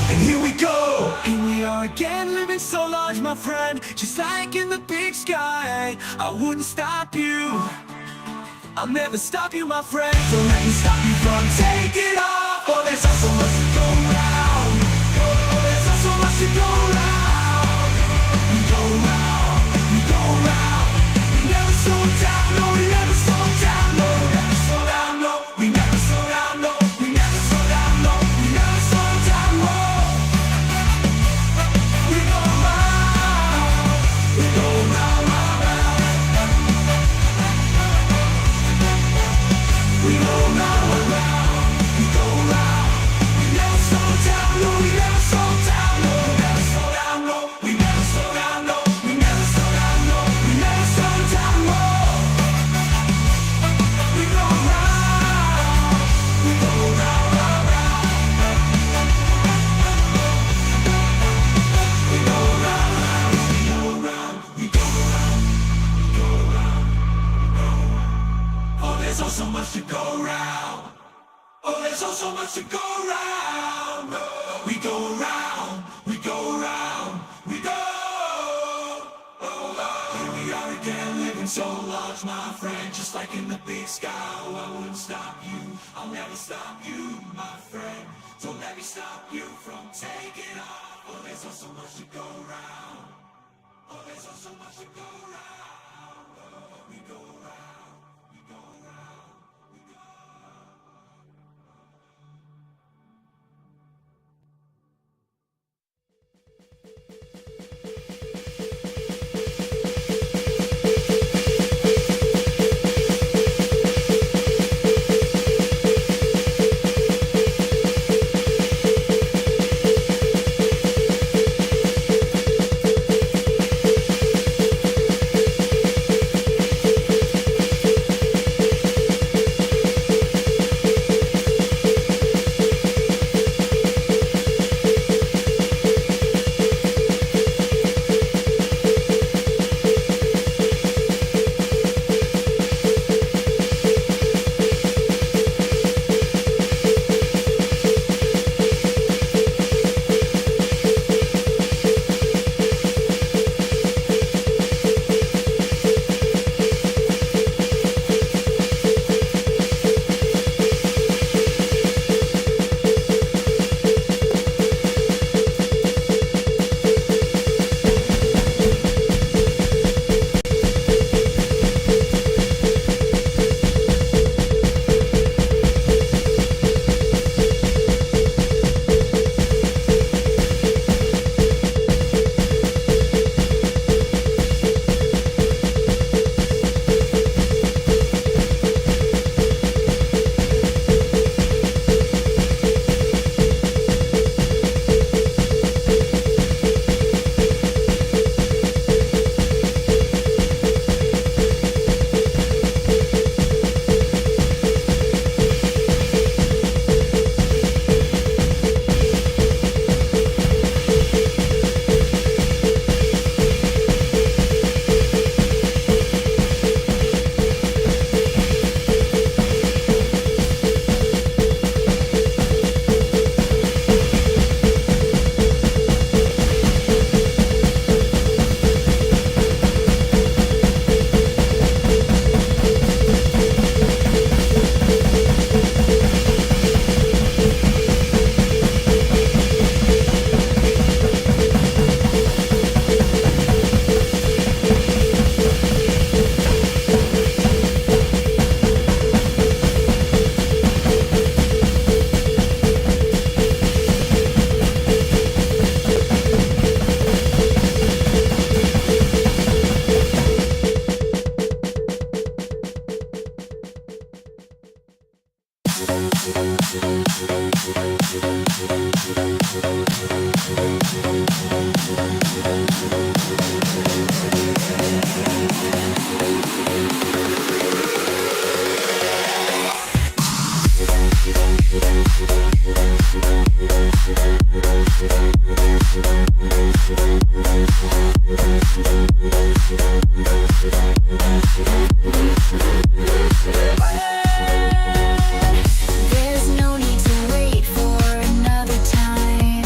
[SPEAKER 2] And here we go. Here we are again, living so large, my friend. Just like in the big sky, I wouldn't stop you. I'll never stop you, my friend. Don't let me stop you from taking off. Oh, there's so much to go round. Oh, there's so much to go round. We go round, we go round. We never slow down, no, we never slow down, no, we never slow down, no. We never slow down, no, we never slow down, no, we never slow down, no. We go round, we go round, round, round. We go round, round, we go round. We never slow down, no, we never slow down, no, we never slow down, no, we never slow down, no, we never slow down, no, we never slow down, no. We go round, we go round, round, round. We go round, round, we go round, we go round, we go round, we go round. Oh, there's oh so much to go round. Oh, there's oh so much to go round. We go round, we go round, we go. Here we are again, living so large, my friend. Just like in the big sky, oh, I wouldn't stop you. I'll never stop you, my friend. Don't let me stop you from taking off. Oh, there's oh so much to go round. Oh, there's oh so much to go round. We go round, we go round, we go. There's no need to wait for another time.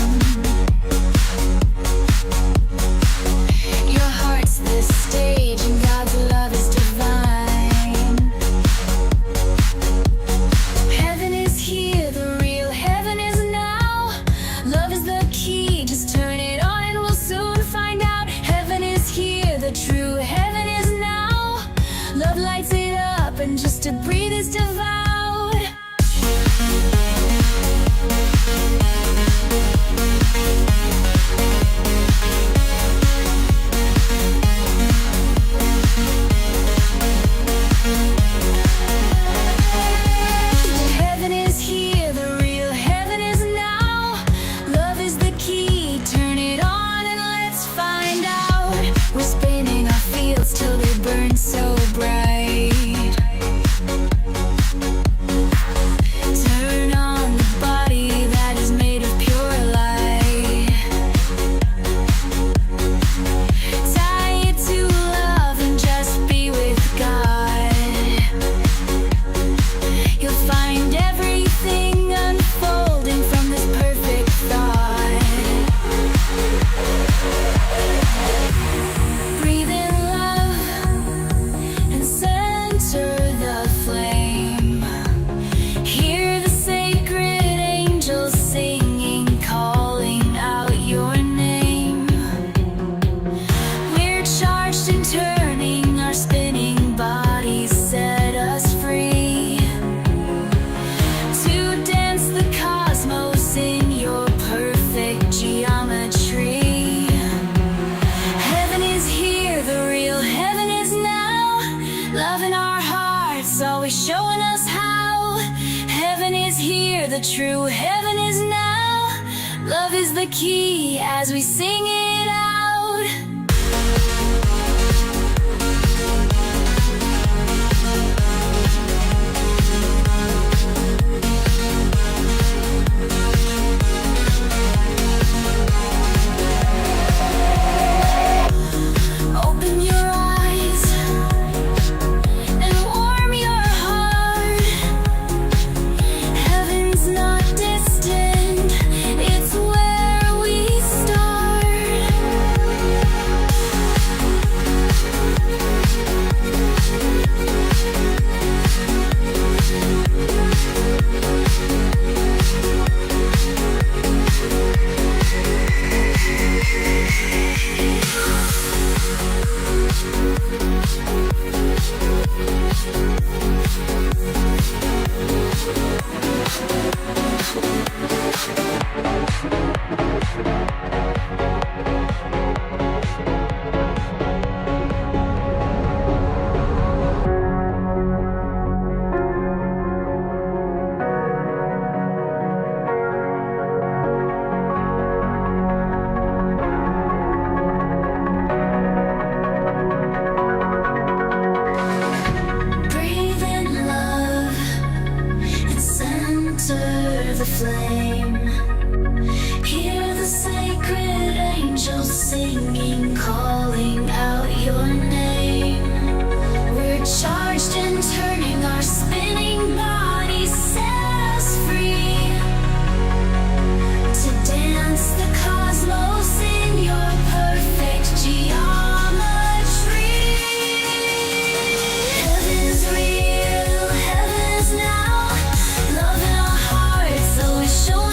[SPEAKER 2] Your heart's the stage and God's love is divine. Heaven is here, the real heaven is now. Love is the key, just turn it on and we'll soon find out. Heaven is here, the true heaven is now. Love lights it up and just to breathe is devoured. Heaven is here, the real heaven is now. Love is the key, turn it on and let's find out. We're spinning our fields till they burn so bright. Turn on the body that is made of pure light. Tie it to love and just be with God. You'll find everything unfolding from this perfect thought. Breathe in love and center the flame. Hear the sacred angels singing, calling out your name. We're charged and turning, our spinning bodies set us free. To dance the cosmos in your perfect geometry. Heaven is here, the real heaven is now. Love in our hearts, always showing us how. Heaven is here, the true heaven is now. Love is the key as we sing it out. Open your eyes and warm your heart. Heaven's not distant, it's where we start. Breathe in love and center the flame. Hear the sacred angels singing, calling out your name. We're charged and turning, our spinning bodies set us free. To dance the cosmos in your perfect geometry. Heaven is real, heaven is now. Love in our hearts, always showing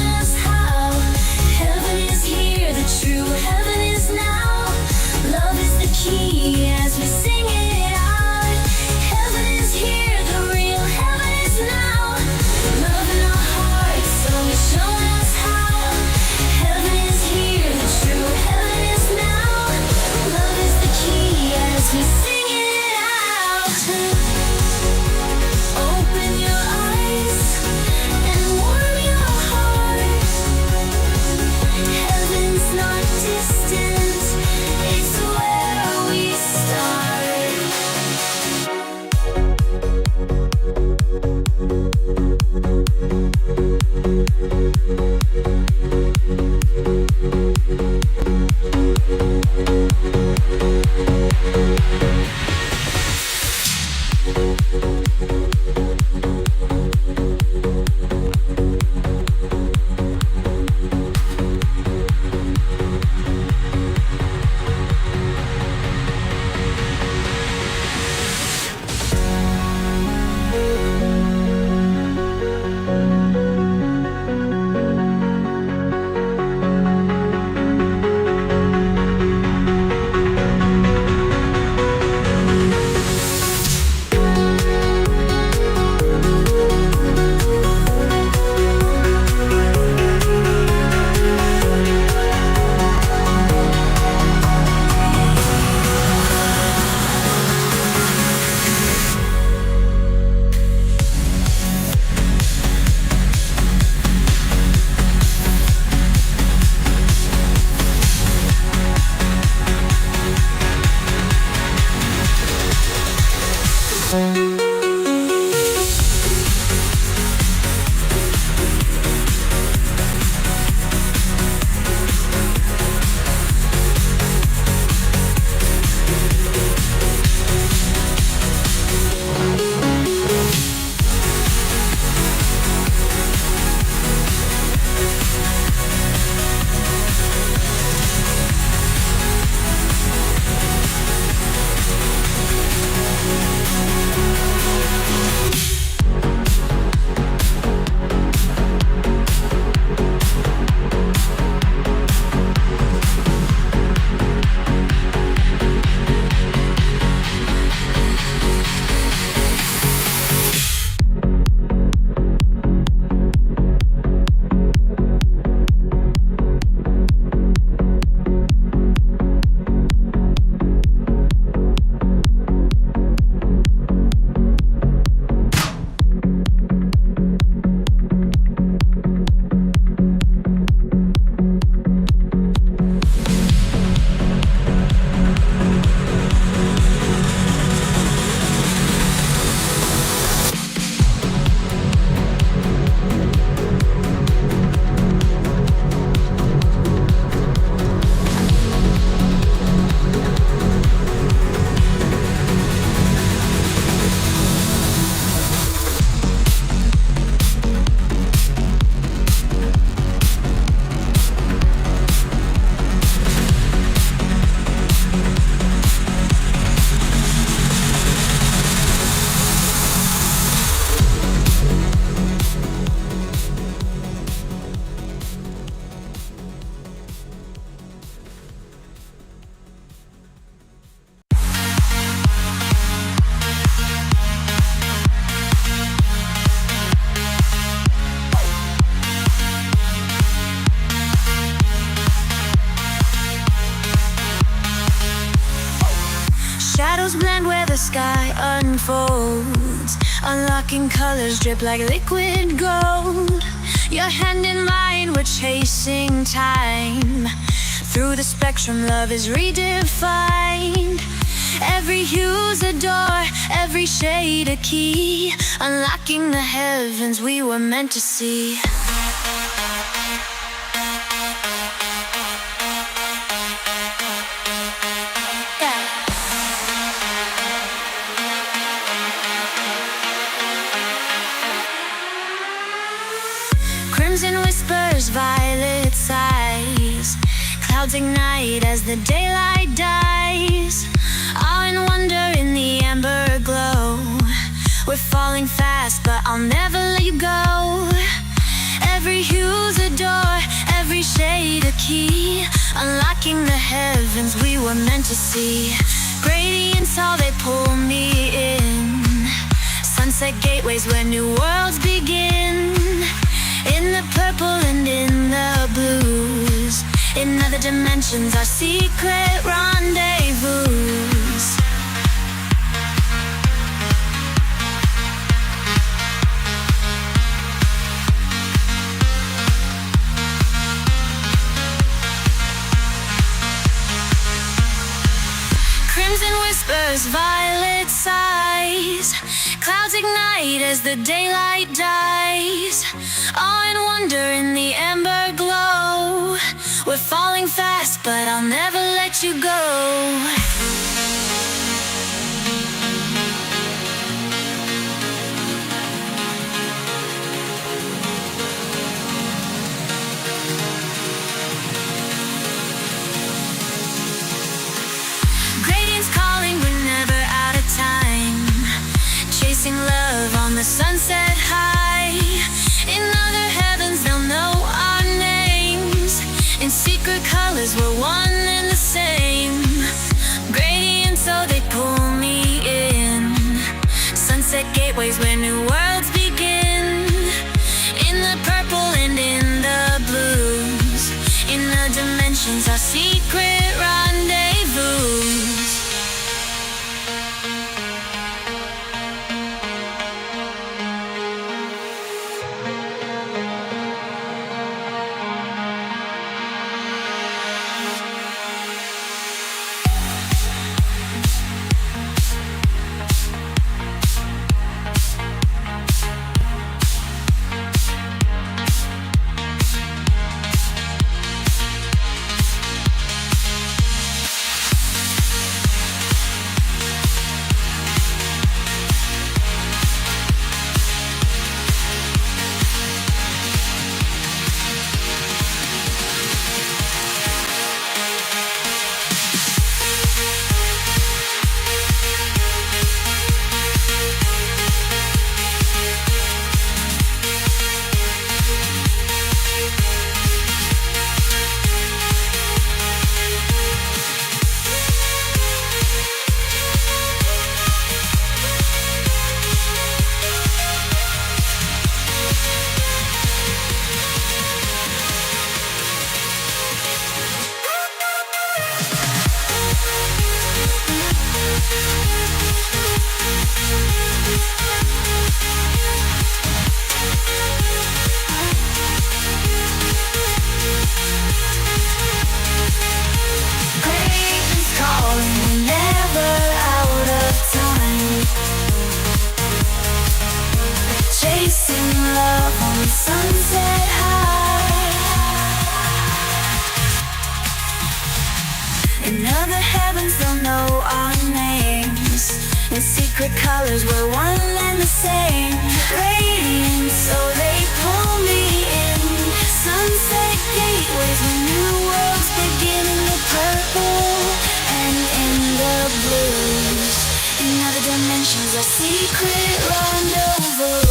[SPEAKER 2] sky unfolds, unlocking colors drip like liquid gold. Your hand in mine, we're chasing time. Through the spectrum, love is redefined. Every hue's a door, every shade a key, unlocking the heavens we were meant to see. Crimson whispers, violet sighs, clouds ignite as the daylight dies. Awe and wonder in the amber glow. We're falling fast, but I'll never let you go. Every hue's a door, every shade a key, unlocking the heavens we were meant to see. Gradients, all they pull me in. Sunset gateways where new worlds begin. In the purple and in the blues, in other dimensions, our secret rendezvous. Crimson whispers, violet sighs, clouds ignite as the daylight dies. Awe and wonder in the amber glow. We're falling fast, but I'll never let you go. Love on the sunset high. In other heavens they'll know our names. In secret colors we're one and the same. Gradients, so they pull me in. Sunset gateways where new worlds begin. In the purple and in the blues, in the dimensions, our secret rendezvous. Sunset high. In other heavens they'll know our names. In secret colors we're one and the same. Radiant, so they pull me in. Sunset gateways where new worlds begin. In the purple and in the blues, in other dimensions, our secret rendezvous.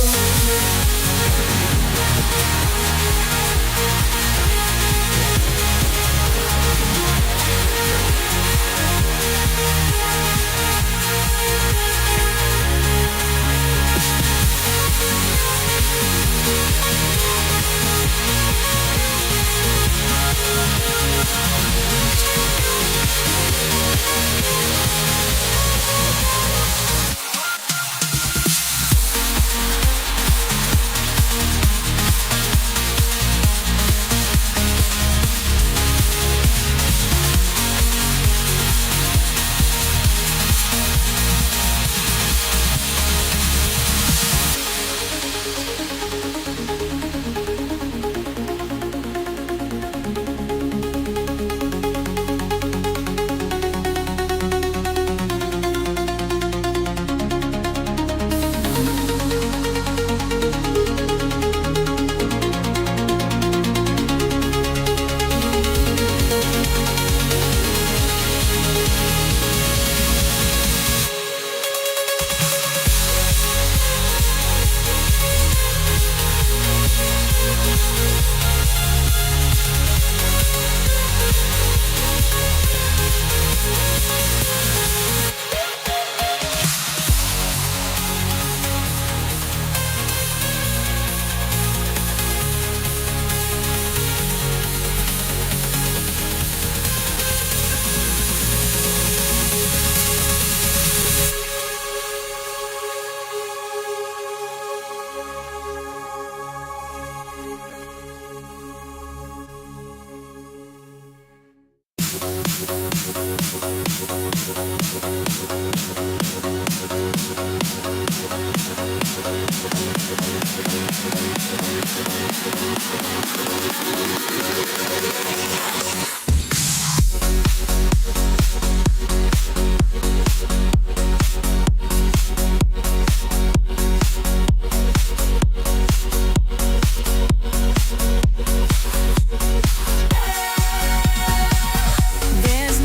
[SPEAKER 2] There's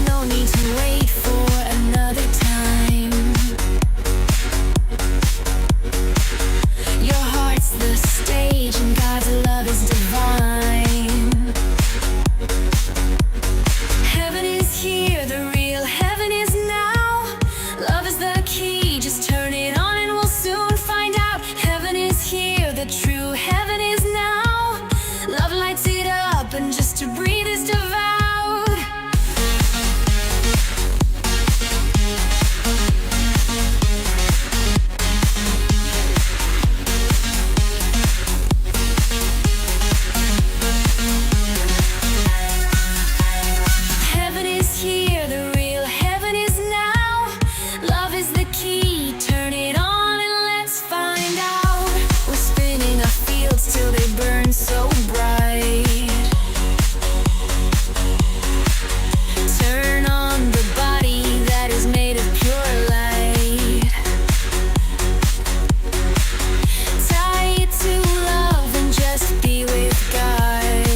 [SPEAKER 2] no need to wait for another time. Your heart's the stage and God's love is divine. Heaven is here, the real heaven is now. Love is the key, just turn it on and we'll soon find out. Heaven is here, the true heaven is now. Love lights it up and just to breathe is devout. Heaven is here, the real heaven is now. Love is the key, turn it on and let's find out. We're spinning our fields till they burn so bright. Turn on the body that is made of pure light. Tie it to love and just be with God.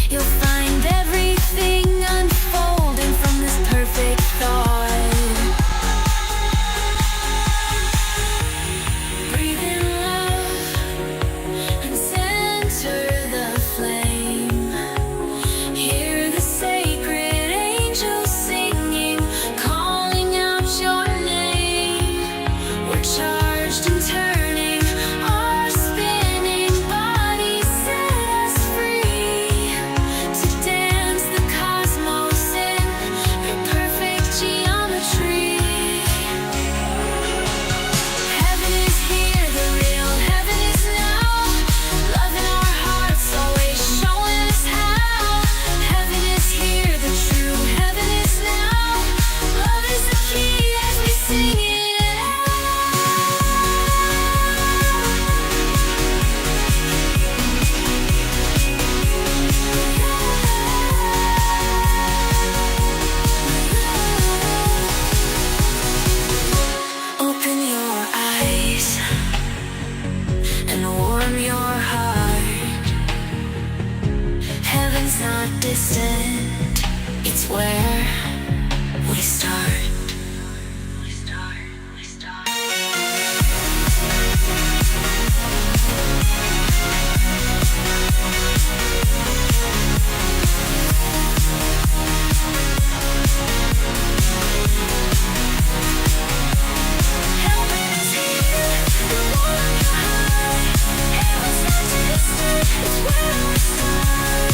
[SPEAKER 2] You'll find everything unfolding from this perfect thought. Breathe in love and center the flame. Hear the sacred angels singing, calling out your name. We're charged and turning, our spinning bodies set us free to dance the cosmos in your perfect geometry. Heaven is here, the real heaven is now. Love in our hearts, always showing us how. Heaven is here, the true heaven is now. Love is the key as we sing it out. Open your eyes and warm your heart. Heaven's not distant, it's where we start. We start, we start. Heaven is here, the warm your heart. Heaven's not distant, it's where we start.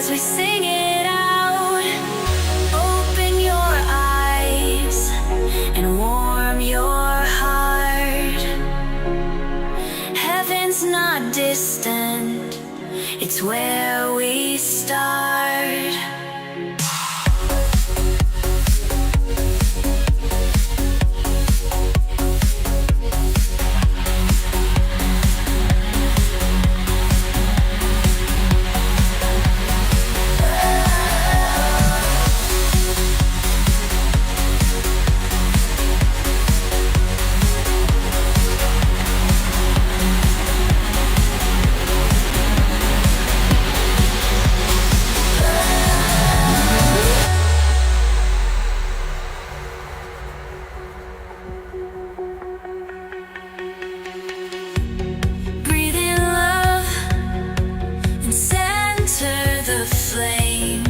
[SPEAKER 2] as we sing it out. Open your eyes and warm your heart. Heaven's not distant, it's where we start. Breathe in love and center the flame.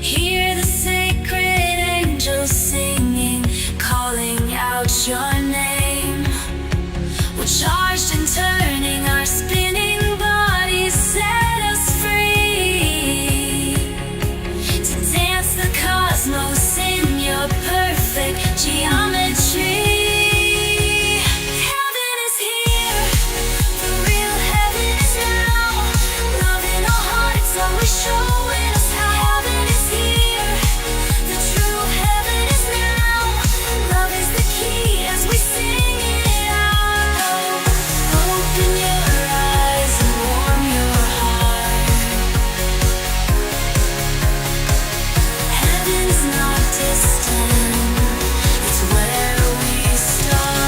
[SPEAKER 2] Hear the sacred angels singing, calling out your name. We're charged and turning, our spinning bodies set us free to dance the cosmos in your perfect geometry. Heaven is here, the real heaven is now. Love in our hearts, always showing us how. Heaven is here, the true heaven is now. Love is the key as we sing it out. Open your eyes and warm your heart. Heaven's not distant, it's where we start.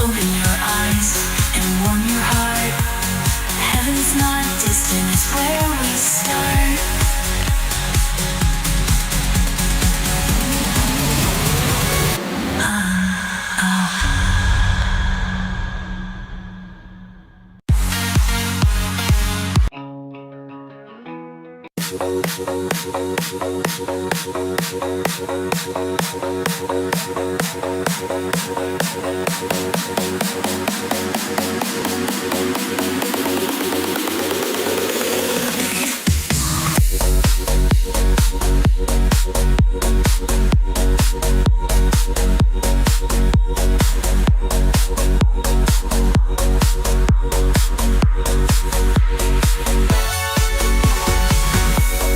[SPEAKER 2] Open your eyes and warm your heart. Heaven's not distant, it's where we start.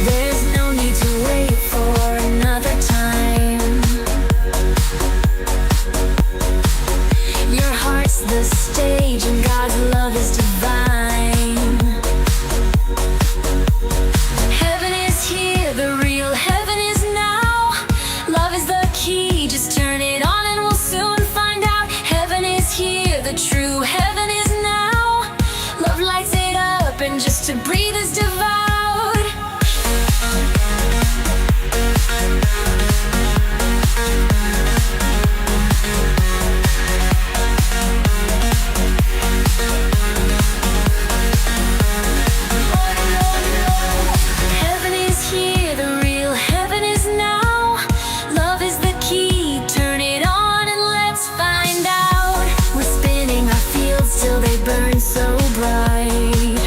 [SPEAKER 2] There's no need to wait for another time. Your heart's the stage and God's love is divine. Heaven is here, the real heaven is now. Love is the key, just turn it on and we'll soon find out. Heaven is here, the true heaven is now. Love lights it up and just to breathe is devoured. Heaven is here, the real heaven is now. Love is the key, turn it on and let's find out. We're spinning our fields till they burn so bright.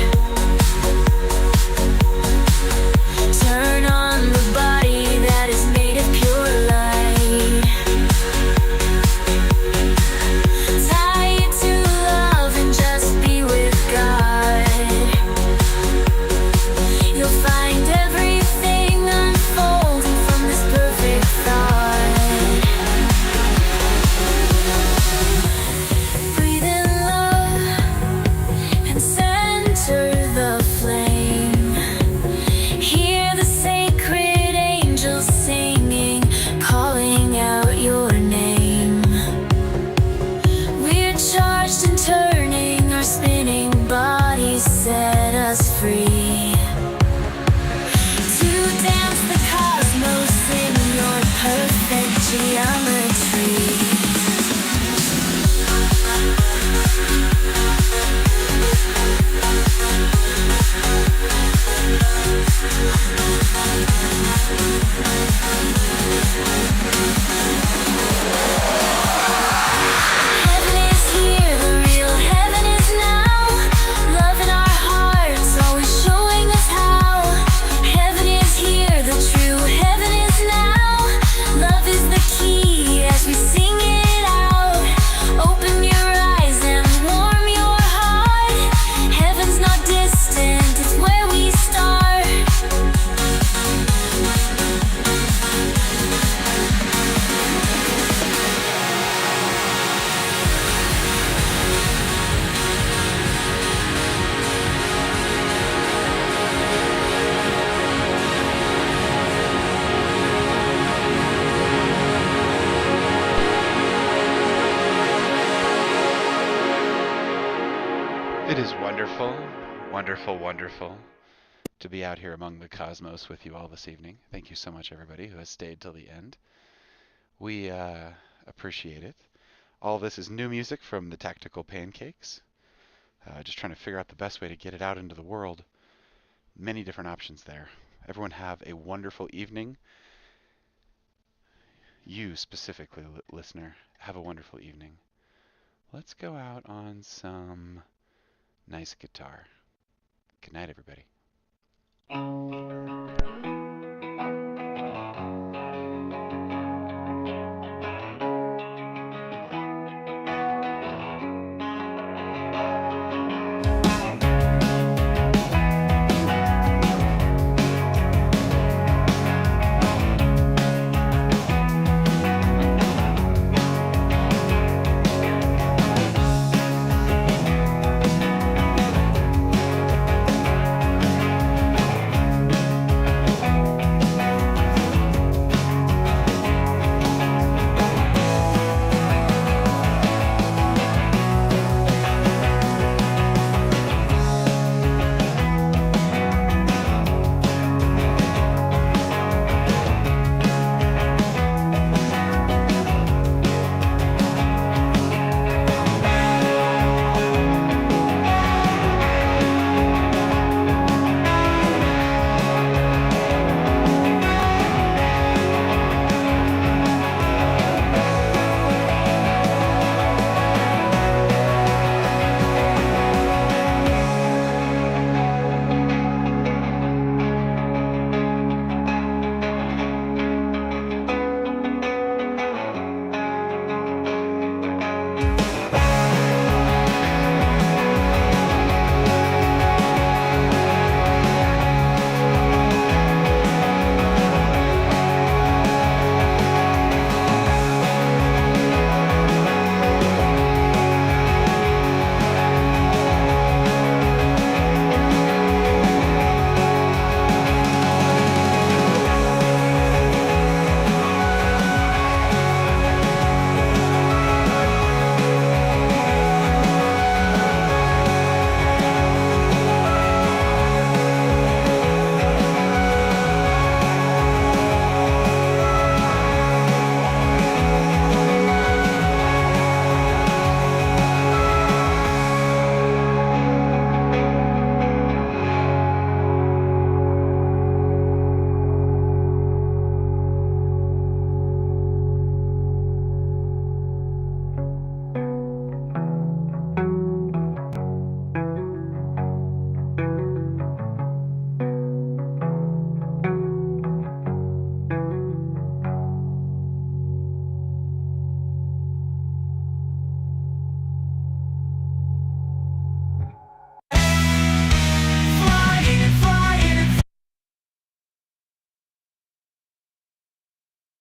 [SPEAKER 3] It is wonderful, wonderful, wonderful to be out here among the cosmos with you all this evening. Thank you so much, everybody who has stayed till the end. We appreciate it. All this is new music from the Tactical Pancakes. Just trying to figure out the best way to get it out into the world. Many different options there. Everyone have a wonderful evening. You specifically, listener, have a wonderful evening. Let's go out on some nice guitar. Good night, everybody.